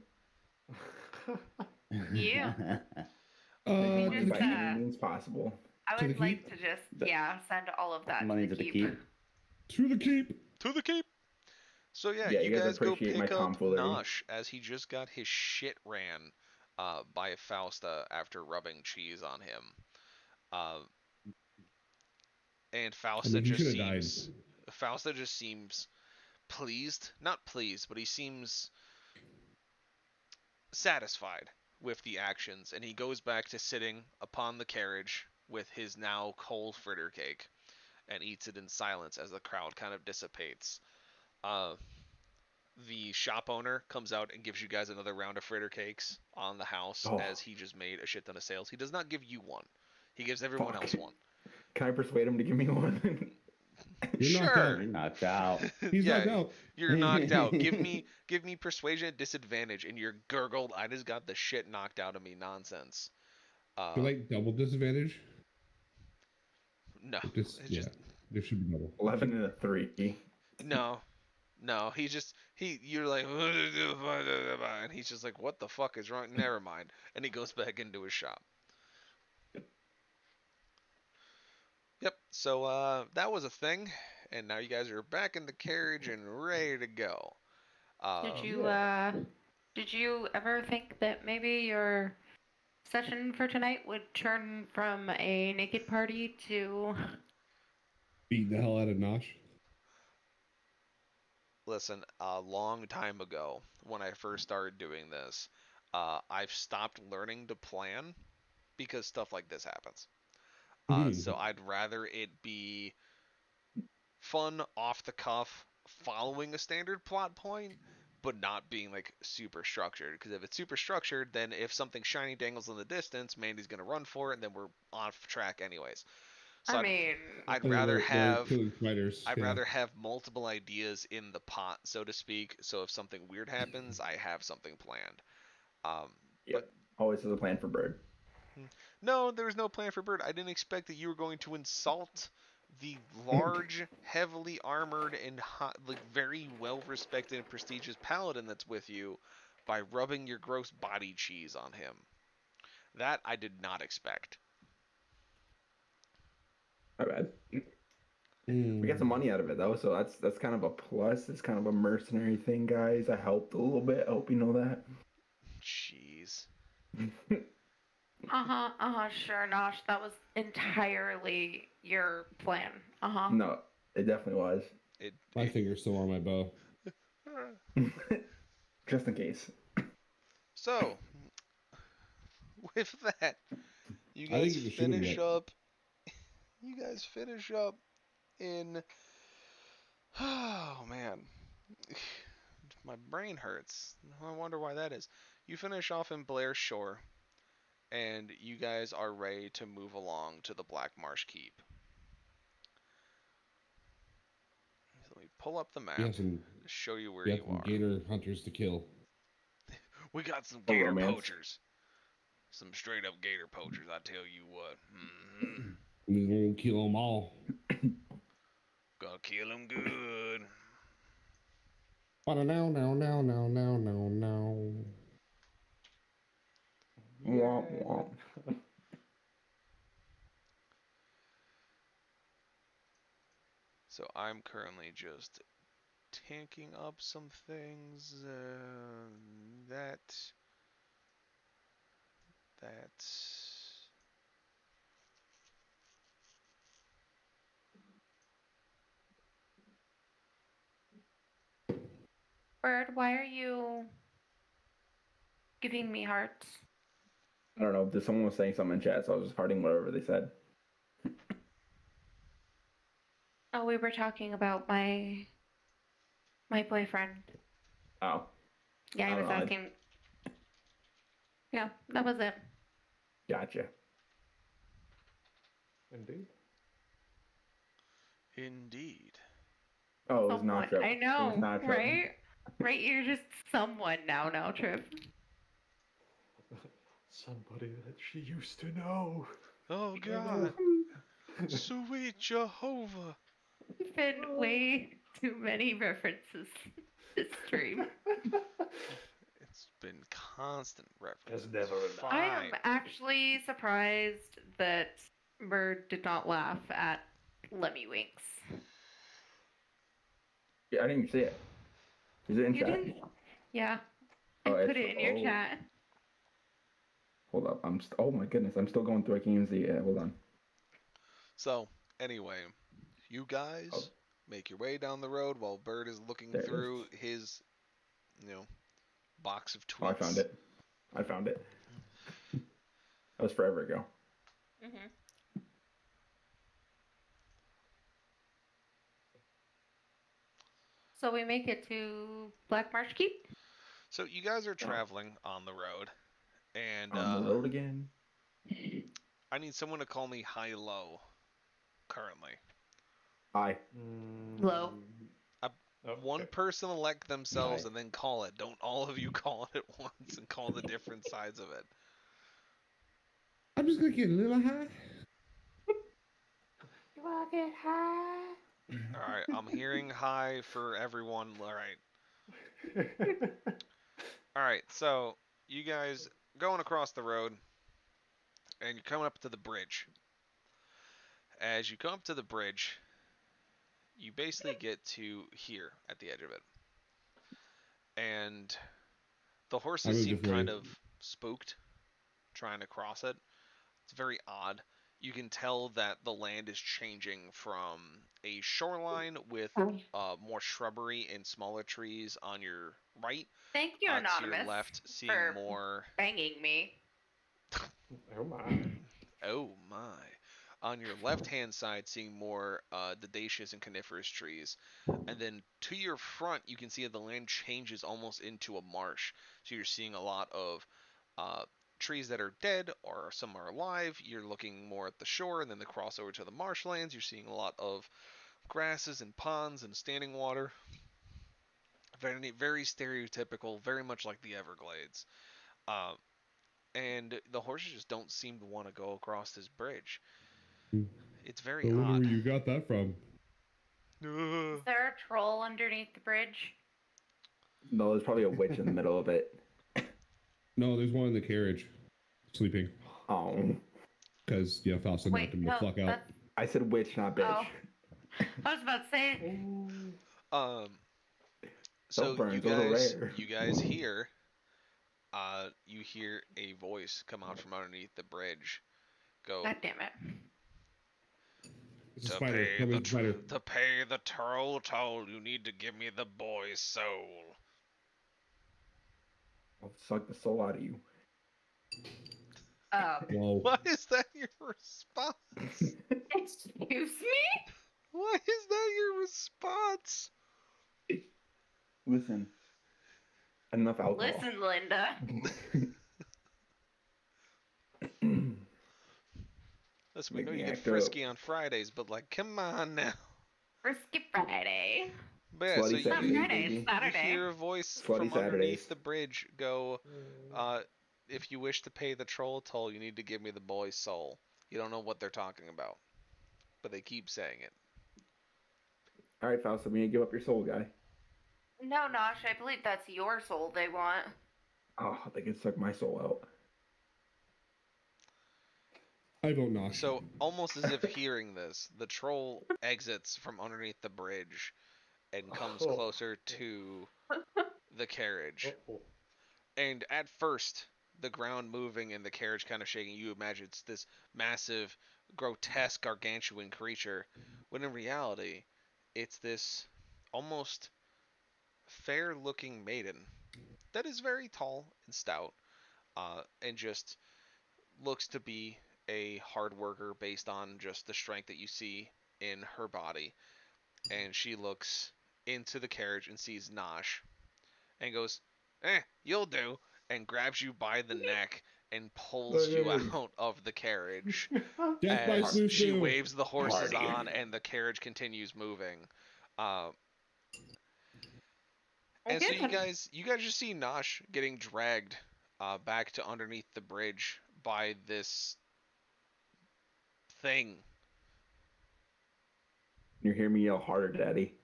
Yeah.
Money
just,
by any means possible.
I
To
would
the
like
keep?
to just, send all of that
Money
to the keep.
To the keep.
To the keep. So yeah,
Yeah,
you
you guys
guys go
appreciate my
pick up
tomfoolery.
Nosh as he just got his shit ran by Fausta after rubbing cheese on him. And Fausta
he
just
should have died.
seems pleased. Not pleased, but he seems satisfied with the actions, and he goes back to sitting upon the carriage with his now cold fritter cake and eats it in silence as the crowd kind of dissipates. The shop owner comes out and gives you guys another round of fritter cakes on the house as he just made a shit ton of sales. He does not give you one. He gives everyone else one.
Can I persuade him to give me one?
You're knocked
Sure.
out.
You're knocked out.
He's
Yeah,
knocked out.
You're knocked out. Give me persuasion at disadvantage, and you're gurgled. I just got the shit knocked out of me nonsense.
You like double disadvantage?
No,
Just,
it's
yeah,
just
there should be double.
11 and a 3.
no. You're like, and he's just like, what the fuck is wrong? Never mind, and he goes back into his shop. Yep. So that was a thing, and now you guys are back in the carriage and ready to go.
Did you ever think that maybe your session for tonight would turn from a naked party to
Beating the hell out of Nosh.
Listen, a long time ago, when I first started doing this, I've stopped learning to plan because stuff like this happens. So I'd rather it be fun, off the cuff, following a standard plot point, but not being like super structured. Because if it's super structured, then if something shiny dangles in the distance, Mandie's gonna run for it, and then we're off track anyways. So I'd rather have rather have multiple ideas in the pot, so to speak. So if something weird happens, I have something planned.
Yep. Always has a plan for Berd.
No, there was no plan for Berd. I didn't expect that you were going to insult the large, heavily armored, and like very well-respected and prestigious paladin that's with you by rubbing your gross body cheese on him. That I did not expect.
My bad. We got some money out of it though, so that's kind of a plus. It's kind of a mercenary thing, guys. I helped a little bit. I hope you know that.
Jeez.
Sure, Nosh. That was entirely your plan.
No, it definitely was.
My finger's still on my bow.
Just in case.
So, with that, you
I
guys
think you should have
finish
yet.
up. You guys finish up in. Oh man, my brain hurts. I wonder why that is. You finish off in Blair Shore, and you guys are ready to move along to the Black Marsh Keep. So let me pull up the map
You
to show you where
have
you
some
are.
gator hunters to kill.
We got some
A
gator
romance.
poachers. Some straight up gator poachers, I tell you what. Mm-hmm.
We're gonna kill them all.
Gonna kill them good.
No.
Womp womp.
So I'm currently just tanking up some things. That.
Bird, why are you giving me hearts?
I don't know. Someone was saying something in chat, so I was just hearting whatever they said.
Oh, we were talking about my boyfriend.
Oh.
Yeah,
I
he was
don't know,
asking. Yeah, that was it.
Gotcha.
Indeed.
Indeed.
Oh, it was
Someone.
Nacho.
I
It was
know,
Nacho.
right? Right, you're just someone now, Trip.
Somebody that she used to know.
Oh God. Sweet Jehovah.
Been way too many references this stream.
It's been constant reference.
There's never enough.
I am actually surprised that Bird did not laugh at Lemmy Winks.
Yeah, I didn't even see it. Is it in
You
chat?
didn't? Yeah. I
Oh,
put it in your chat.
Hold up. Oh my goodness. I'm still going through. I can't even see it. Hold on.
So, anyway, you guys
Oh.
make your way down the road while Bird is looking
There it
through his, box of tweets.
Oh, I found it. That was forever ago.
Mm-hmm. So we make it to Black Marsh Keep?
So you guys are traveling on the road, and
On the road again.
I need someone to call me high-low currently.
Hi.
Low.
One person elect themselves
Hi.
and then call it. Don't all of you call it at once and call the different sides of it.
I'm just gonna get a little high.
You wanna get high?
Alright, I'm hearing high for everyone. Alright. Alright, so you guys going across the road and you're coming up to the bridge. As you come up to the bridge, you basically get to here at the edge of it. And the horses seem kind of spooked trying to cross it. It's very odd. You can tell that the land is changing from a shoreline with more shrubbery and smaller trees on your right.
Thank you,
To
Anonymous,
your left, seeing
for
more.
banging me.
Oh my.
Oh my. On your left-hand side, seeing more dadaceous and coniferous trees. And then to your front, you can see that the land changes almost into a marsh. So you're seeing a lot of trees that are dead, or some are alive. You're looking more at the shore, and then the crossover to the marshlands. You're seeing a lot of grasses and ponds and standing water. Very, very stereotypical, very much like the Everglades. and the horses just don't seem to want to go across this bridge. It's very
I wonder
odd.
where you got that from.
Is there a troll underneath the bridge?
No, there's probably a witch in the middle of it.
No, there's one in the carriage, sleeping.
Oh,
Because Fausta knocked him the fuck out.
I said witch, not bitch.
Oh. I was about to say.
So
burns, those are rare.
you guys hear, you hear a voice come out from underneath the bridge. Go.
God damn it.
It's a spider. Tell me it's a spider.
To pay the troll toll, you need to give me the boy's soul.
I'll suck the soul out of you.
Whoa.
Why is that your response?
Excuse me?
Why is that your response?
Listen. Enough alcohol.
Listen, Linda.
Listen, we
Make
know
me
you get
act up.
frisky on Fridays, but like, come on now.
Frisky Friday.
But yeah,
Slutty
so
It's not
Saturday,
Friday,
baby.
it's Saturday.
you hear a voice
Slutty
from
Saturdays.
underneath the bridge go, if you wish to pay the troll toll, you need to give me the boy's soul. You don't know what they're talking about, but they keep saying it.
All right, Faust, I'm gonna give up your soul, guy.
No, Nosh, I believe that's your soul they want.
Oh, they can suck my soul out.
I vote Nosh.
So, almost as if hearing this, the troll exits from underneath the bridge and comes closer to the carriage. And at first, the ground moving and the carriage kind of shaking, you imagine it's this massive, grotesque, gargantuan creature, when in reality, it's this almost fair-looking maiden that is very tall and stout, and just looks to be a hard worker based on just the strength that you see in her body. And she looks into the carriage and sees Nosh and goes, you'll do, and grabs you by the neck and pulls you out of the carriage
Death by
as
Snoo
she
Snoo.
waves the horses
Party.
on and the carriage continues moving. And so you guys just see Nosh getting dragged back to underneath the bridge by this thing.
You hear me yell harder, Daddy.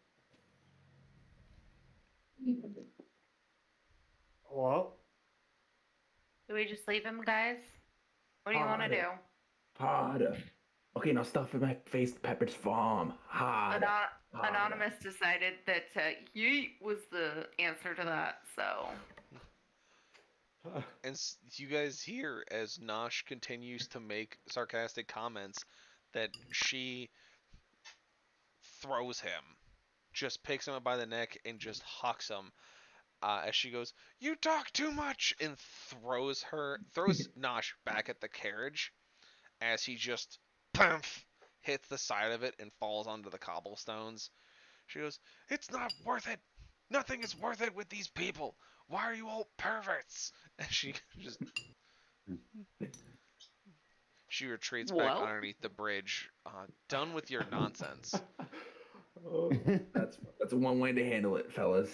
Well,
Do we just leave him, guys? What do you want to do?
Harder. Okay, now stuff in my face, Pepper's farm. Harder.
Anonymous decided that yeet was the answer to that, so.
And you guys hear as Nosh continues to make sarcastic comments that she throws him, just picks him up by the neck and just hucks him as she goes, "You talk too much," and throws Nosh back at the carriage as he just hits the side of it and falls onto the cobblestones. She goes, "It's not worth it. Nothing is worth it with these people. Why are you all perverts?" And she just she retreats back
Well.
underneath the bridge. Done with your nonsense.
That's one way to handle it, fellas.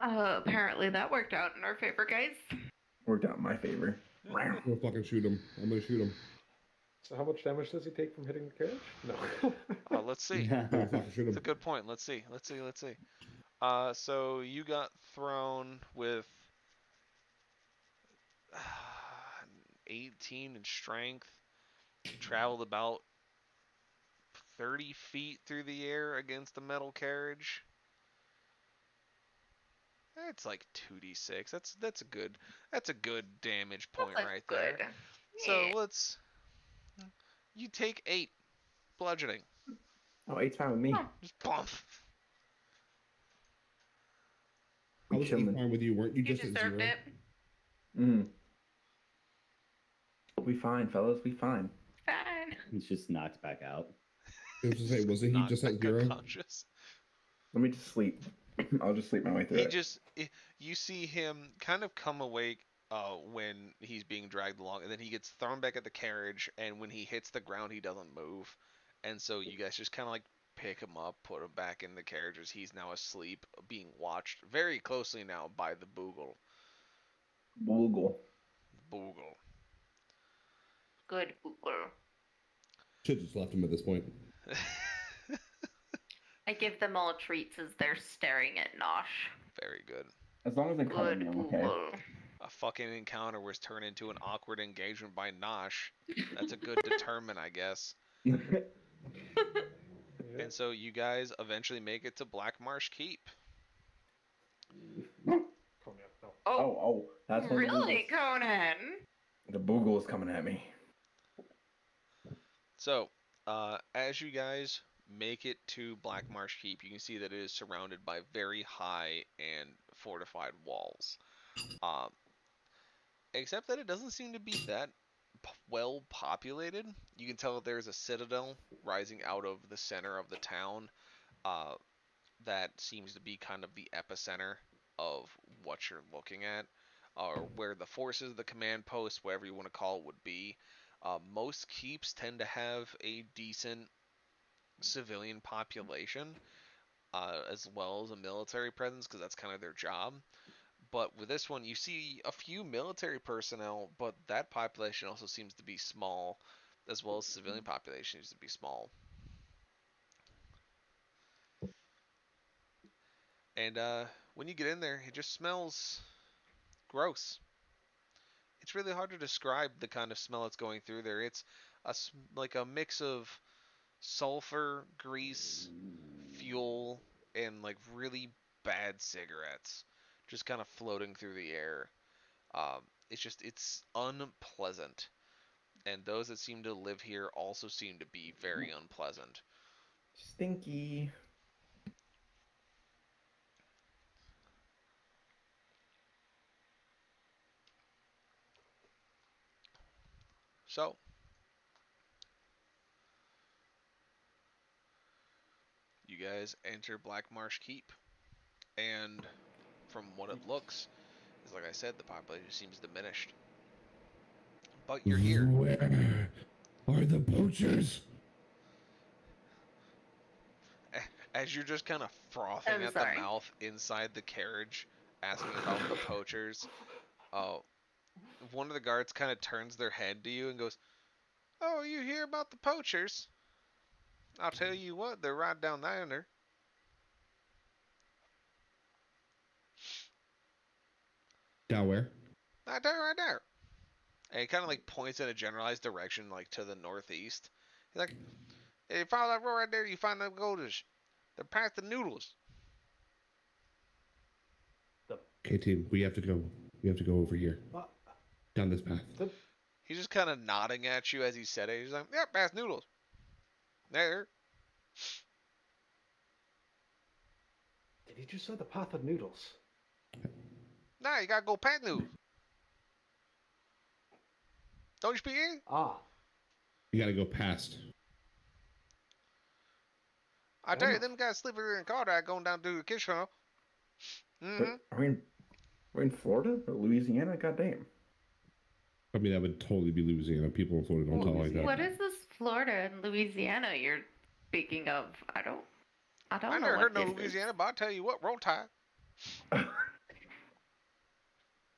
Apparently that worked out in our favor, guys.
Worked out in my favor.
I'm gonna fucking shoot him. I'm gonna shoot him.
so how much damage does he take from hitting the carriage? No.
Let's see.
I'm gonna fucking shoot
That's
him.
a good point. Let's see. So you got thrown with 18 in strength. You traveled about 30 feet through the air against the metal carriage. It's like 2d6. That's a good damage point
That's
right
good.
there. So
Yeah.
you take 8 bludgeoning.
Oh, 8's fine with me.
Just bump.
I was
chilling.
fine with you, weren't you?
You
Just at
deserved
0.
it.
Mm. We fine, fellas. We fine.
Fine.
He's just knocked back out.
I was to say, wasn't he
Not
just at
back
0?
unconscious.
Let me just sleep. I'll just sleep my way through it.
You see him kind of come awake when he's being dragged along, and then he gets thrown back at the carriage, and when he hits the ground, he doesn't move. And so you guys just kind of like pick him up, put him back in the carriage as he's now asleep, being watched very closely now by the Boogle.
Boogle.
Boogle.
Good Google.
Should just left him at this point.
I give them all treats as they're staring at Nosh.
Very good.
As long as they come
Good
in, I'm okay.
Google.
A fucking encounter was turned into an awkward engagement by Nosh. That's a good determinant, I guess. And so you guys eventually make it to Black Marsh Keep.
Oh, that's when
Really, Conan?
the Boogle is coming at me.
So, as you guys make it to Black Marsh Keep, you can see that it is surrounded by very high and fortified walls. Except that it doesn't seem to be that well populated. You can tell that there's a citadel rising out of the center of the town that seems to be kind of the epicenter of what you're looking at, or where the forces of the command post, whatever you want to call it, would be. Most keeps tend to have a decent civilian population, as well as a military presence, because that's kind of their job. But with this one, you see a few military personnel, but that population also seems to be small, as well as civilian population seems to be small. And when you get in there, it just smells gross. It's really hard to describe the kind of smell that's going through there. It's like a mix of sulfur, grease, fuel, and like really bad cigarettes just kind of floating through the air. It's unpleasant. And those that seem to live here also seem to be very unpleasant.
Stinky.
So, you guys enter Black Marsh Keep, and from what it looks, is like I said, the population seems diminished. But you're here.
Where are the poachers?
As you're just kind of frothing
I'm
at
sorry.
the mouth inside the carriage, asking about the poachers, one of the guards kind of turns their head to you and goes, "Oh, you hear about the poachers? I'll tell you what, they're right down there."
Down where?
Right there, right there. And he kind of like points in a generalized direction, like to the northeast. He's like, "Hey, you follow that road right there, you find them golders. They're past the noodles."
Okay, team, we have to go. We have to go over here. Down this path.
He's just kind of nodding at you as he said it. He's like, "Yep, past noodles. There."
Did he just say the path of noodles?
Nah, you gotta go past noodles. Don't you speak English?
Ah.
You gotta go past.
I tell you, them guys sleeping in the car that going down to the kitchen. Mm-hmm.
We're in Florida or Louisiana? Goddamn.
I mean, that would totally be Louisiana. People in Florida don't talk like that.
What is this Florida and Louisiana you're speaking of? I don't
I
know.
never heard
what
no
this
Louisiana,
is.
but I'll tell you what, roll tide.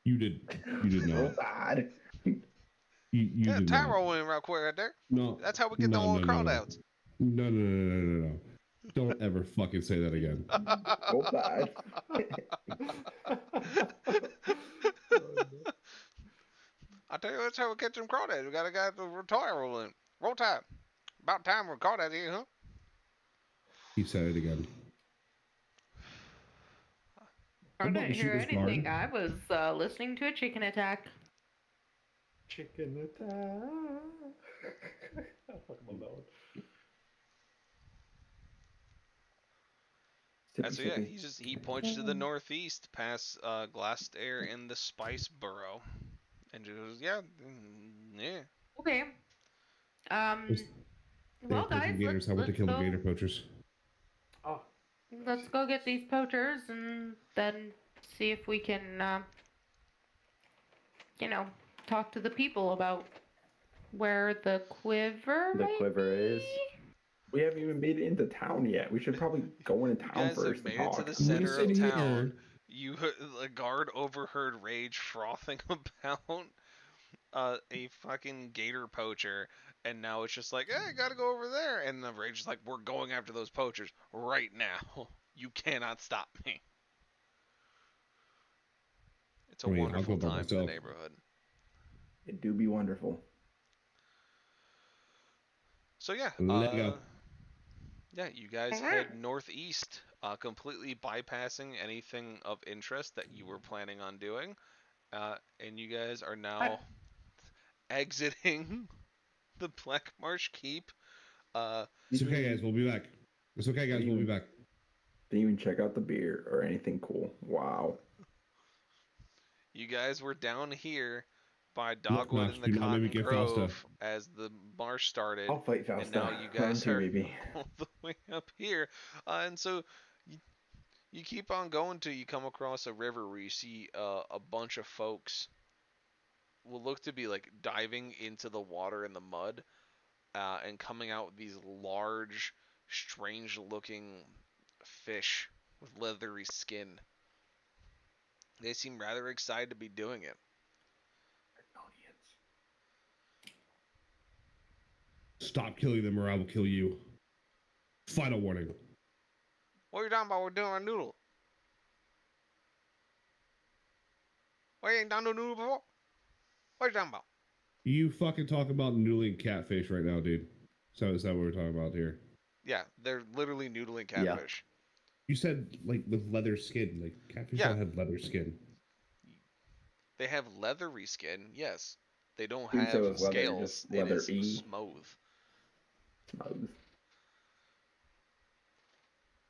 You did
Oh,
not.
God.
You
Yeah,
did
tie
not.
roll in real quick right there.
No.
That's how we get them all the crawdouts.
No. Don't ever fucking say that again.
Oh, God.
I tell you, that's how we catch them crawdads. We gotta get the tie roll in. Roll tide. About time we're crawdads here, huh?
He said it again.
I
How about
didn't
we shoot
hear
this
anything.
guard?
I was listening to a chicken attack.
Chicken attack. I fucking love that one.
And so yeah, he points to the northeast, past Glassair and the Spice Burrow, and just goes, yeah.
Okay. Well, guys,
Gators. I want to kill the gator poachers.
Oh.
let's go get these poachers and then see if we can, talk to the people about where the quiver might
is.
We haven't even made it into town yet. We should probably go into
You
town
guys
first
have
and
made it to
talk.
the center of town.
Here.
The guard overheard Rage frothing about. a fucking gator poacher, and now it's just like, hey, I gotta go over there, and the rage is like, we're going after those poachers right now. You cannot stop me. It's a
I mean, I'll
wonderful
go by
time in the
myself.
neighborhood.
It do be wonderful.
So yeah,
Let go.
yeah, you guys head northeast, completely bypassing anything of interest that you were planning on doing, and you guys are now exiting the Black Marsh Keep.
It's okay, guys. We'll be back. It's okay, guys. We'll be back.
Didn't even check out the beer or anything cool. Wow.
You guys were down here by
Look,
Dogwood
Knox,
and the
do not make me
Cotton
get Fausta.
Grove as the marsh started,
I'll fight
and
Fausta.
now you guys
Round
are
two, baby.
all the way up here. And so you keep on going till you come across a river where you see a bunch of folks will look to be like diving into the water in the mud, and coming out with these large, strange-looking fish with leathery skin. They seem rather excited to be doing it.
Stop killing them or I will kill you. Final warning.
What are you talking about? We're doing a noodle. What, you ain't done no noodle before? What are you talking about?
You fucking talk about noodling catfish right now, dude. So is that what we're talking about here?
Yeah, they're literally noodling
Yeah.
catfish.
You said like with leather skin. Like catfish
Yeah.
don't have leather skin.
They have leathery skin, yes. They don't
Didn't say it
have
was leather,
scales.
just
It is
leathery.
smooth.
Smooth.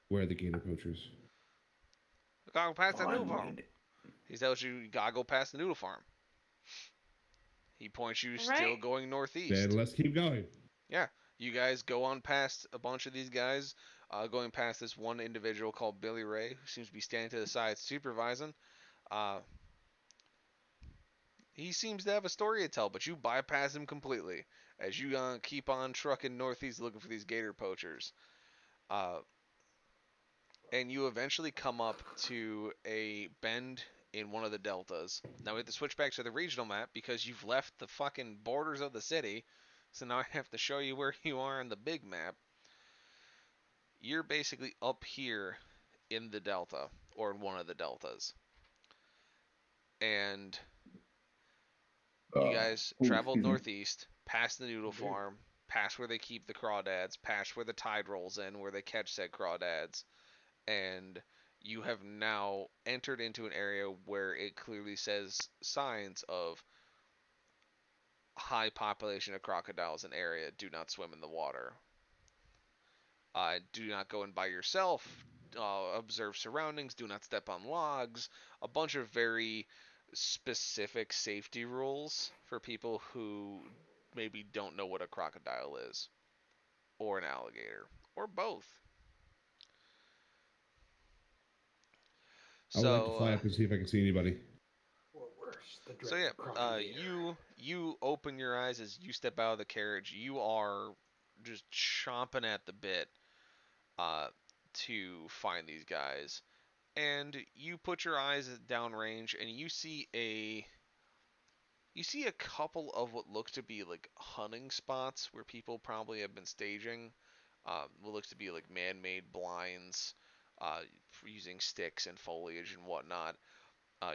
Where are the gator poachers?
Gotta go past the noodle farm.
Find.
He tells you gotta go past the noodle farm. He points you still
Right.
going northeast.
Then let's keep going.
Yeah, you guys go on past a bunch of these guys, going past this one individual called Billy Ray, who seems to be standing to the side supervising. He seems to have a story to tell, but you bypass him completely as you keep on trucking northeast looking for these gator poachers. And you eventually come up to a bend in one of the deltas. Now we have to switch back to the regional map because you've left the fucking borders of the city. So now I have to show you where you are in the big map. You're basically up here in the delta, or in one of the deltas. And you guys traveled northeast, past the noodle farm, past where they keep the crawdads, past where the tide rolls in, where they catch said crawdads. And you have now entered into an area where it clearly says signs of high population of crocodiles in area. Do not swim in the water. Do not go in by yourself. Observe surroundings. Do not step on logs. A bunch of very specific safety rules for people who maybe don't know what a crocodile is, or an alligator, or both.
I would like to fly up and see if I can see anybody.
Or worse, the
So yeah,
dreaded crocodile.
you open your eyes as you step out of the carriage. You are just chomping at the bit to find these guys, and you put your eyes at downrange, and you see a couple of what look to be like hunting spots where people probably have been staging. What looks to be like man-made blinds, using sticks and foliage and whatnot.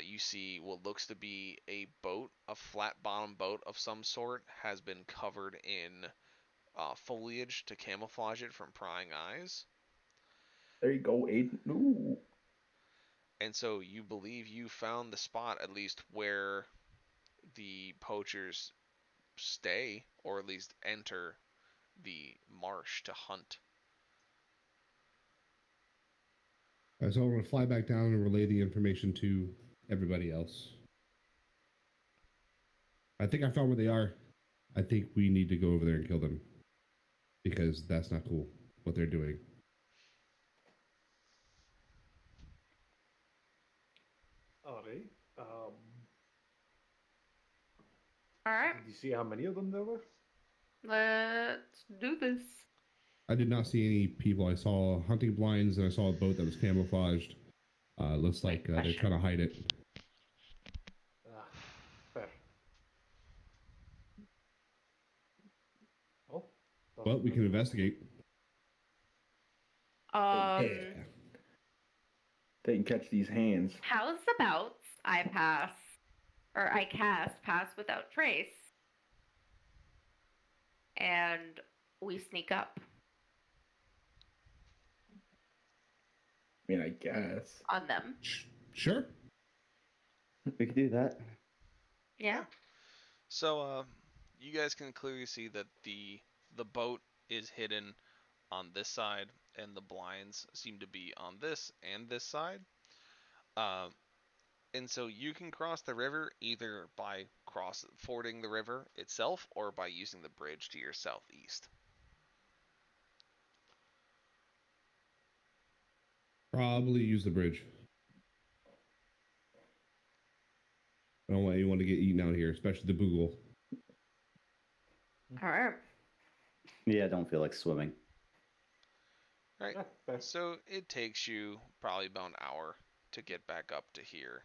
You see what looks to be a boat, a flat-bottom boat of some sort, has been covered in foliage to camouflage it from prying eyes.
There you go, Aiden. Ooh.
And so you believe you found the spot, at least where the poachers stay, or at least enter the marsh to hunt.
So I'm going to fly back down and relay the information to everybody else. I think I found where they are. I think we need to go over there and kill them. Because that's not cool, what they're doing.
Alright.
All right,
Did you see how many of them there were?
let's do this.
I did not see any people. I saw hunting blinds and I saw a boat that was camouflaged. Looks like they're trying to hide it.
Fair.
But we can investigate.
Um,
They can catch these hands.
how's about I cast pass without trace, and we sneak up
I mean, I guess.
on them.
Sure.
We could do that.
Yeah.
So, you guys can clearly see that the boat is hidden on this side, and the blinds seem to be on this and this side. And so you can cross the river either by fording the river itself or by using the bridge to your southeast.
Probably use the bridge. I don't want anyone to get eaten out here, especially the boogle.
All right.
Yeah, I don't feel like swimming.
Right.
Yeah, fair.
So it takes you probably about an hour to get back up to here.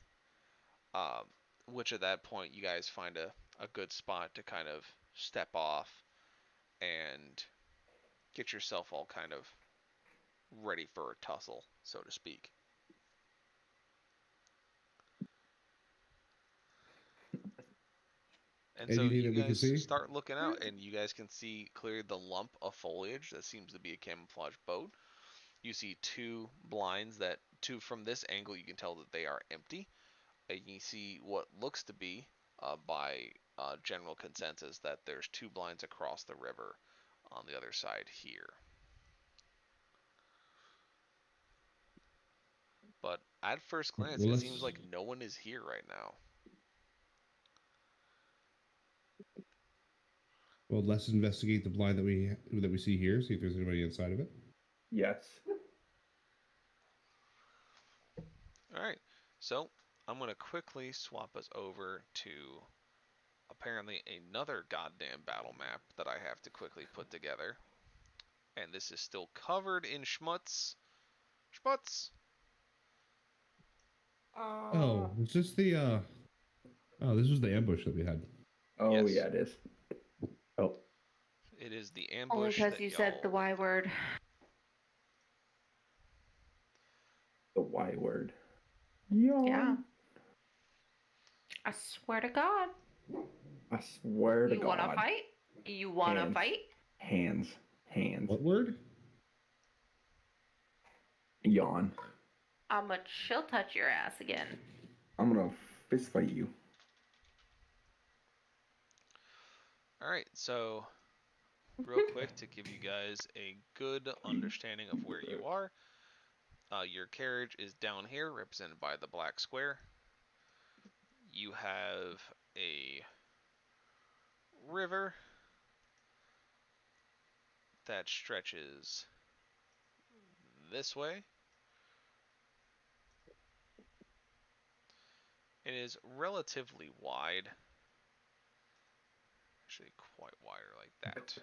Which at that point you guys find a good spot to kind of step off and get yourself all kind of ready for a tussle, so to speak. And so
Anything
you
that we can
guys
see?
start looking out, and you guys can see clearly the lump of foliage that seems to be a camouflage boat. You see two blinds from this angle you can tell that they are empty. And you see what looks to be, by general consensus, that there's two blinds across the river on the other side here. But at first glance,
Well,
it
let's-
seems like no one is here right now.
Well, let's investigate the blind that we see here. See if there's anybody inside of it.
Yes.
All right, so I'm gonna quickly swap us over to apparently another goddamn battle map that I have to quickly put together, and this is still covered in schmutz. Schmutz.
Oh, is this the Oh, this was the ambush that we had.
Oh,
Yes.
yeah, it is.
Oh,
It is the
Only
ambush
because
that
you said the
y'all-
Y word.
The Y word. Yawn.
Yeah. I swear to God.
I swear to
You
God.
want to fight? You want to
Hands.
fight?
Hands. Hands.
What word?
Yawn.
She'll touch your ass again.
I'm gonna fist fight you.
All right, so real quick to give you guys a good understanding of where you are. Your carriage is down here, represented by the black square. You have a river that stretches this way. It is relatively wide. Actually, quite wider like that.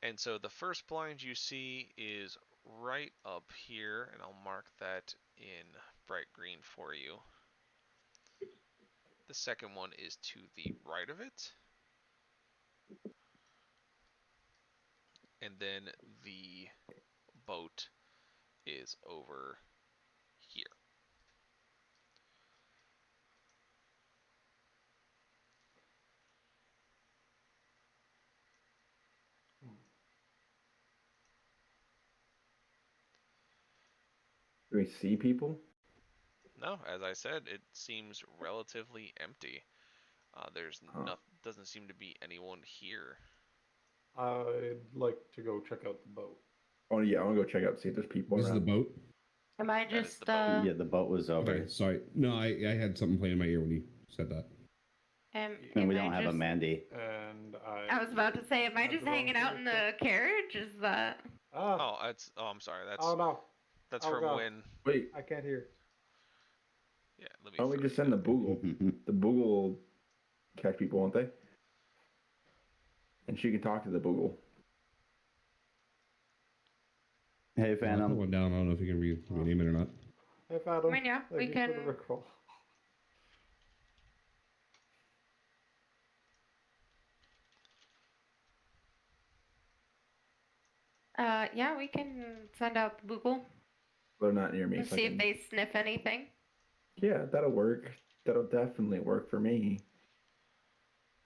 And so the first blind you see is right up here, and I'll mark that in bright green for you. The second one is to the right of it. And then the boat is over here.
Do we see people?
No, as I said, it seems relatively empty. There's doesn't seem to be anyone here.
I'd like to go check out the boat.
Oh, yeah, I wanna go check out, see if there's people
This is
around.
the boat.
Am I
That is
just
the boat.
yeah, the boat was over.
Okay, sorry. No, I had something playing in my ear when you said that.
am
And we
I
don't have a
just-
Mandy.
And
I was about to say, am I
Have
just
the wrong
hanging out in the
character.
carriage? Is that?
Ah,
I'm sorry. That's
oh no,
that's
oh
from
God.
when.
Wait,
I can't hear.
Yeah, let me.
why don't we
throw
just send the
that.
Boogle? The Boogle will catch people, won't they? And she can talk to the Boogle.
Hey,
I put
Phantom.
one down. I don't know if you can rename it or not.
Hey, Phantom.
I mean, yeah,
Thank
we
you for the
can-
Rickroll.
Yeah, we can send out the Google
They're not near me.
and
So I
see if
can...
they sniff anything.
Yeah, that'll work. That'll definitely work for me.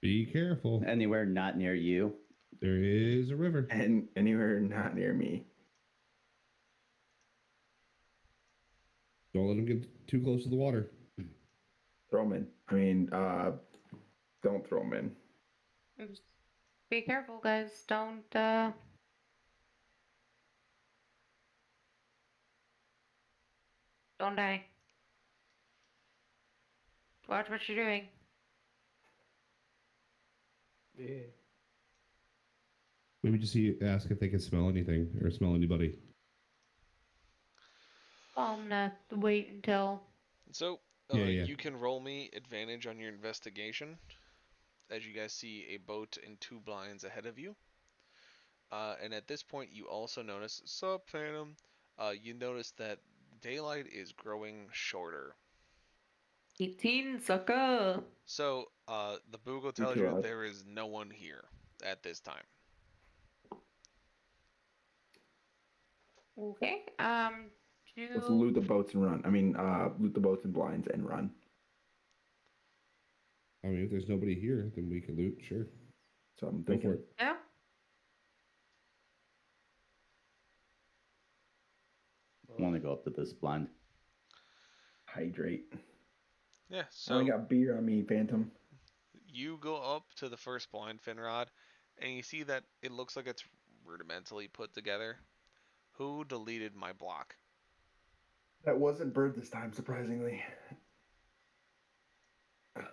Be careful.
Anywhere not near you.
There is a river.
And anywhere not near me.
Don't let them get too close to the water.
Throw them in. I mean, don't throw them in.
Just be careful, guys. Don't die. Watch what you're doing.
Yeah.
Maybe just ask if they can smell anything or smell anybody.
I'm gonna wait until.
So,
Yeah.
you can roll me advantage on your investigation, as you guys see a boat and 2 blinds ahead of you. And at this point, you also notice, sup, Phantom, you notice that daylight is growing shorter.
18, sucker.
So, the Boogle
You're
tells
too
you
loud.
there is no one here at this time.
Okay.
Let's loot the boats and run. I mean, loot the boats and blinds and run.
I mean, if there's nobody here, then we can loot. Sure.
So I'm
Go for
thinking.
it.
Yeah.
I want to go up to this blind.
Hydrate.
Yeah,
I
so
only got beer on me, Phantom.
you go up to the first blind, Finrod, and you see that it looks like it's rudimentally put together. Who deleted my block?
That wasn't Berd this time, surprisingly.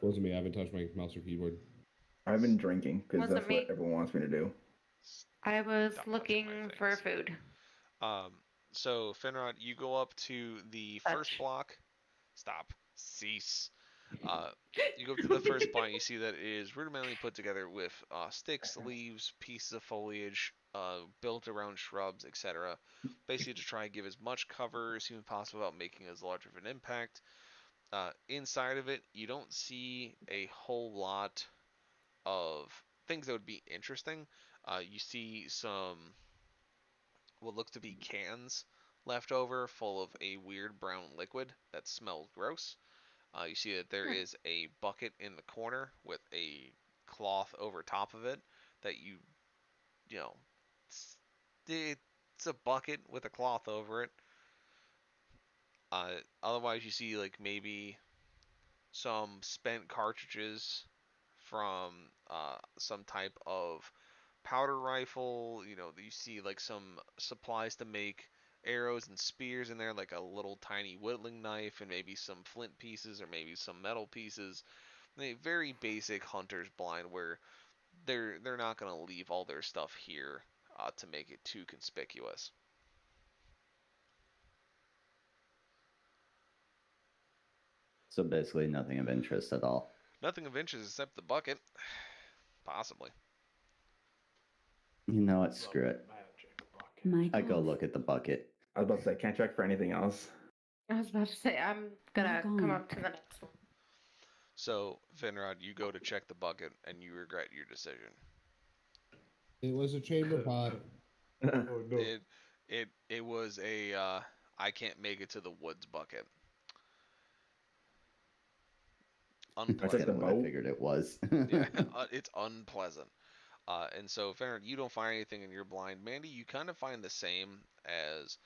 Wasn't me. I haven't touched my mouse or keyboard.
I've been drinking because
Wasn't
that's what
me.
everyone wants me to do.
I was
Stop touching
looking
my
for
things.
food.
So Finrod, you go up to the first
Touch.
block. Stop. Cease. You go up to the first block. You see that it is rudimentarily put together with sticks, leaves, pieces of foliage, built around shrubs, etc. Basically, to try and give as much cover as humanly possible without making as large of an impact. Inside of it, you don't see a whole lot of things that would be interesting. You see some what looks to be cans left over full of a weird brown liquid that smells gross. You see that there is a bucket in the corner with a cloth over top of it that you know, it's a bucket with a cloth over it. Otherwise, you see like maybe some spent cartridges from some type of powder rifle. You see like some supplies to make arrows and spears in there, like a little tiny whittling knife and maybe some flint pieces or maybe some metal pieces. A very basic hunter's blind where they're not gonna leave all their stuff here to make it too conspicuous.
So basically nothing of interest at all.
Nothing of interest except the bucket, possibly.
You know what? Screw it.
Magic bucket.
My
I go
golf.
look at the bucket.
I was about to say, can't check for anything else.
I was about to say, I'm gonna
Doggone.
come up to the next one.
So, Finrod, you go to check the bucket and you regret your decision.
It was a chamber pot.
Oh no.
It was a I can't make it to the woods bucket.
That's
Unpleasant.
the
kind of what I
boat?
figured it was.
Yeah, it's unpleasant. And so, Finrod, you don't find anything in your blind. Mandie, you kind of find the same as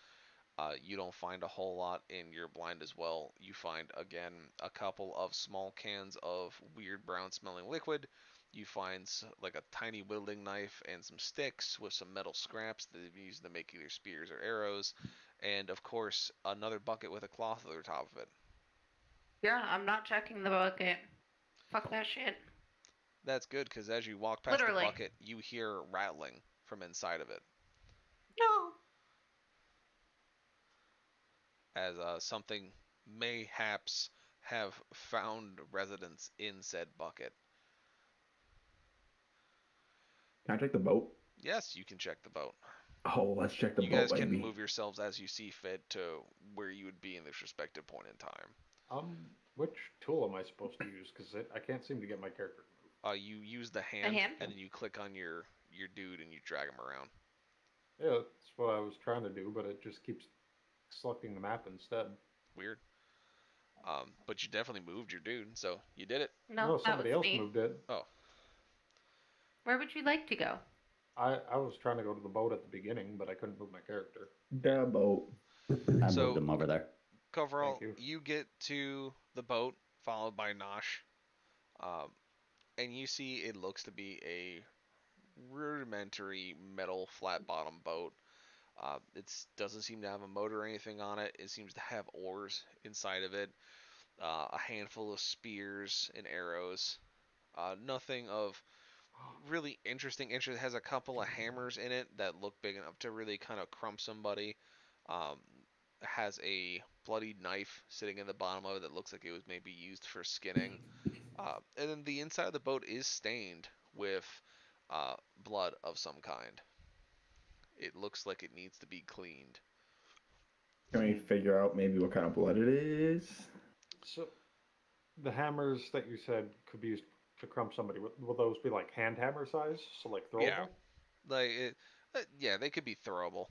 you don't find a whole lot in your blind as well. You find, again, a couple of small cans of weird brown smelling liquid. You find like a tiny whittling knife and some sticks with some metal scraps that they've used to make either spears or arrows. And, of course, another bucket with a cloth over the top of it.
Yeah, I'm not checking the bucket. Fuck that shit.
That's good, because as you walk past
Literally.
the bucket, you hear rattling from inside of it.
No.
As something mayhaps have found residence in said bucket.
Can I check the boat?
Yes, you can check the boat.
Oh, let's check the
You
boat,
guys
baby.
can move yourselves as you see fit to where you would be in this respective point in time.
Which tool am I supposed to use? Because I can't seem to get my character to move.
You use the hand,
hand?
and then you click on your dude and you drag him around.
Yeah, that's what I was trying to do, but it just keeps selecting the map instead.
Weird. But you definitely moved your dude, so you did it.
No,
No,
that
somebody
was
else
me.
moved it.
Oh,
Where would you like to go?
I was trying to go to the boat at the beginning, but I couldn't move my character.
The boat.
I
So-
moved them over there.
Coverall,
you.
you get to the boat, followed by Nosh, and you see it looks to be a rudimentary metal flat bottom boat. It doesn't seem to have a motor or anything on it. It seems to have oars inside of it, a handful of spears and arrows. Nothing of really interesting. It has a couple of hammers in it that look big enough to really kind of crump somebody. Um, has a bloody knife sitting in the bottom of it that looks like it was maybe used for skinning. And then the inside of the boat is stained with blood of some kind. It looks like it needs to be cleaned.
Can we figure out maybe what kind of blood it is?
So, the hammers that you said could be used to crump somebody, will those be like hand hammer size? So, like throwable?
Yeah. Like, yeah, they could be throwable.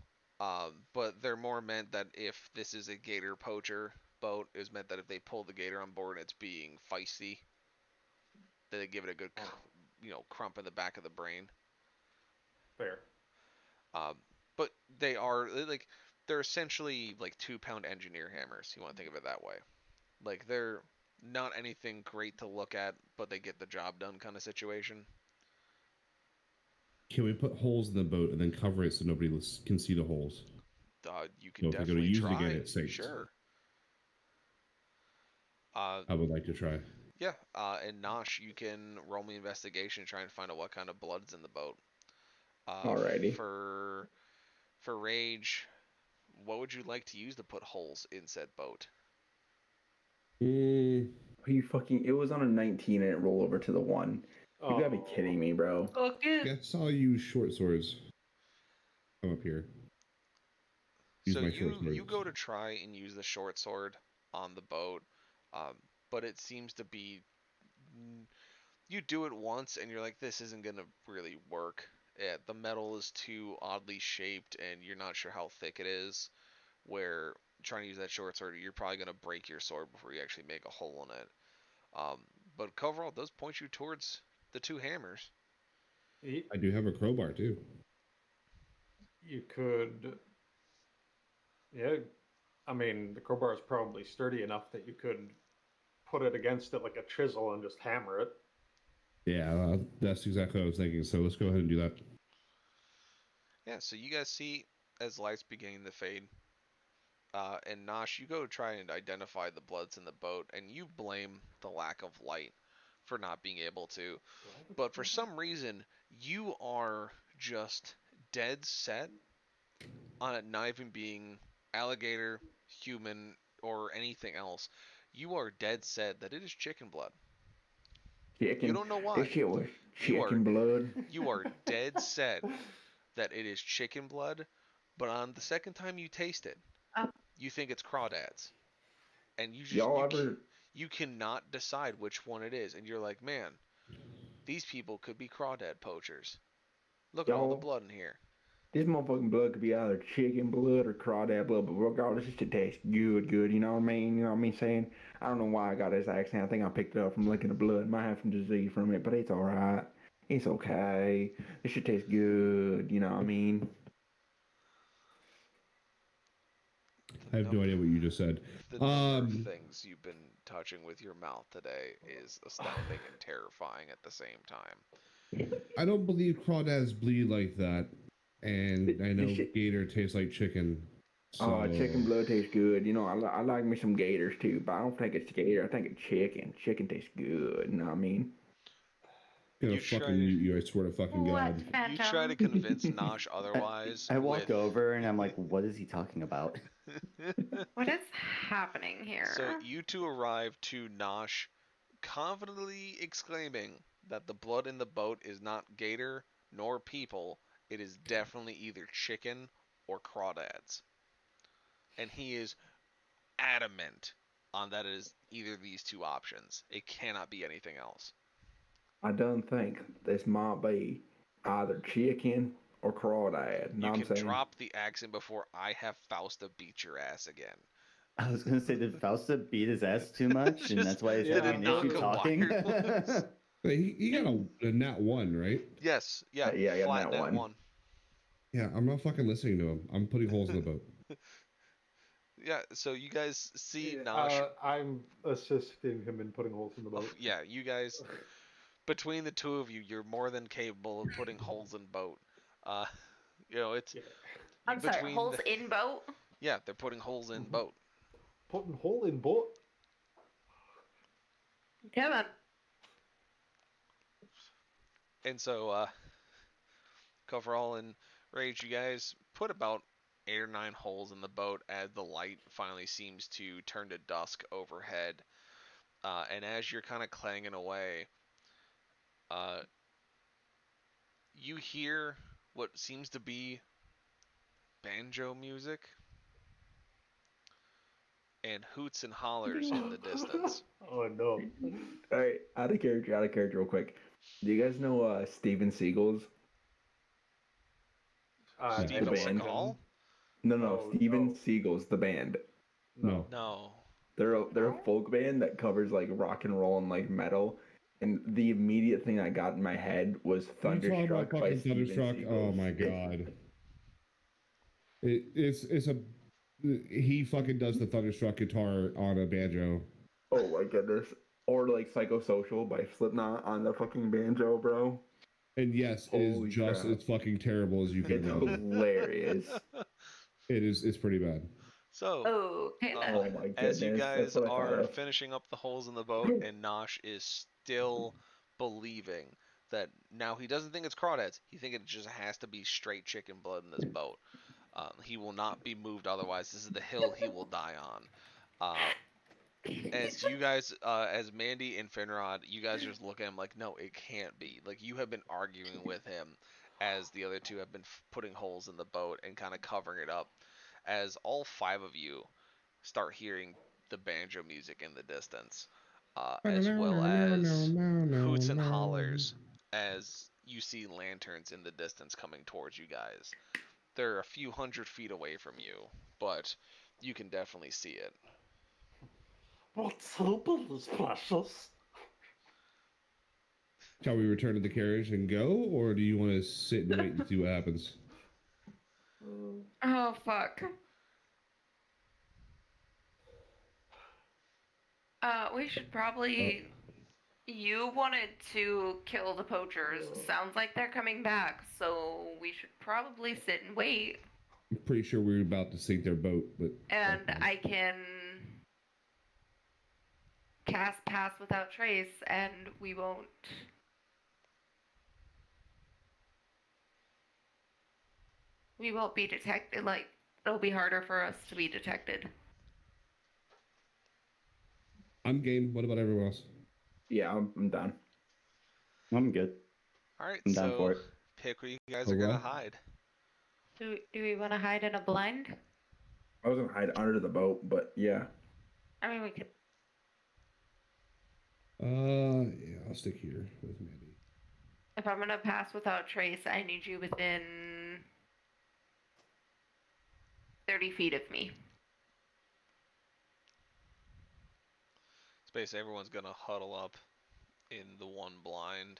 But they're more meant that if this is a gator poacher boat, is meant that if they pull the gator on board and it's being feisty, that they give it a good, crump in the back of the brain.
Fair.
But they are they're essentially like 2-pound engineer hammers. You want to think of it that way. Like they're not anything great to look at, but they get the job done kind of situation.
Can we put holes in the boat and then cover it so nobody can see the holes?
You can
So if we go to
definitely
use it
try.
again, it sinks.
Sure.
I would like to try.
Yeah. And Nosh, you can roll me investigation, try and find out what kind of blood's in the boat.
Alrighty.
For rage, what would you like to use to put holes in said boat?
Are you fucking? It was on a 19 and it rolled over to the 1. You gotta be kidding me, bro.
Okay.
Guess I'll use short swords. Come up here. Use
So
my short
you
sword.
go to try and use the short sword on the boat, but it seems to be you do it once and you're like, this isn't gonna really work. Yeah, the metal is too oddly shaped and you're not sure how thick it is. Where trying to use that short sword, you're probably gonna break your sword before you actually make a hole in it. But overall, it does point you towards the 2 hammers.
I do have a crowbar too.
You could. Yeah, I mean, the crowbar is probably sturdy enough that you could put it against it like a chisel and just hammer it.
Yeah, that's exactly what I was thinking. So let's go ahead and do that.
Yeah, so you guys see as lights beginning to fade, and Nosh, you go to try and identify the bloods in the boat, and you blame the lack of light for not being able to. But for some reason, you are just dead set on it not even being alligator, human, or anything else. You are dead set that it is chicken blood.
Chicken.
You don't know why.
This shit was
You are-
chicken blood.
You are dead set that it is chicken blood, but on the second time you taste it, you think it's crawdads. And you cannot decide which one it is. And you're like, man, these people could be crawdad poachers. Look at all the
Y'all-
blood in here.
This motherfucking blood could be either chicken blood or crawdad blood, but regardless, it should taste good, you know what I mean? You know what I mean saying? I don't know why I got this accent. I think I picked it up from licking the blood. Might have some disease from it, but it's alright. It's okay. It should taste good, you know what I mean?
I have no idea what you just said.
The number of things you've been touching with your mouth today is astounding and terrifying at the same time.
I don't believe crawdads bleed like that, and I know
shit-
gator tastes like chicken. So
Oh, chicken blood tastes good. You know, I like me some gators too, but I don't think it's gator. I think it's chicken. Chicken tastes good, you know what I mean?
I'm gonna
You try
fucking
to-
mute you, I swear to fucking
What,
God.
You try
Phantom?
to convince Nosh otherwise.
I walk
with-
over and I'm like, what is he talking about?
What is happening here?
So you two arrive to Nosh confidently exclaiming that the blood in the boat is not gator nor people. It is definitely either chicken or crawdads. And he is adamant on that it is either of these 2 options. It cannot be anything else.
I don't think this might be either chicken or crawdad.
You
Know what I'm
can
saying?
drop the accent before I have Fausta beat your ass again.
I was gonna say, did Fausta beat his ass too much, and that's why he's
Did
having
it
an
knock
issue
a
talking?
wire loose?
He got a nat 1, right?
Yes, yeah,
Yeah, I got
flat
that
net
one.
Yeah, I'm not fucking listening to him. I'm putting holes in the boat.
Yeah, so you guys see Nosh.
I'm assisting him in putting holes in the boat.
Yeah, you guys, between the two of you, you're more than capable of putting holes in boat. It's
Yeah.
I'm sorry,
between
holes in boat?
yeah, they're putting holes in boat.
Putting hole in boat?
Come on.
And so, Coverall and Rage, you guys put about 8 or 9 holes in the boat as the light finally seems to turn to dusk overhead. And as you're kind of clanging away, you hear what seems to be banjo music and hoots and hollers in the distance.
Oh no.
All right, out of character, real quick. Do you guys know Steven Seagulls?
Steven
band.
Seagal?
No,
Oh,
Steven
no.
Seagulls, the band.
No.
No.
They're a folk band that covers like rock and roll and like metal. And the immediate thing I got in my head was
You talking about
Thunderstruck by
fucking
Steven
Thunderstruck?
Seagulls.
Oh my god. It's a he fucking does the Thunderstruck guitar on a banjo.
Oh my goodness. Or like Psychosocial by Slipknot on the fucking banjo, bro.
And yes, it
Holy
is just
crap.
as fucking terrible as you can
It's
imagine.
hilarious.
It's pretty bad.
So,
Okay, then.
Oh my
as you
goodness. That's
guys
what I thought
are
of.
finishing up the holes in the boat, and Nosh is still believing that now he doesn't think it's crawdads. He thinks it just has to be straight chicken blood in this boat. He will not be moved otherwise. This is the hill he will die on. As you guys, as Mandie and Finrod, you guys just look at him like, no, it can't be. Like, you have been arguing with him as the other two have been putting holes in the boat and kind of covering it up. As all 5 of you start hearing the banjo music in the distance, as well as hoots and hollers as you see lanterns in the distance coming towards you guys. They're a few 100 feet away from you, but you can definitely see it.
What's happened is precious.
Shall we return to the carriage and go, or do you want to sit and wait and see what happens?
Oh, fuck. We should probably... You wanted to kill the poachers. Sounds like they're coming back, so we should probably sit and wait.
I'm pretty sure we're about to sink their boat, but...
And I can cast Pass Without Trace, and we won't... We won't be detected. Like, it'll be harder for us to be detected.
I'm game. What about everyone else?
Yeah, I'm done.
I'm good.
Alright,
I'm down for
so
it.
pick where you guys are going to hide.
Do we want to hide in a blind?
I was gonna hide under the boat, but yeah.
I mean, we could...
Yeah, I'll stick here with Mandie.
If I'm going to Pass Without Trace, I need you within 30 feet of me.
It's basically everyone's going to huddle up in the one blind.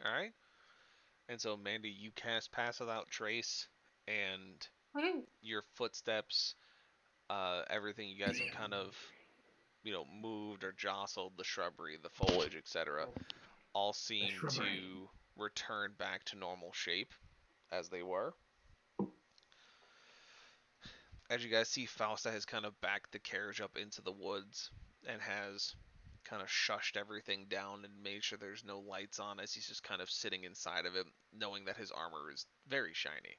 Alright. And so, Mandie, you cast Pass Without Trace, and your footsteps, everything you guys have kind of, moved or jostled, the shrubbery, the foliage, etc., all seem to return back to normal shape as they were. As you guys see, Fausta has kind of backed the carriage up into the woods and has kind of shushed everything down and made sure there's no lights on as he's just kind of sitting inside of it, knowing that his armor is very shiny.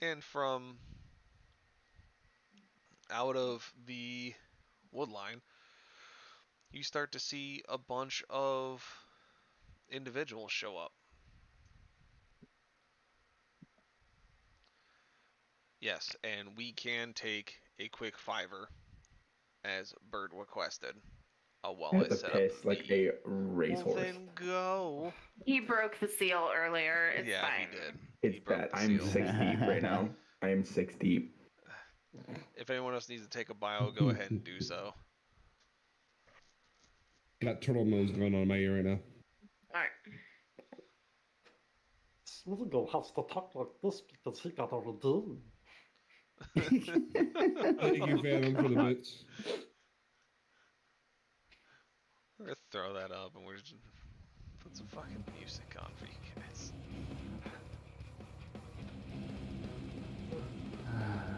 And from out of the woodline, you start to see a bunch of individuals show up. Yes, and we can take a quick 5-er, as Berd requested. while
I
I
have to
set
piss
up
like
the...
a racehorse.
Well, then go.
He broke the seal earlier. It's
Yeah, he
fine.
did.
It's
He broke
bad.
the
I'm
seal.
6 deep right now. I am 6 deep.
If anyone else needs to take a bio, go ahead and do so.
Got turtle nose going on in my ear right now.
Alright.
Smeagol has to talk like this because he got a redeem.
Thank you, Phantom, for the bits.
We're gonna throw that up and we're just put some fucking music on for you guys.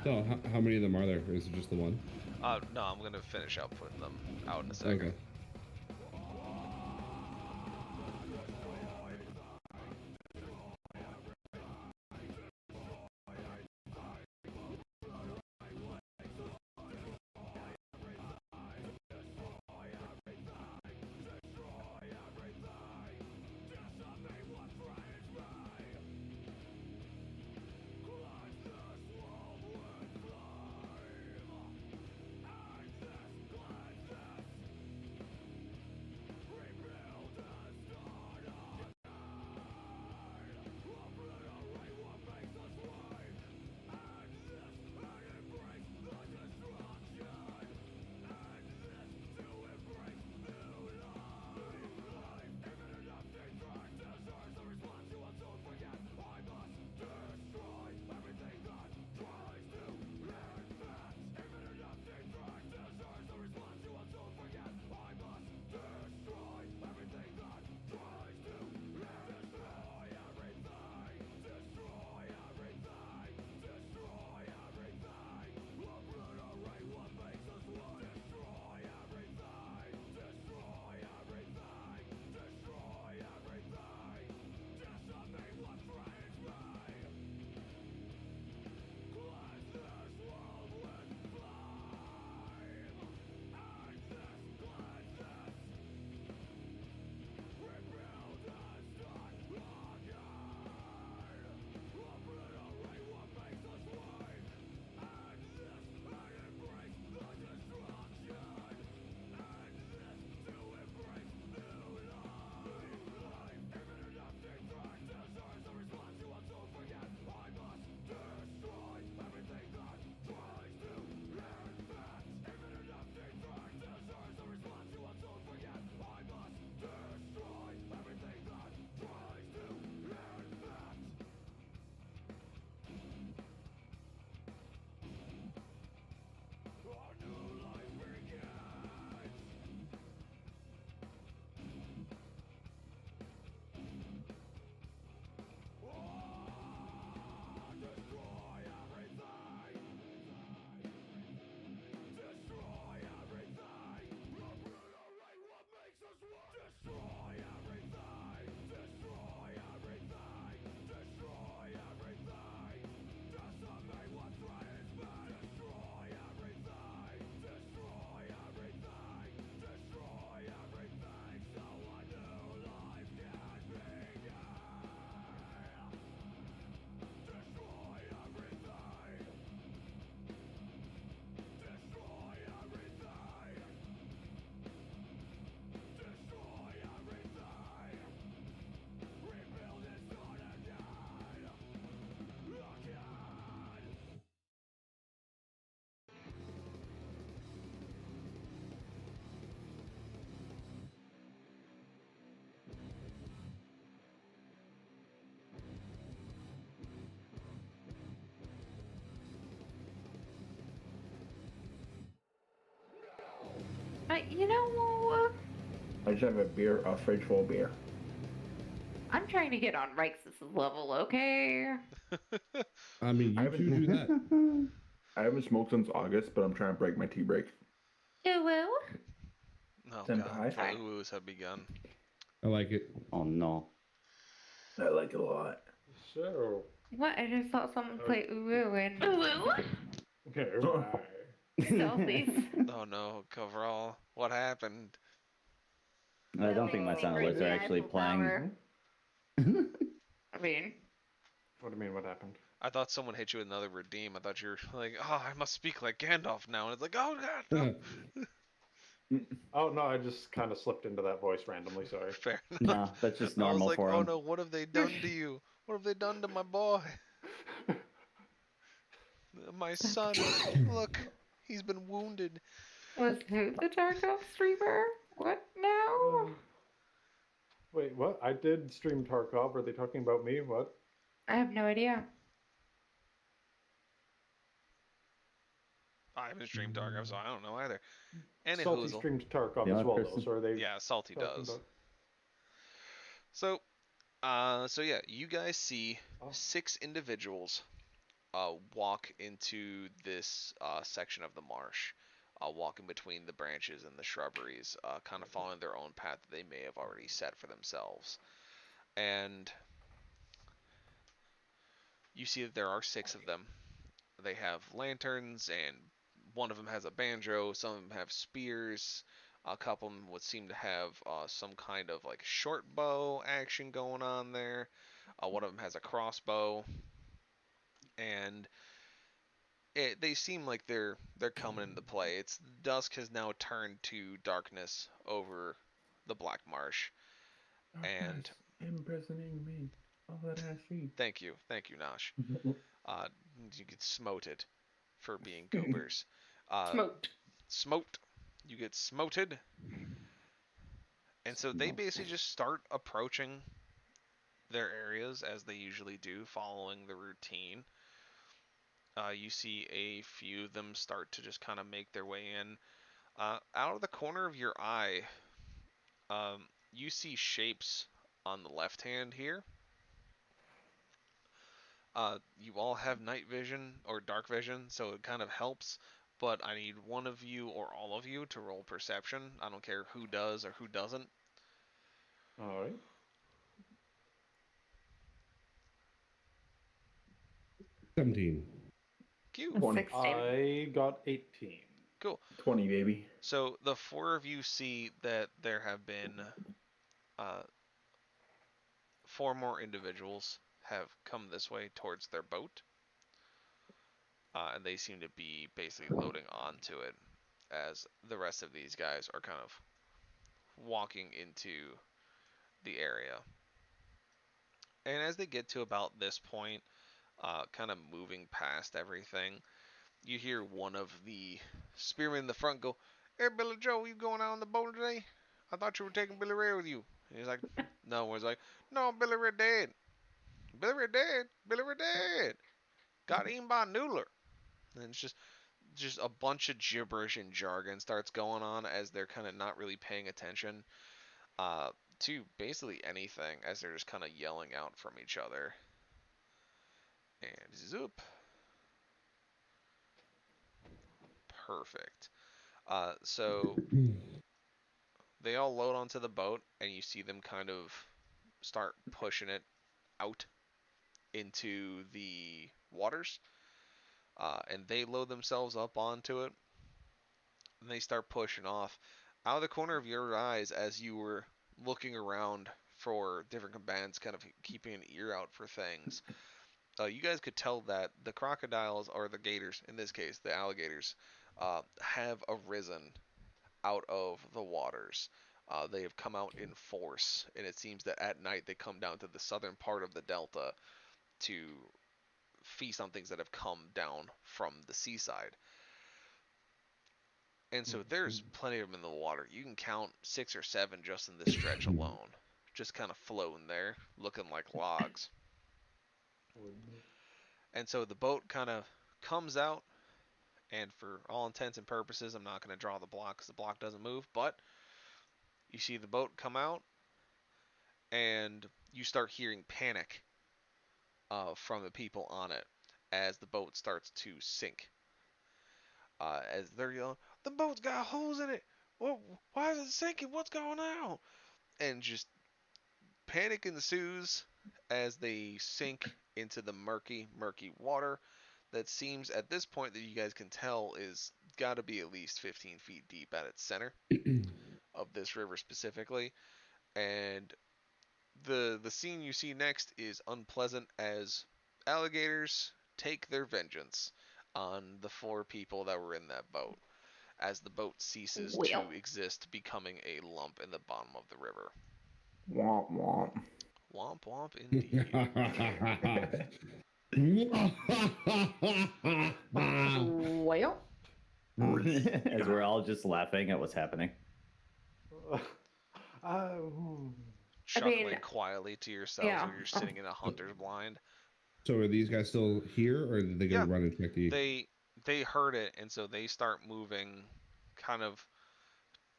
So, how many of them are there? Or is it just the one?
No, I'm gonna finish out putting them out in a second.
Okay.
You know,
I just have a fridge full of beer.
I'm trying to get on Riexis' level, okay?
I mean, you two do that.
I haven't smoked since August, but I'm trying to break my tea break.
You will?
Oh
Senpai.
god, the woos have begun.
I like it.
Oh no.
I like it a lot.
So.
What? I just saw someone play Uwu and... Uwu?
Okay, right.
Selfies.
Oh no, Coverall, what happened?
I don't think my sound alerts are actually playing.
I mean...
What do you mean, what happened?
I thought someone hit you with another redeem. I thought you were like, oh, I must speak like Gandalf now. And it's like, oh god, no.
Oh no, I just kind of slipped into that voice randomly. Sorry.
Fair enough.
No, that's just
I was
normal
like,
for
oh
him.
no, what have they done to you? What have they done to my boy? My son. Look, he's been wounded.
Was who the Tarkov streamer? What now?
Wait, what? I did stream Tarkov. Are they talking about me? What?
I have no idea.
I haven't streamed Tarkov, so I don't know either. And a
Salty
hoozle.
streamed Tarkov
The
as
only
well, though.
person-
So are they
Yeah, Salty
talking
does.
about?
So, so yeah, you guys see
Oh.
6 individuals walk into this section of the marsh, walking between the branches and the shrubberies, kind of following their own path that they may have already set for themselves. And you see that there are 6 of them. They have lanterns, and one of them has a banjo. Some of them have spears. A couple of them would seem to have some kind of like short bow action going on there. One of them has a crossbow, and they seem like they're coming into play. It's dusk has now turned to darkness over the Black Marsh, and
Imprisoning me. All that I see.
thank you, Nosh. You get smoted for being goobers.
Smoked.
Smoked. You get smoted. And so they basically just start approaching their areas as they usually do, following the routine. You see a few of them start to just kind of make their way in. Out of the corner of your eye, you see shapes on the left hand here. You all have night vision or dark vision, so it kind of helps. But I need one of you or all of you to roll perception. I don't care who does or who doesn't.
All right.
17.
Cute.
16.
I got 18.
Cool.
20, baby.
So the 4 of you see that there have been 4 more individuals have come this way towards their boat. And they seem to be basically loading onto it as the rest of these guys are kind of walking into the area. And as they get to about this point, kind of moving past everything, you hear one of the spearmen in the front go, "Hey, Billy Joe, you going out on the boat today? I thought you were taking Billy Ray with you." And he's like, "No." He's like, "No, Billy Ray dead. Billy Ray dead. Billy Ray dead. Got eaten by a noodler." And it's just a bunch of gibberish and jargon starts going on as they're kind of not really paying attention to basically anything, as they're just kind of yelling out from each other. And zoop. Perfect. So they all load onto the boat, and you see them kind of start pushing it out into the waters. And they load themselves up onto it, and they start pushing off. Out of the corner of your eyes, as you were looking around for different combatants, kind of keeping an ear out for things, you guys could tell that the crocodiles, or the gators, in this case, the alligators, have arisen out of the waters. They have come out in force, and it seems that at night they come down to the southern part of the delta to feast on things that have come down from the seaside. And so there's plenty of them in the water. You can count 6 or 7 just in this stretch alone, just kind of floating there, looking like logs. And so the boat kind of comes out, and for all intents and purposes, I'm not going to draw the block because the block doesn't move, but you see the boat come out, and you start hearing panic from the people on it as the boat starts to sink. As they're yelling, "The boat's got holes in it! Well, why is it sinking? What's going on?" And just panic ensues as they sink into the murky, murky water that seems at this point that you guys can tell is got to be at least 15 feet deep at its center of this river specifically. And the scene you see next is unpleasant as alligators take their vengeance on the 4 people that were in that boat. as the boat ceases
Well.
to exist, becoming a lump in the bottom of the river.
Womp womp.
Womp womp indeed.
Well.
As we're all just laughing at what's happening.
Chuckling quietly to yourselves
yeah.
when you're sitting in a hunter's blind.
So are these guys still here, or did they go
Yeah,
run and check the?
They heard it, and so they start moving kind of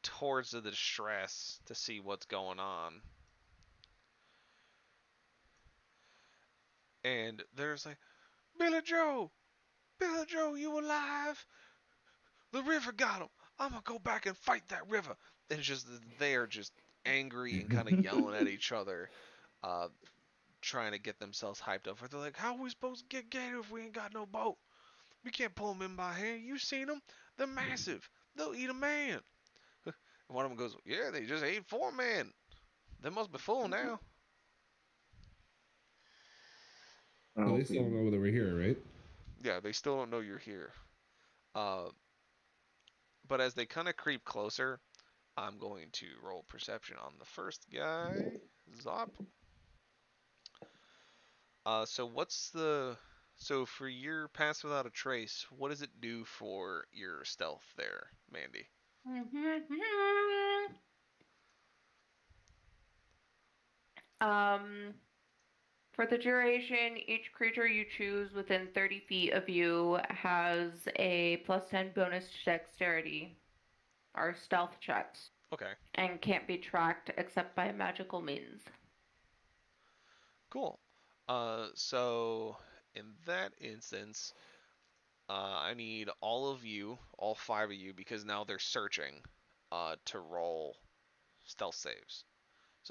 towards the distress to see what's going on. And there's like, Billy Joe, you alive? The river got him. I'm gonna go back and fight that river. And it's just they are just angry and kind of yelling at each other, uh, trying to get themselves hyped up. They're like, how are we supposed to get Gator if we ain't got no boat? We can't pull them in by hand. You seen them? They're massive. They'll eat a man. And one of them goes, yeah, they just ate 4 men. They must be full now.
They still don't know that we're here, right?
Yeah, they still don't know you're here. But as they kind of creep closer, I'm going to roll perception on the first guy. Zop. So for your pass without a trace, what does it do for your stealth there, Mandie?
For the duration, each creature you choose within 30 feet of you has a +10 bonus to dexterity or stealth checks.
Okay.
And can't be tracked except by magical means.
Cool. So in that instance, I need all of you, all 5 of you, because now they're searching, to roll stealth saves.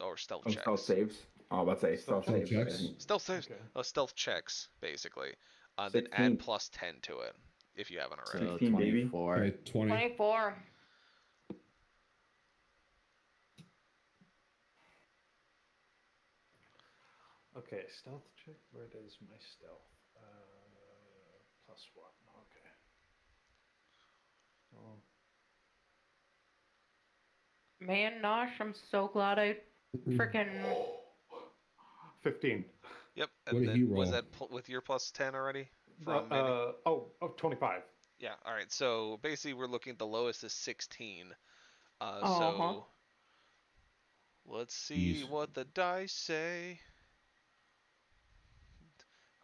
Or stealth checks.
Stealth saves. Oh, let's say stealth saves.
Stealth saves.
Okay.
Stealth checks, basically. Then
16.
add +10 to it, if you haven't already.
So
16, baby.
24.
Okay, 20.
24.
Okay, stealth check. Where is my stealth? +1. Okay. Oh.
Man, Nosh, I'm so glad I freaking
15.
Yep.
What
And
did
then
he
was
roll?
that with your +10 already? From Mandy?
25.
Yeah. All right. So basically, we're looking at the lowest is 16.
Uh-huh.
So let's see
Jeez.
what the dice say.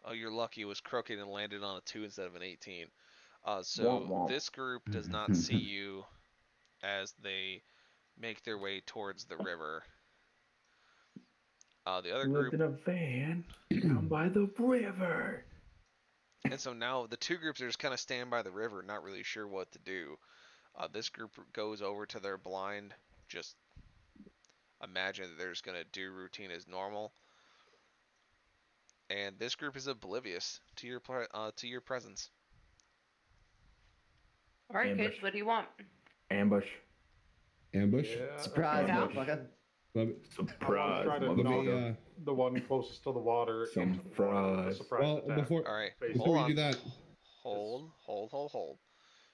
Oh, you're lucky. It was crooked and landed on a 2 instead of an 18. So
Womp womp.
this group does not see you as they make their way towards the river. The other
Lived
group,
in a van down by the river.
and so now the 2 groups are just kind of stand by the river, not really sure what to do. This group goes over to their blind, just imagine that they're just gonna do routine as normal. And this group is oblivious to your presence.
All right,
Ambush.
kids, what do you want?
Ambush.
Ambush.
Yeah,
Surprise,
Yeah.
motherfucker.
Love it.
Surprise,
Try to
Let me,
motherfucker.
the one closest to the water.
Some
into the water, a
fries.
surprise
well,
attack.
before
All right,
Basically.
before
hold
you do
on.
that,
Hold.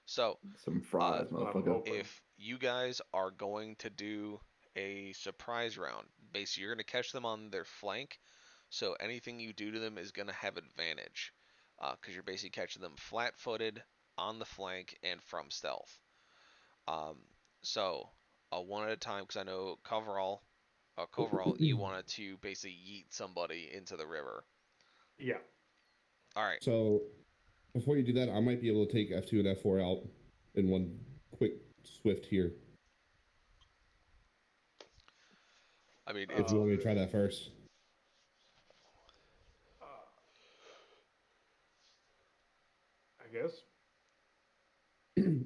So,
Some fries, motherfucker.
Open.
if you guys are going to do a surprise round, basically you're going to catch them on their flank, so anything you do to them is going to have advantage, because you're basically catching them flat-footed, on the flank, and from stealth. So, one at a time, because I know Coverall, you wanted to basically yeet somebody into the river.
Yeah.
All right.
so before you do that, I might be able to take F2 and F4 out in one quick swift here.
I mean,
If you want me to try that first.
I guess.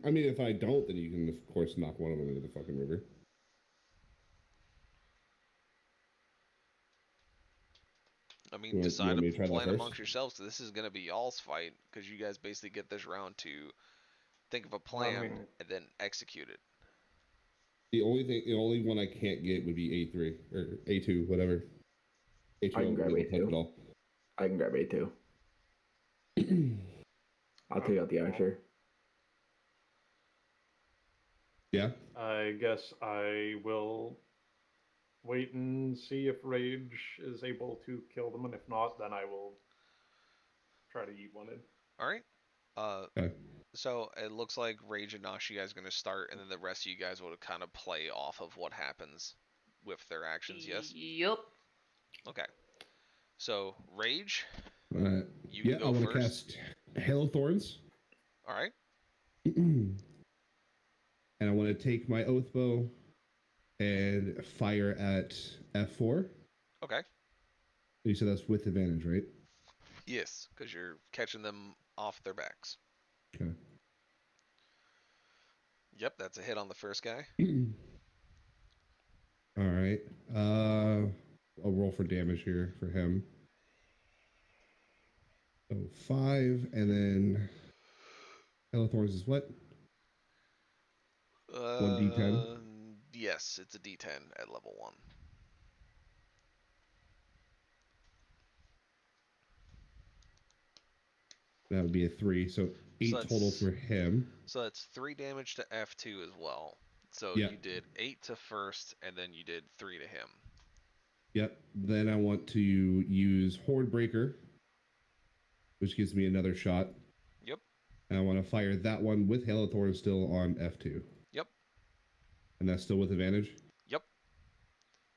I mean, if I don't, then you can, of course, knock one of them into the fucking river.
I mean,
You want
decide
me
a
to try that
plan
first?
amongst yourselves. This is going to be y'all's fight, because you guys basically get this round to think of a plan
mean-
and then execute it.
The only one I can't get would be A3 or A2, whatever. A2
I can grab
wouldn't touch
A2.
it all.
I can grab A2. I'll take out the archer.
Yeah.
I guess I will wait and see if Rage is able to kill them, and if not, then I will try to eat one in.
All right.
Okay.
So it looks like Rage and Nash, you guys are gonna start, and then the rest of you guys will kind of play off of what happens with their actions. Yes.
Yup.
Okay. So Rage,
Uh,
you
yeah,
can
I
go
want to
first.
cast Hail of Thorns.
All right.
And I want to take my Oath Bow and fire at F4.
Okay.
You said that's with advantage, right?
Yes, because you're catching them off their backs.
Okay.
Yep, that's a hit on the first guy.
All right. I'll roll for damage here for him. So 5, and then Hail of Thorns is what? 1d10.
Yes, it's a D10 at level 1.
That would be a 3. So 8 total for him.
So that's 3 damage to F2 as well. So
Yeah.
you did 8 to first, and then you did 3 to him.
Yep. Then I want to use Horde Breaker, which gives me another shot.
Yep.
And I want to fire that one with Hail of Thorns still on F2.
Yep.
And that's still with advantage?
Yep.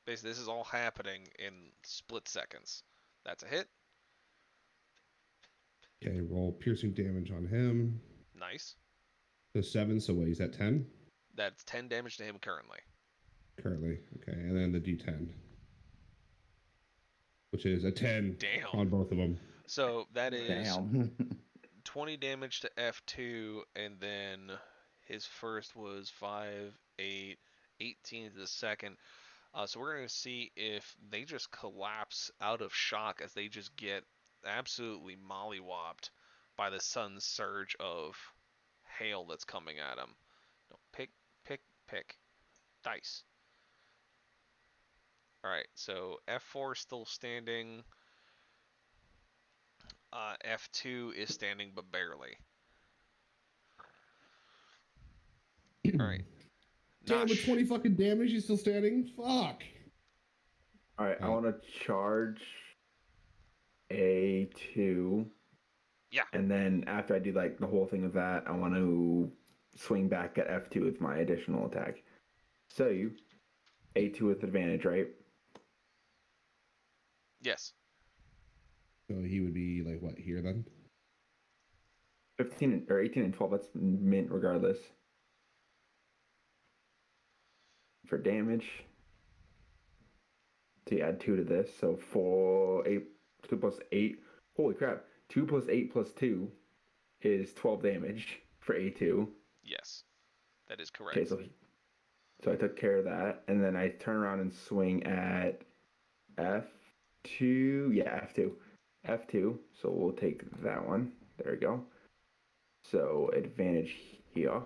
Basically, this is all happening in split seconds. That's a hit.
Okay, roll piercing damage on him.
Nice.
So 7, so what, he's at 10?
That's 10 damage to him currently.
Currently. Okay, and then the D10. Which is a 10
Damn.
on both of them.
So that is
Damn.
20 damage to F2, and then his first was 5, 8, 18 to the second. So we're going to see if they just collapse out of shock as they just get absolutely mollywopped by the sudden surge of hail that's coming at them. No, pick. Dice. Alright, so F4 is still standing. F2 is standing, but barely. Alright.
Damn, with 20 fucking damage, he's still standing? Fuck.
Alright, I want to charge A2.
Yeah.
And then after I do like the whole thing of that, I want to swing back at F2 with my additional attack. So you A2 with advantage, right?
Yes.
So he would be like what here then?
15 or 18 and 12, that's mint regardless. For damage. So you add 2 to this, so 2 plus 8. Holy crap. 2 plus 8 plus 2 is 12 damage for A2.
Yes. That is correct.
Okay, so I took care of that, and then I turn around and swing at F2. Yeah, F2. F2. So we'll take that one. There we go. So advantage here.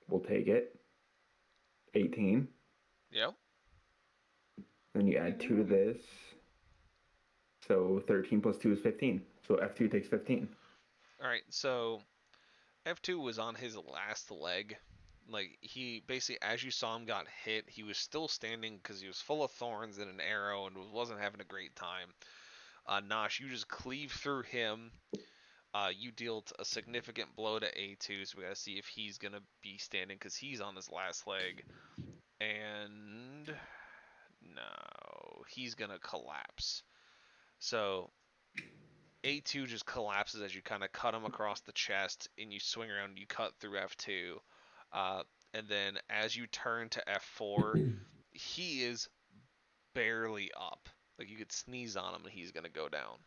We'll take it. 18.
Yep.
Then you add 2 to this. So 13 plus 2 is 15. So F2 takes 15.
Alright, so F2 was on his last leg. Like, he basically, as you saw him got hit, he was still standing because he was full of thorns and an arrow and wasn't having a great time. Nosh, you just cleave through him. You dealt a significant blow to A2, so we gotta see if he's gonna be standing because he's on his last leg. And no, he's gonna collapse. So A2 just collapses as you kind of cut him across the chest, and you swing around and you cut through F2. And then as you turn to F4, he is barely up. Like, you could sneeze on him and he's going to go down.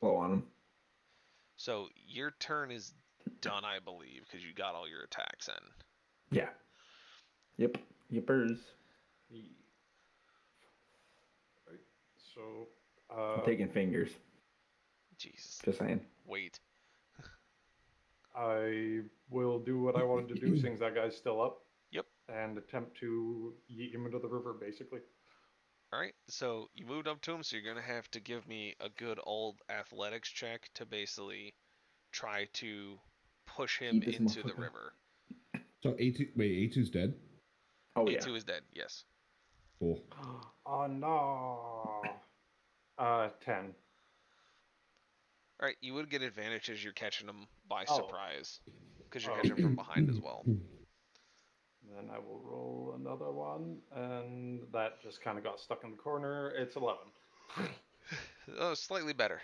Blow on him.
So your turn is done, I believe, because you got all your attacks in.
Yeah. Yep. Yippers.
Right. So,
I'm taking fingers.
Jesus.
Just saying.
Wait.
I will do what I wanted to do, since that guy's still up.
Yep.
And attempt to yeet him into the river, basically.
All right, so you moved up to him, so you're gonna have to give me a good old athletics check to basically try to push him
Keep this
into the
motherfucker.
river.
So A2, wait, A2's dead?
Oh yeah.
A2 is dead. Yes.
Cool.
Oh no. 10.
All right, you would get advantage as you're catching him by
Oh.
surprise, because you're
Oh.
catching him from behind as well.
Then I will roll another one, and that just kind of got stuck in the corner. It's 11.
Oh, slightly better.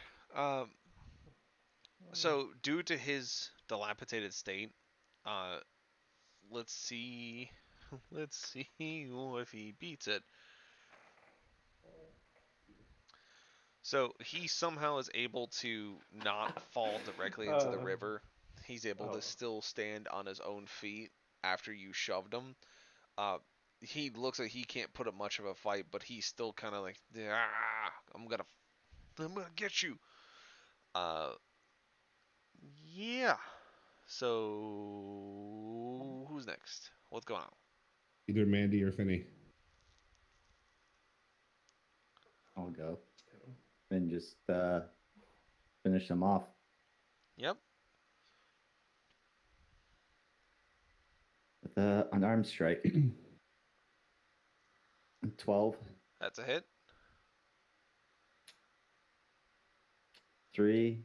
So due to his dilapidated state, uh, let's see, let's see if he beats it. So he somehow is able to not fall directly into the river. He's able to still stand on his own feet after you shoved him. He looks like he can't put up much of a fight, but he's still kind of like, I'm gonna get you. Yeah. So who's next? What's going on?
Either Mandie or Finny.
I'll go. And just finish them off.
Yep.
With an arm strike. 12.
That's a hit.
3.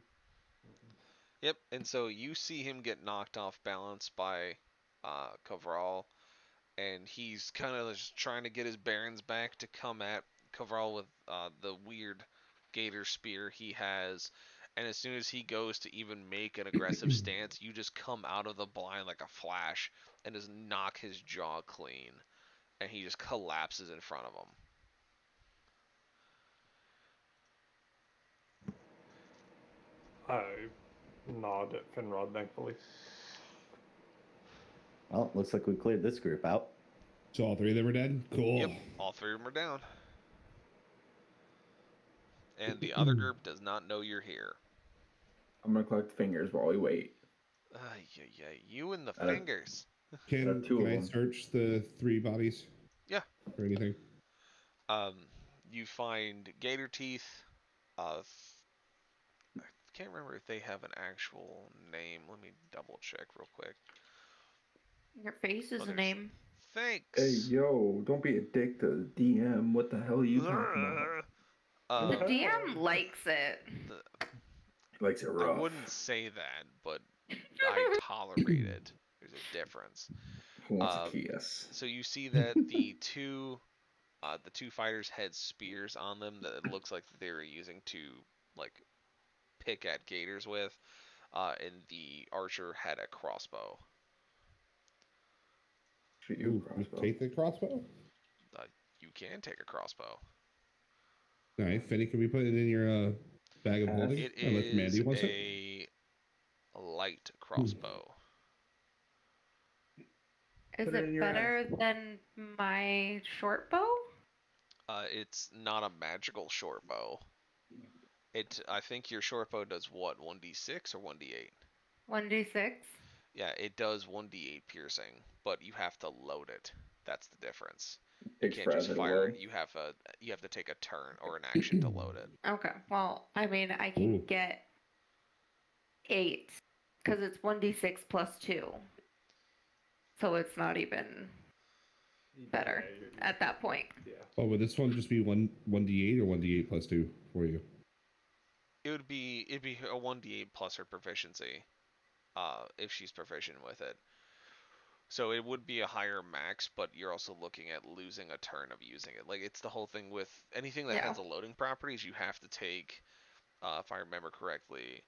Yep. And so you see him get knocked off balance by Kovral, and he's kind of just trying to get his bearings back to come at Kovral with the weird gator spear he has. And as soon as he goes to even make an aggressive stance, you just come out of the blind like a flash and just knock his jaw clean. And he just collapses in front of him.
I nod at Finrod, thankfully.
Well, looks like we cleared this group out.
So all three of them are dead? Cool.
Yep, all three of them are down. And the other group does not know you're here.
I'm gonna collect fingers while we wait.
Yeah, you and the fingers.
Can
two of
I
them.
search the 3 bodies?
Yeah.
Or anything?
You find gator teeth. I can't remember if they have an actual name. Let me double check real quick.
Your face is a
there's-
name.
Thanks.
Hey, yo, don't be a dick to the DM. What the hell are you talking about?
The DM likes it.
He likes it rough.
I wouldn't say that, but I tolerate it. There's a difference.
Who wants a kiss?
So you see that the two fighters had spears on them that it looks like they were using to like pick at gators with, and the archer had a crossbow.
Shoot you,
Ooh,
crossbow.
take the crossbow?
You can take a crossbow.
Alright, Finny, can we put it in your bag of holding?
It
Unless
is
Mandie wants it?
a light crossbow.
Is
Put it in
it
your
better than my short bow?
It's not a magical short bow. I think your short bow does what, 1d6 or 1d8?
1d6.
Yeah, it does 1d8 piercing, but you have to load it. That's the difference. You
Takes
can't just
forever to
fire
load.
it. You have to take a turn or an action to load it.
Okay, well, I mean, I can
Ooh.
get 8 because it's 1d6 plus 2. So it's not even better at that point.
Yeah.
Oh, would this one just be 1d8 or 1d8 plus 2 for you?
It'd be a 1d8 plus her proficiency, if she's proficient with it. So it would be a higher max, but you're also looking at losing a turn of using it. Like, it's the whole thing with anything that has a loading properties, you have to take, if I remember correctly,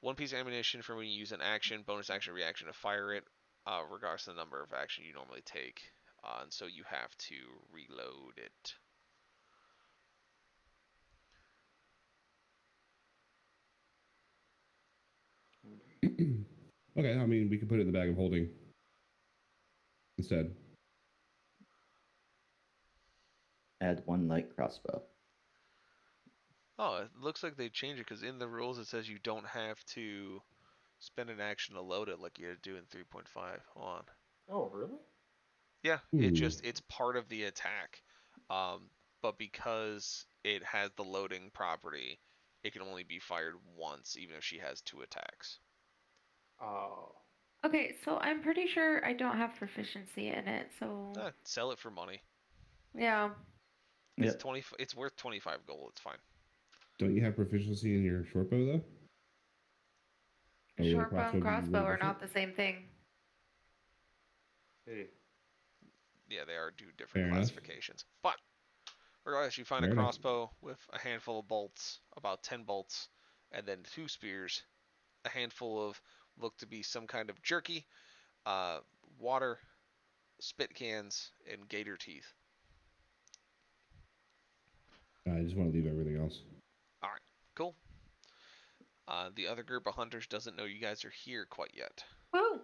1 piece of ammunition for when you use an action, bonus action, reaction to fire it, regardless of the number of action you normally take. And so you have to reload it.
Okay, I mean, we can put it in the bag of holding instead.
Add 1 light crossbow.
Oh, it looks like they changed it because in the rules it says you don't have to spend an action to load it like you had to do in 3.5. Hold on.
Oh, really?
Yeah, it's part of the attack. but because it has the loading property, it can only be fired once, even if she has 2 attacks.
Oh.
Okay, so I'm pretty sure I don't have proficiency in it, so
Sell it for money.
yeah.
It's
Yep.
20. It's worth 25 gold. It's fine.
Don't you have proficiency in your short bow though? Or would a
Short bow and
be
crossbow
really
are
different?
not the same thing.
Hey.
Yeah, they are 2 different
Fair enough.
classifications. But regardless, you find
Fair
a
enough.
crossbow with a handful of bolts, about 10 bolts, and then 2 spears, a handful of look to be some kind of jerky, water, spit cans, and gator teeth.
I just want to leave everything else.
All right, cool. The other group of hunters doesn't know you guys are here quite yet,
Woo!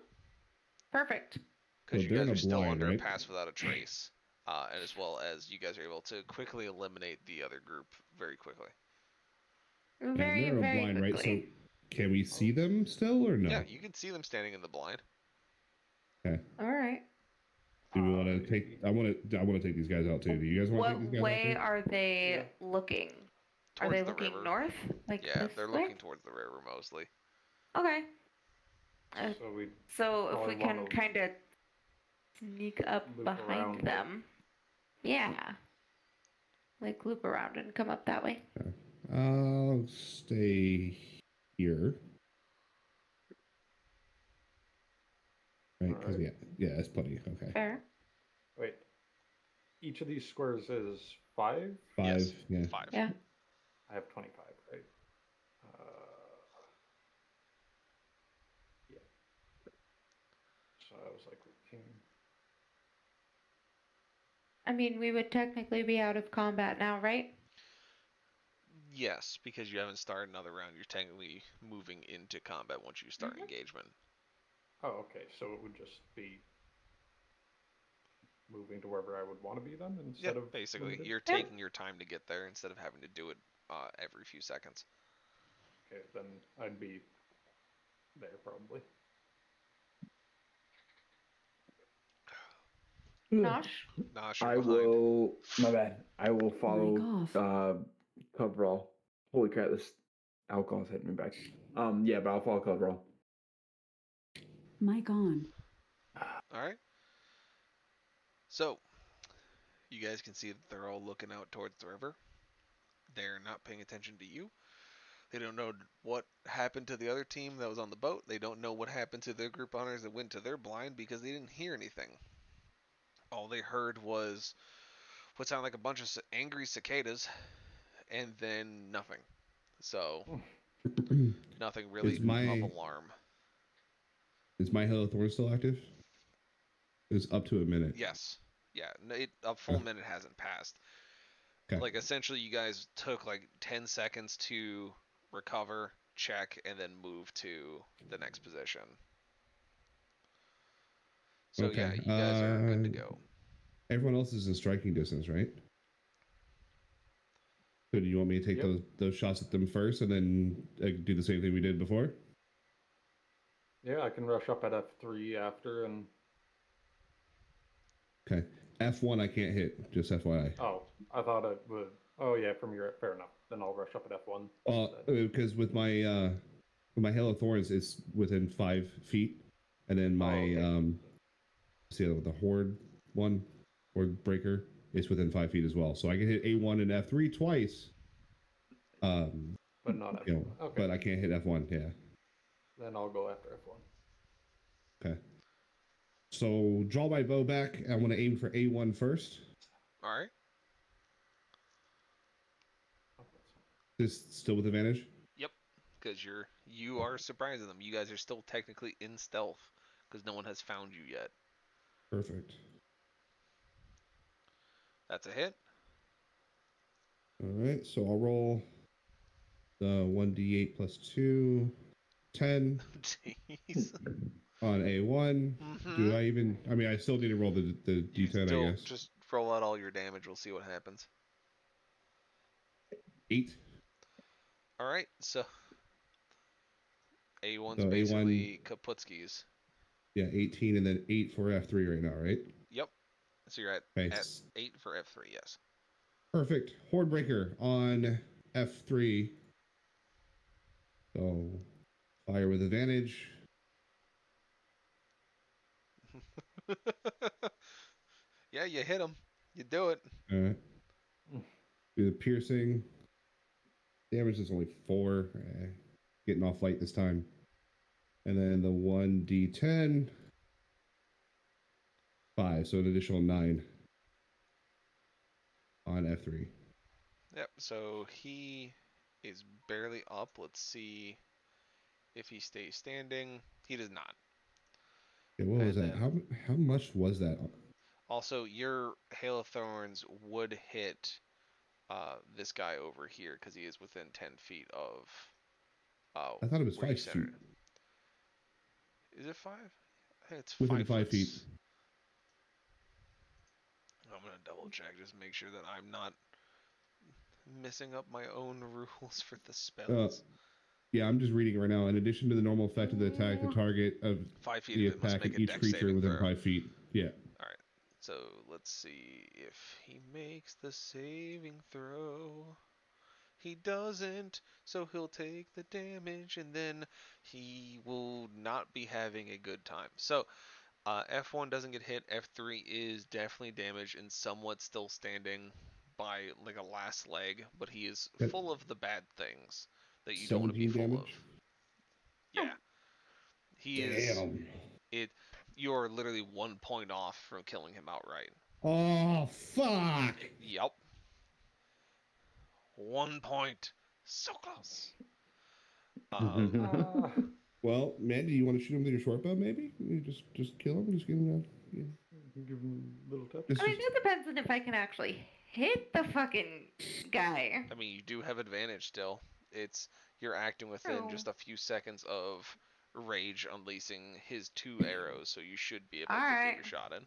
Perfect.
because
So
you
they're
guys
in
are
a
still
blind,
under
right?
a pass without a trace, and as well as you guys are able to quickly eliminate the other group very quickly.
And
Very,
they're in a
very
blind, right? So
quickly.
can we see them still or no?
Yeah, you can see them standing in the blind.
Okay.
All right.
Do we want to take? I want to take these guys out too. Do you guys want to
What
take these guys
way
out too?
are they
Yeah.
looking? Are
Towards
they
the
looking
river.
north? Like
Yeah,
this
they're
way?
looking towards the river mostly.
Okay. Uh,
So we
So if
probably
we can
wanna
kind of sneak up
loop
behind
around it.
them. Yeah. Like loop around and come up that way.
I'll stay here. Right? Because
Alright.
yeah, that's plenty. Okay.
Fair.
Wait. Each of these squares is 5?
5.
Yes.
Yeah.
5.
Yeah.
I have 25, right? Yeah. So I was like looking.
I mean, we would technically be out of combat now, right?
Yes, because you haven't started another round. You're technically moving into combat once you start engagement.
Oh, okay. So it would just be moving to wherever I would want to be then
Yeah,
instead of
basically,
limited?
you're taking your time to get there instead of having to do it every few seconds.
Okay, then I'd be there probably.
Nosh?
Nosh, you're
I
behind.
will. My bad. I will follow.
off.
Coverall. Holy crap! This alcohol's hitting me back. Yeah, but I'll follow Coverall.
Mic on.
All right. So, you guys can see that they're all looking out towards the river. They're not paying attention to you. They don't know what happened to the other team that was on the boat. They don't know what happened to their group hunters that went to their blind because they didn't hear anything. All they heard was what sounded like a bunch of angry cicadas, and then nothing. So, nothing really
Is my-
of alarm.
Is my Hello Thorn still active? It's up to a minute.
Yes. Yeah, a full minute hasn't passed.
Okay.
Like, essentially, you guys took like 10 seconds to recover, check, and then move to the next position. So,
Okay,
yeah, you guys are good to go.
Everyone else is in striking distance, right? So do you want me to take
Yep.
those shots at them first and then do the same thing we did before?
Yeah, I can rush up at F3 after and.
Okay. F1 I can't hit, just FYI.
Oh, I thought it would. Oh, yeah, from your. Fair enough. Then I'll rush up at F1.
Because with my Halo Thorns, it's within 5 feet, and then my
okay.
see the Horde one, Horde Breaker, is within 5 feet as well. So I can hit A1 and F3 twice.
But not F1. Okay.
But I can't hit F1. Yeah.
Then I'll go after F1.
Okay. So draw my bow back. I want to aim for A1 first.
All right.
Is still with advantage?
Yep. Because you are surprising them. You guys are still technically in stealth because no one has found you yet.
Perfect.
That's a hit.
All right. So I'll roll the 1d8 plus 2, 10
Jeez.
on A1. Do I even? I mean, I still need to roll the
You
D10,
still
I guess.
just roll out all your damage. We'll see what happens.
8.
All right. So A1's
So
basically Kaputski's.
Yeah, 18 and then 8 for F3 right now, right?
Yep. So you're at,
Okay.
at 8 for F3. Yes.
Perfect. Hornbreaker on F3. So fire with advantage.
Yeah, you hit him. You do it.
All right. Do the piercing. Damage is only 4. Getting off light this time. And then the 1d10. 5, so an additional 9 on F3.
Yep, so he is barely up. Let's see if he stays standing. He does not.
Okay, what was
And
that? How much was that?
Also, your Hail of Thorns would hit this guy over here because he is within 10 feet of
I thought it was
where you
5
centered
feet.
it. Is it 5? I think it's
Within
5
5
foot.
feet.
I'm going to double check just to make sure that I'm not messing up my own rules for the spells.
Yeah, I'm just reading it right now. In addition to the normal effect of the attack, the target of
5 feet
the
of it must
attack
make
of
a
each
dex
creature
saving
within
throw.
5 feet. Yeah.
Alright, so let's see if he makes the saving throw. He doesn't, so he'll take the damage, and then he will not be having a good time. So, F1 doesn't get hit. F3 is definitely damaged and somewhat still standing by like a last leg, but he is
Yep.
full of the bad things that you don't want to be
17
full
damage.
of. Yeah. He is. You're literally 1 point off from killing him outright.
Oh, fuck!
Yep. 1 point. So close.
Well, Mandie, you want to shoot him with your short bow, maybe? You just kill him? Just give him
Give him a little touch.
I mean, it depends on if I can actually hit the fucking guy.
I mean, you do have advantage still. You're acting within
True.
just a few seconds of Rage unleashing his 2 arrows, so you should be able to
Alright.
get your shot in.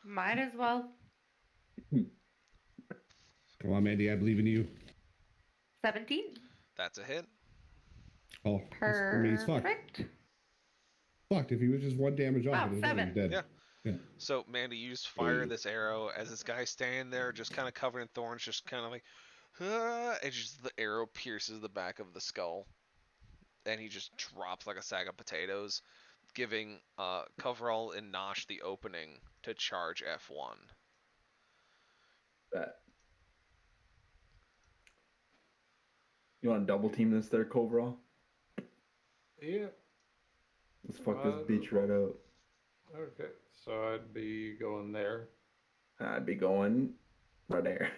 Might as well.
Come on, Mandie, I believe in you.
17.
That's a hit.
Oh, I mean, he's fucked.
Perfect.
Fucked. If he was just 1 damage off,
Wow,
it was
7.
dead.
Yeah.
Yeah.
So, Mandie, you just fire this arrow as this guy's standing there, just kind of covered in thorns, just kind of like, and just the arrow pierces the back of the skull, and he just drops like a sack of potatoes, giving Coverall and Nosh the opening to charge F1.
You want to double team this there, Coverall?
Yeah.
Let's fuck this bitch right out.
Okay, so I'd be going there.
I'd be going right there.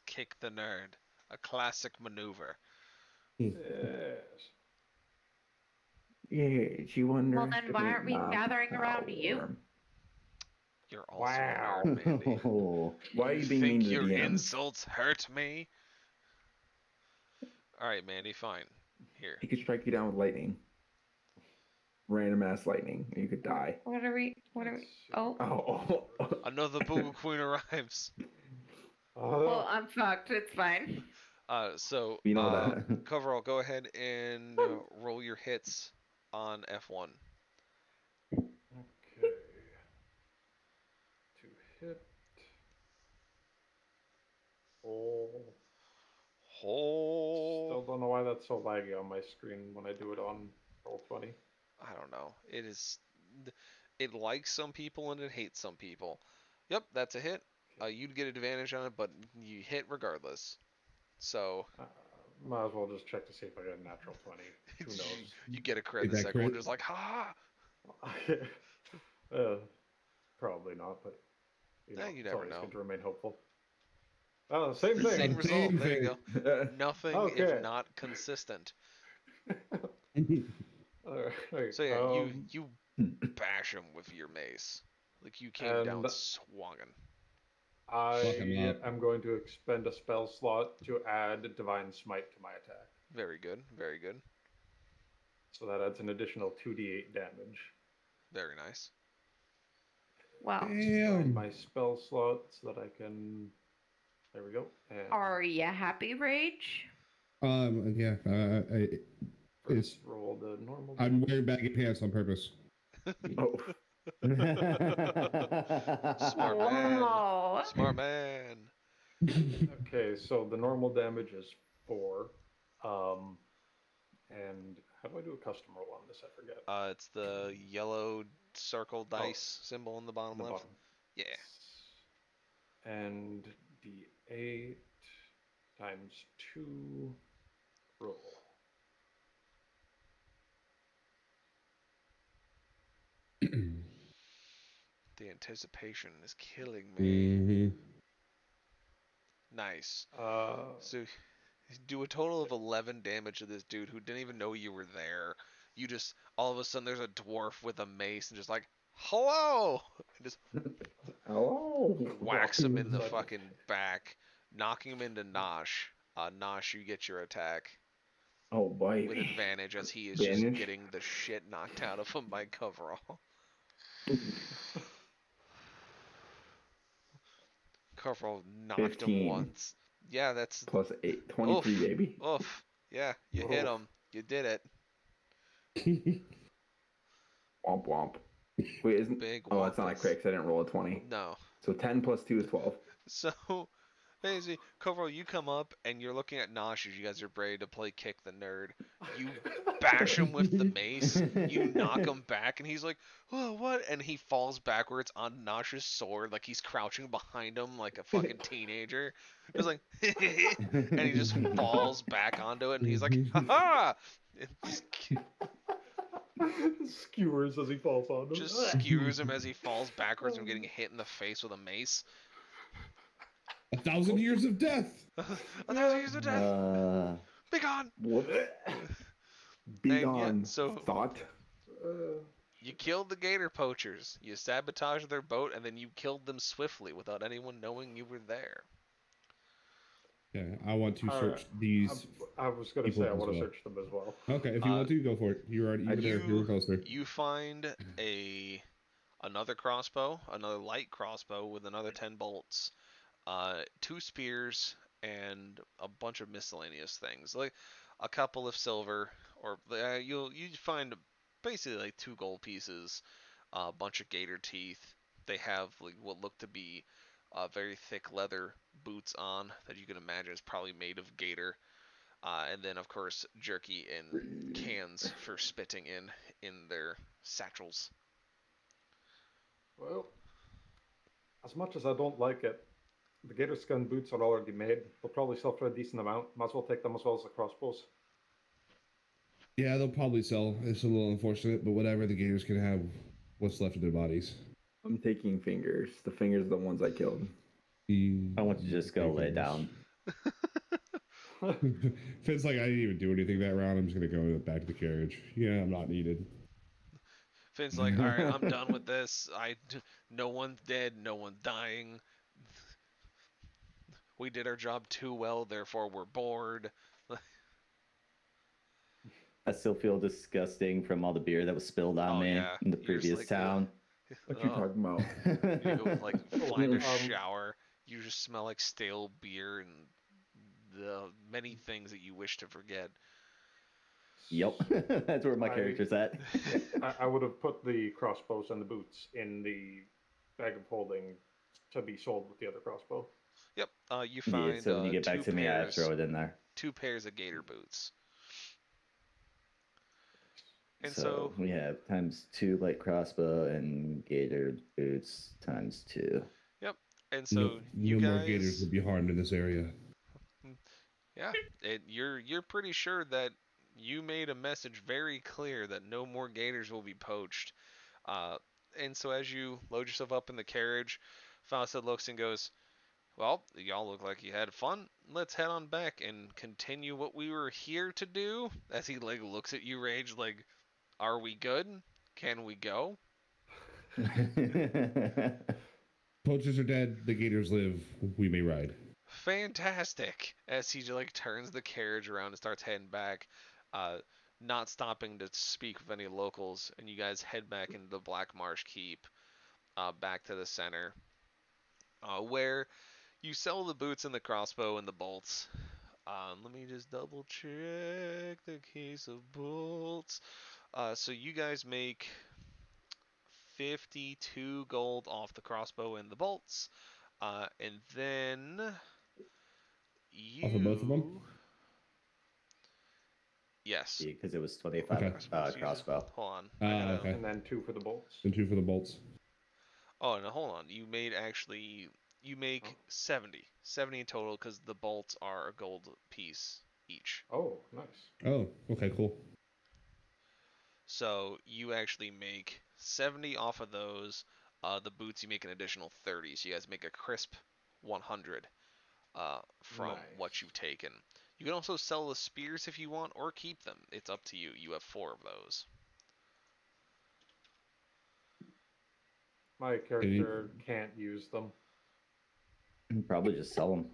Kick the nerd. A classic maneuver.
Yes.
Yeah, she wonder.
Well, then why aren't we gathering around you?
You're also
Wow.
a nerd, Mandie.
Why are you being
think
mean to the
your
DM?
insults hurt me? Alright, Mandie, fine. Here.
He could strike you down with lightning. Random ass lightning, and you could die.
What are we? Oh.
Oh.
Another Boogle Queen arrives.
Well, I'm fucked. It's fine.
So,
You know that.
Coverall, go ahead and roll your hits on F1.
Okay. To hit. Oh. Still don't know why that's so laggy on my screen when I do it on Roll20.
I don't know. It likes some people and it hates some people. Yep, that's a hit. You'd get advantage on it, but you hit regardless. So
Might as well just check to see if I get a natural 20. Who knows?
you get a crit. The
Is that
second one
crit?
just like, ha!
Probably not, but
You
it's
never
always
know.
good to remain hopeful. Same thing.
Same result.
Same
There you
thing.
go. Nothing
Okay.
if not consistent.
Alright,
So yeah, you bash him with your mace. Like you came down
And-
swinging.
Fuck him
I
up.
am going to expend a spell slot to add Divine Smite to my attack.
Very good. Very good.
So that adds an additional 2d8 damage.
Very nice.
Wow.
Find
Damn.
my spell slot so that I can. There we go. And
Are you happy, Rage?
Yeah.
first roll the normal.
I'm wearing baggy pants on purpose.
Oh.
Smart man.
Oh.
Smart man.
Okay, so the normal damage is 4. And how do I do a custom roll on this? I forget.
It's the yellow circle dice symbol in the bottom
The
left.
bottom.
Yeah.
And D8 times 2 roll.
The anticipation is killing me. Nice. So do a total of 11 damage to this dude who didn't even know you were there. You just, all of a sudden, there's a dwarf with a mace and just like, hello! And just
Oh.
whacks him in the fucking back, knocking him into Nosh. Nosh, you get your attack
Oh, boy.
with advantage as he is
Advantage?
just getting the shit knocked out of him by Coverall. Coverall knocked
15.
him once. Yeah, that's
Plus 8. 23,
oof,
baby.
oof. Yeah, you hit him. You did it.
Womp womp. Wait, isn't...
Big
Oh, it's not a
wampus.
crit 'cause I didn't roll a 20.
No.
So 10 plus 2 is 12.
So, basically, Coverall, you come up and you're looking at Nosh as you guys are ready to play Kick the Nerd. You bash him with the mace, you knock him back, and he's like, oh, what? And he falls backwards on Nosh's sword, like he's crouching behind him like a fucking teenager. Just like, and he just falls back onto it, and he's like, ha-ha!
Skewers as he falls on him.
Just skewers him as he falls backwards from getting hit in the face with a mace.
1,000 years of death.
1,000 years of death. Be gone.
Whoop. Be
And
gone.
yeah, so
Thought.
you killed the gator poachers. You sabotaged their boat, and then you killed them swiftly without anyone knowing you were there.
Yeah, I want to search these.
I was going to
people
say I
as
want to
well.
search them as well.
Okay, if you want to, go for it. You were there. You were closer.
You find another crossbow, another light crossbow with another 10 bolts, 2 spears, and a bunch of miscellaneous things, like a couple of silver, or you find basically like 2 gold pieces, a bunch of gator teeth. They have like what look to be very thick leather boots on that you can imagine is probably made of gator. And then, of course, jerky and cans for spitting in their satchels.
Well, as much as I don't like it, the gator skin boots are already made. They'll probably sell for a decent amount. Might as well take them as well as the crossbows.
Yeah, they'll probably sell. It's a little unfortunate, but whatever. The gators can have what's left of their bodies.
I'm taking fingers. The fingers are the ones I killed.
I want to just go lay down.
Finn's like, I didn't even do anything that round. I'm just gonna go back to the carriage. Yeah, I'm not needed.
Finn's like, all right, I'm done with this. No one's dead, no one's dying. We did our job too well, therefore we're bored.
I still feel disgusting from all the beer that was spilled on me in the previous
like,
town.
What you talking about?
You go like find a shower. You just smell like stale beer and the many things that you wish to forget.
Yep, that's where my character's at.
I would have put the crossbows and the boots in the bag of holding to be sold with the other crossbow.
Yep, you find
Yeah, so when you get back to me, I throw it in there.
2 pairs of gator boots. And
so we have ×2 light crossbow and gator boots ×2.
Yep, and so you
no
guys,
more gators will be harmed in this area.
Yeah, you're pretty sure that you made a message very clear that no more gators will be poached. And so as you load yourself up in the carriage, Fausta looks and goes, well, y'all look like you had fun. Let's head on back and continue what we were here to do. As he like looks at you, Rage, like, are we good? Can we go?
Poachers are dead. The gators live. We may ride.
Fantastic. As he like turns the carriage around and starts heading back, not stopping to speak with any locals, and you guys head back into the Black Marsh Keep, back to the center, where you sell the boots and the crossbow and the bolts. Let me just double check the case of bolts. So you guys make 52 gold off the crossbow and the bolts, And then
Off of both of them?
you. Yes.
Because it was 25
Okay.
crossbow.
Hold on.
Okay.
And then 2 for the bolts.
And 2 for the bolts.
Oh, no, hold on. You make 70 in total because the bolts are a gold piece each.
Oh, nice.
Oh, okay, cool.
So you actually make 70 off of those. The boots you make an additional 30, so you guys make a crisp 100 from what
Nice.
you've taken. You can also sell the spears if you want, or keep them. It's up to you. You have 4 of those.
My character can't use them.
Probably just sell them.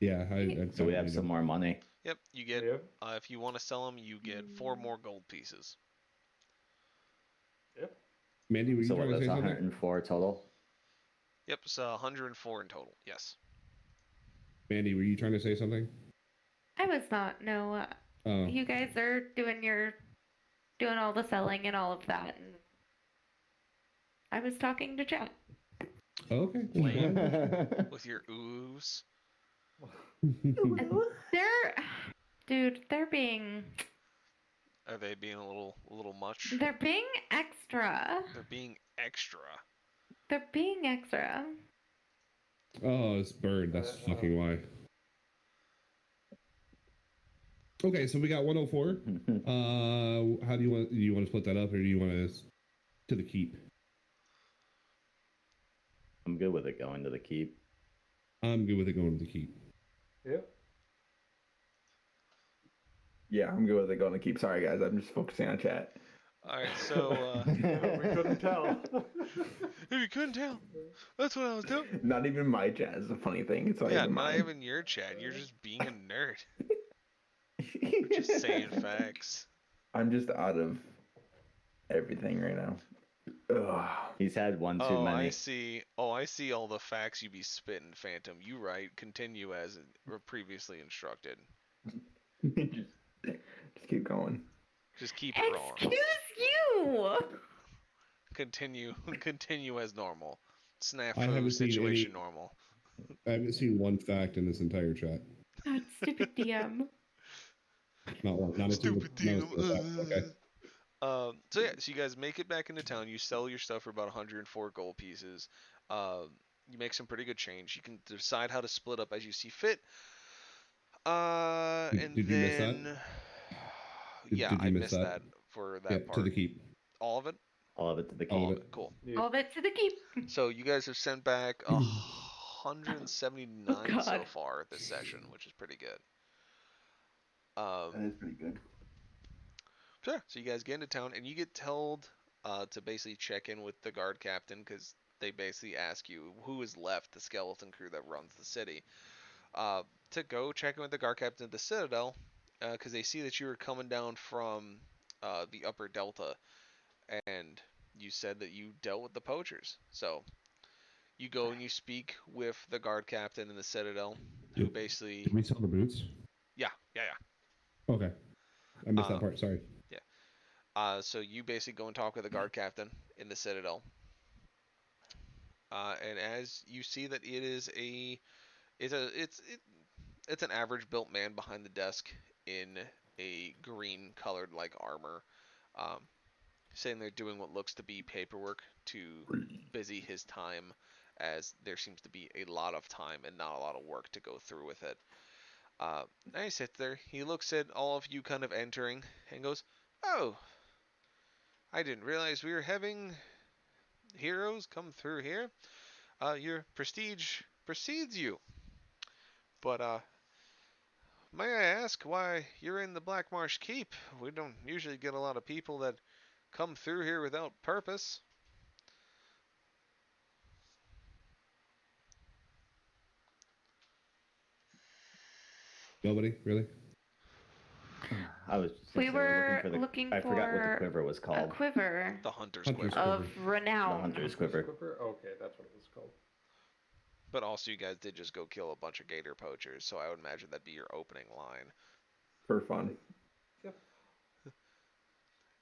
Yeah,
So we have some more money.
Yep, you get.
Yep.
If you want to sell them, you get 4 more gold pieces.
Yep.
Mandie, were you
So
trying to
that's
say something?
104 total.
Yep, so 104 in total. Yes.
Mandie, were you trying to say something?
I was not. No,
Oh.
you guys are doing all the selling and all of that, and I was talking to chat.
Okay.
With your ooze.
They're being
Are they being a little much?
they're being extra.
They're being extra.
They're being extra.
Oh, it's Berd. That's fucking why. Okay, so we got 104. How do you want to split that up, or do you want to the keep?
I'm good with it going to the keep.
I'm good with it going to the keep.
Yep.
Yeah, I'm good with it going to keep. Sorry, guys. I'm just focusing on chat.
Alright, so,
We couldn't tell.
you couldn't tell. That's what I was doing.
Not even my chat is a funny thing. It's not
Yeah,
even
not
mine.
even your chat. You're just being a nerd. Just saying facts.
I'm just out of everything right now. Ugh.
He's had one too
Oh,
many.
I see. Oh, I see all the facts you be spitting, Phantom. You right. Continue as previously instructed.
just keep going.
Just keep it rolling.
Excuse you.
Continue as normal.
I
Snafu
haven't seen
situation
any-
normal.
I haven't seen one fact in this entire chat.
God, stupid DM.
Not one. Not a single.
Stupid
Not a
DM.
single fact. Okay.
So yeah, so you guys make it back into town. You sell your stuff for about 104 gold pieces. You make some pretty good change. You can decide how to split up as you see fit. And
Did you miss that?
then
Did
I
you miss
missed
that?
that for that
Yeah,
part.
to the keep.
All of it.
All of it to the keep.
All of it.
Cool.
All of it to the keep.
So you guys have sent back 179
Oh,
so
God.
far this session, which is pretty good.
That is pretty good.
Sure. So you guys get into town, and you get told to basically check in with the guard captain, because they basically ask you who is left, the skeleton crew that runs the city, to go check in with the guard captain at the Citadel, because they see that you were coming down from the Upper Delta, and you said that you dealt with the poachers. So you go and you speak with the guard captain in the Citadel, who
Did
basically,
we sell the boots?
yeah.
Okay. I missed that part. Sorry.
So you basically go and talk with the guard captain in the Citadel, and as you see that it is it's an average built man behind the desk in a green colored like armor, sitting there doing what looks to be paperwork to busy his time, as there seems to be a lot of time and not a lot of work to go through with it. And he sits there, he looks at all of you kind of entering and goes, "Oh, I didn't realize we were having heroes come through here. Your prestige precedes you. But, may I ask why you're in the Black Marsh Keep? We don't usually get a lot of people that come through here without purpose."
Nobody, really? I was just
We
gonna say
were
looking
looking
for the. I forgot what the
for
quiver was
a
called.
quiver
The Hunter's
Hunter's
Quiver.
of
The
renown.
hunter's quiver.
Okay, that's what it was called.
But also, you guys did just go kill a bunch of gator poachers, so I would imagine that'd be your opening line.
For fun.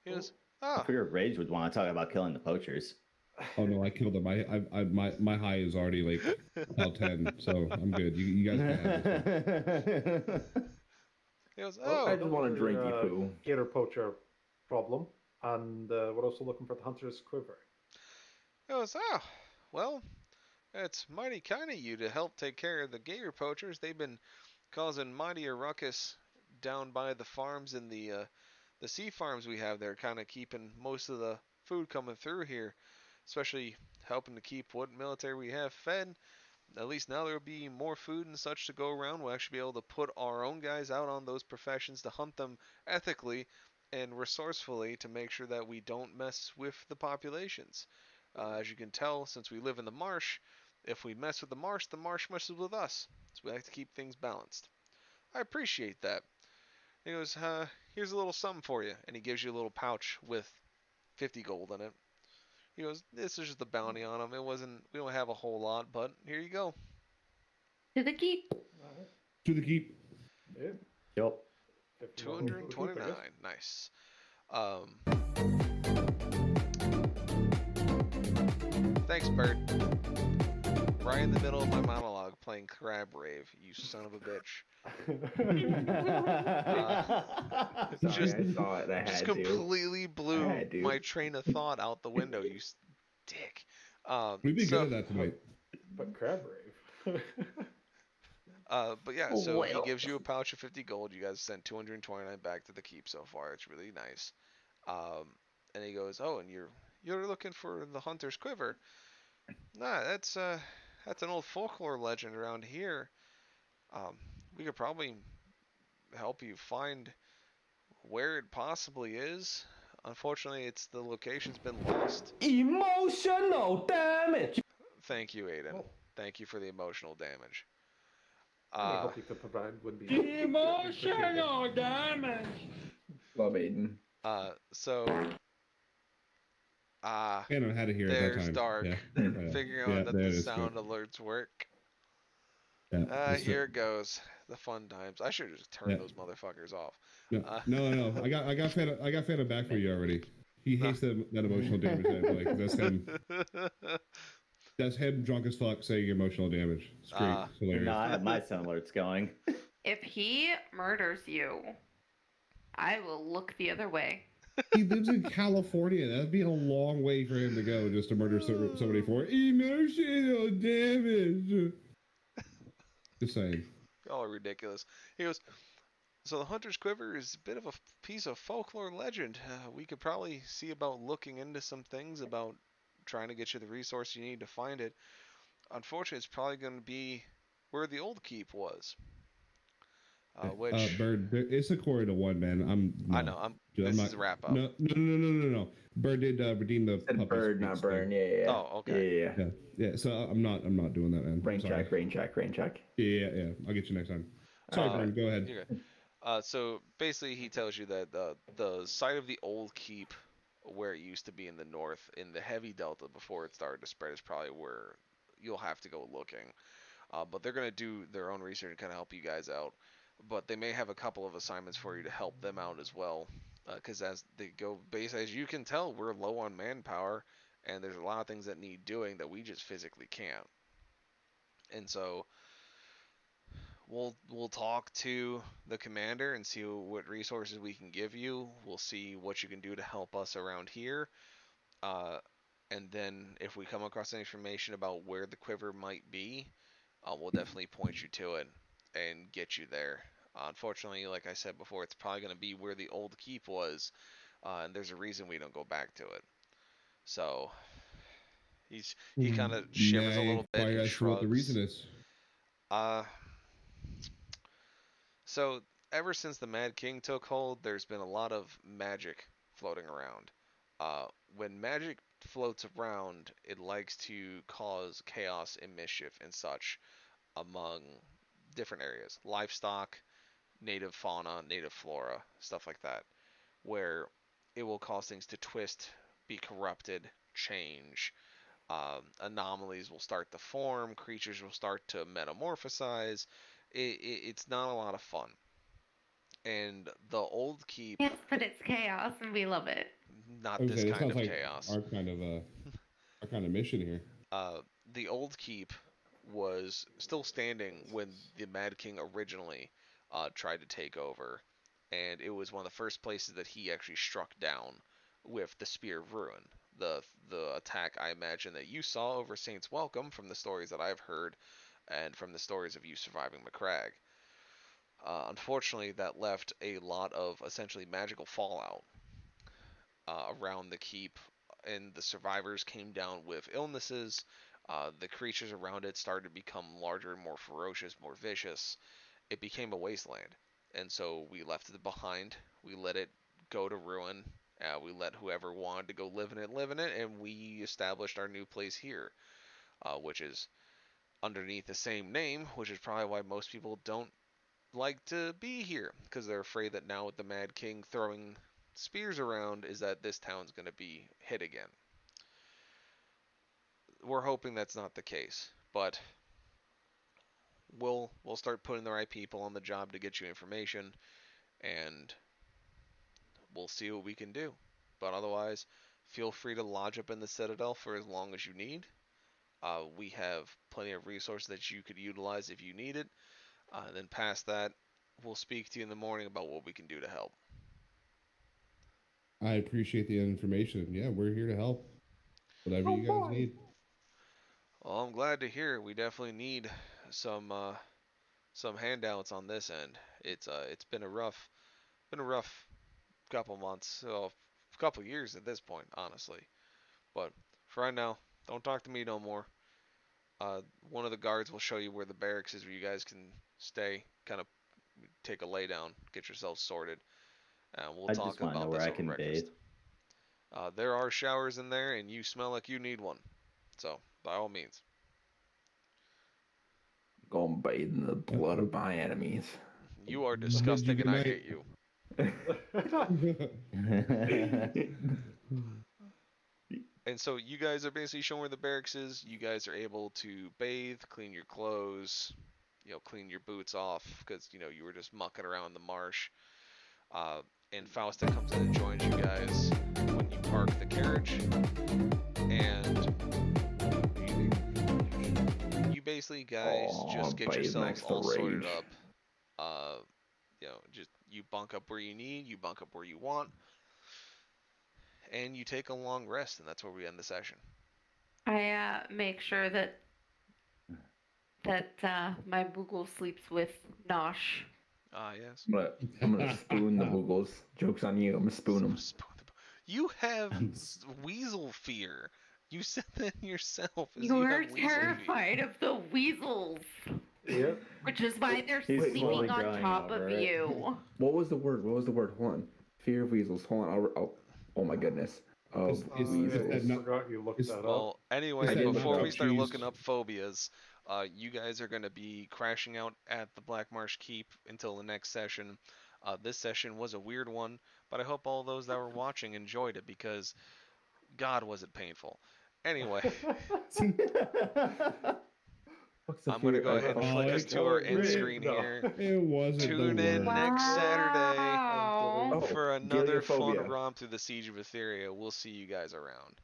He goes,
I
"Ah,
figured Rage would want to talk about killing the poachers.
Oh no, I killed him. My high is already like about 10, so I'm good. You guys can have this one.
He goes,
Well,
oh,
I just want to drink you,
your,
poo.
gator poacher problem, and we're also looking for the hunter's quiver.
he goes, oh, well, it's mighty kind of you to help take care of the gator poachers. They've been causing mighty a ruckus down by the farms and the sea farms we have there, kind of keeping most of the food coming through here, especially helping to keep what military we have fed. At least now there'll be more food and such to go around. We'll actually be able to put our own guys out on those professions to hunt them ethically and resourcefully to make sure that we don't mess with the populations. As you can tell, since we live in the marsh, if we mess with the marsh messes with us. So we like to keep things balanced. I appreciate that. He goes, here's a little something for you. And he gives you a little pouch with 50 gold in it. He goes, this is just the bounty on him. We don't have a whole lot, but here you go.
To the keep.
Alright.
To the keep.
Yeah.
Yep.
50 gold for the keep, I
229.
guess.
Nice. Thanks, Berd. Right in the middle of my monologue, playing Crab Rave, you son of a bitch.
Sorry, I saw it. I
Just
had to.
completely blew
had to.
my train of thought out the window, you dick.
We'd be good at that tonight.
But crab rave.
But yeah, so he
Well.
gives you a pouch of 50 gold. You guys sent 229 back to the keep so far. It's really nice. And he goes, "Oh, and you're looking for the hunter's quiver? Nah, that's an old folklore legend around here. We could probably help you find where it possibly is. Unfortunately, the location's been lost."
Emotional damage.
Thank you, Aiden.
Oh.
Thank you for the emotional damage.
Any help you could provide would be
Emotional damage.
Love Aiden.
So,
I don't know how to hear it that
there's
time.
Dark.
Yeah.
Figuring
Yeah,
out that
there it
the
is,
sound
good.
alerts work.
Yeah,
Here it goes. The fun times. I should have just turned
Yeah.
those motherfuckers off.
No, no. I got Phantom back for you already. He hates that emotional damage. I feel like that's him. That's him drunk as fuck saying emotional damage. It's great. It's hilarious.
No, I have my sound alerts going.
If he murders you, I will look the other way.
He lives in California. That'd be a long way for him to go just to murder somebody for emotional damage. Just saying.
All ridiculous. He goes, so the Hunter's Quiver is a bit of a piece of folklore legend. We could probably see about looking into some things about trying to get you the resource you need to find it. Unfortunately, it's probably going to be where the old keep was. Which
Berd, it's a quarter to one, man.
I know. This is a wrap up.
No. Berd did redeem the
Said
puppy's
Bird, not
boots
burn.
there.
Yeah.
Oh, okay.
Yeah.
So I'm not doing that, man.
Rain
Sorry.
check.
Yeah. I'll get you next time. Sorry, Berd. Go ahead.
You're good. So basically, he tells you that the site of the old keep, where it used to be in the north, in the heavy delta before it started to spread, is probably where you'll have to go looking. But they're gonna do their own research and kind of help you guys out. But they may have a couple of assignments for you to help them out as well. Because as they go, as you can tell, we're low on manpower, and there's a lot of things that need doing that we just physically can't. And so we'll talk to the commander and see what resources we can give you. We'll see what you can do to help us around here. And then if we come across any information about where the quiver might be, we'll definitely point you to it and get you there. Unfortunately, like I said before, it's probably going to be where the old keep was, and there's a reason we don't go back to it. So he kind of shivers a little bit and shrugs.
What the reason is?
So ever since the Mad King took hold, there's been a lot of magic floating around. When magic floats around, it likes to cause chaos and mischief and such among different areas. Livestock, native fauna, native flora, stuff like that. Where it will cause things to twist, be corrupted, change. Anomalies will start to form, creatures will start to metamorphosize. It's not a lot of fun. And the old keep...
Yes, but it's chaos and we love it.
Not this kind of
like
chaos.
Our kind of What kind of mission here?
The old keep was still standing when the Mad King originally tried to take over, and it was one of the first places that he actually struck down with the Spear of Ruin. The attack I imagine that you saw over Saints Welcome from the stories that I've heard, and from the stories of you surviving McCrag. Unfortunately, that left a lot of essentially magical fallout around the keep, and the survivors came down with illnesses. The creatures around it started to become larger, more ferocious, more vicious. It became a wasteland, and so we left it behind. We let it go to ruin. We let whoever wanted to go live in it, and we established our new place here, which is underneath the same name, which is probably why most people don't like to be here, because they're afraid that now with the Mad King throwing spears around, is that this town's going to be hit again. We're hoping that's not the case, but we'll start putting the right people on the job to get you information, and we'll see what we can do. But otherwise, feel free to lodge up in the Citadel for as long as you need. We have plenty of resources that you could utilize if you need it. Then past that, we'll speak to you in the morning about what we can do to help.
I appreciate the information. Yeah, we're here to help. Whatever you guys need.
Well, I'm glad to hear it. We definitely need some handouts on this end. It's been a rough couple months, well, couple years at this point, honestly. But for right now, don't talk to me no more. One of the guards will show you where the barracks is, where you guys can stay, kind of take a lay down, get yourselves sorted, and we'll
I
talk
just want to know
about
where
this
I
over
can
breakfast.
bathe.
There are showers in there, and you smell like you need one. So, by all means.
Go and bathe in the blood of my enemies.
You are disgusting, and I hate you. And so you guys are basically showing where the barracks is. You guys are able to bathe, clean your clothes, clean your boots off, because, you were just mucking around the marsh. And Fausta comes in and joins you guys when you park the carriage. And you basically guys just get yourselves all sorted up. Just you bunk up where you need, you bunk up where you want, and you take a long rest, and that's where we end the session.
I make sure that my Boogle sleeps with Nosh.
Yes.
I'm gonna spoon the Boogles. Joke's on you. I'm gonna spoon them.
You have weasel fear. You said that yourself.
You're terrified of the weasels.
Yep.
Which is why they're
He's
sleeping
slowly
on
growing
top
over
of
it.
you.
What was the word? Hold on. Fear of weasels. Hold on. Oh my goodness. Oh,
I forgot you looked that up.
Well, anyway,
that
before
not
we start
cheese?
looking up phobias, you guys are going to be crashing out at the Black Marsh Keep until the next session. This session was a weird one, but I hope all those that were watching enjoyed it, because God, was it painful. Anyway, I'm going to go ahead and flick us to our end screen here.
It wasn't.
Tune in next Saturday
Wow.
for another fun
Geliophobia.
romp through the Siege of Etheria. We'll see you guys around.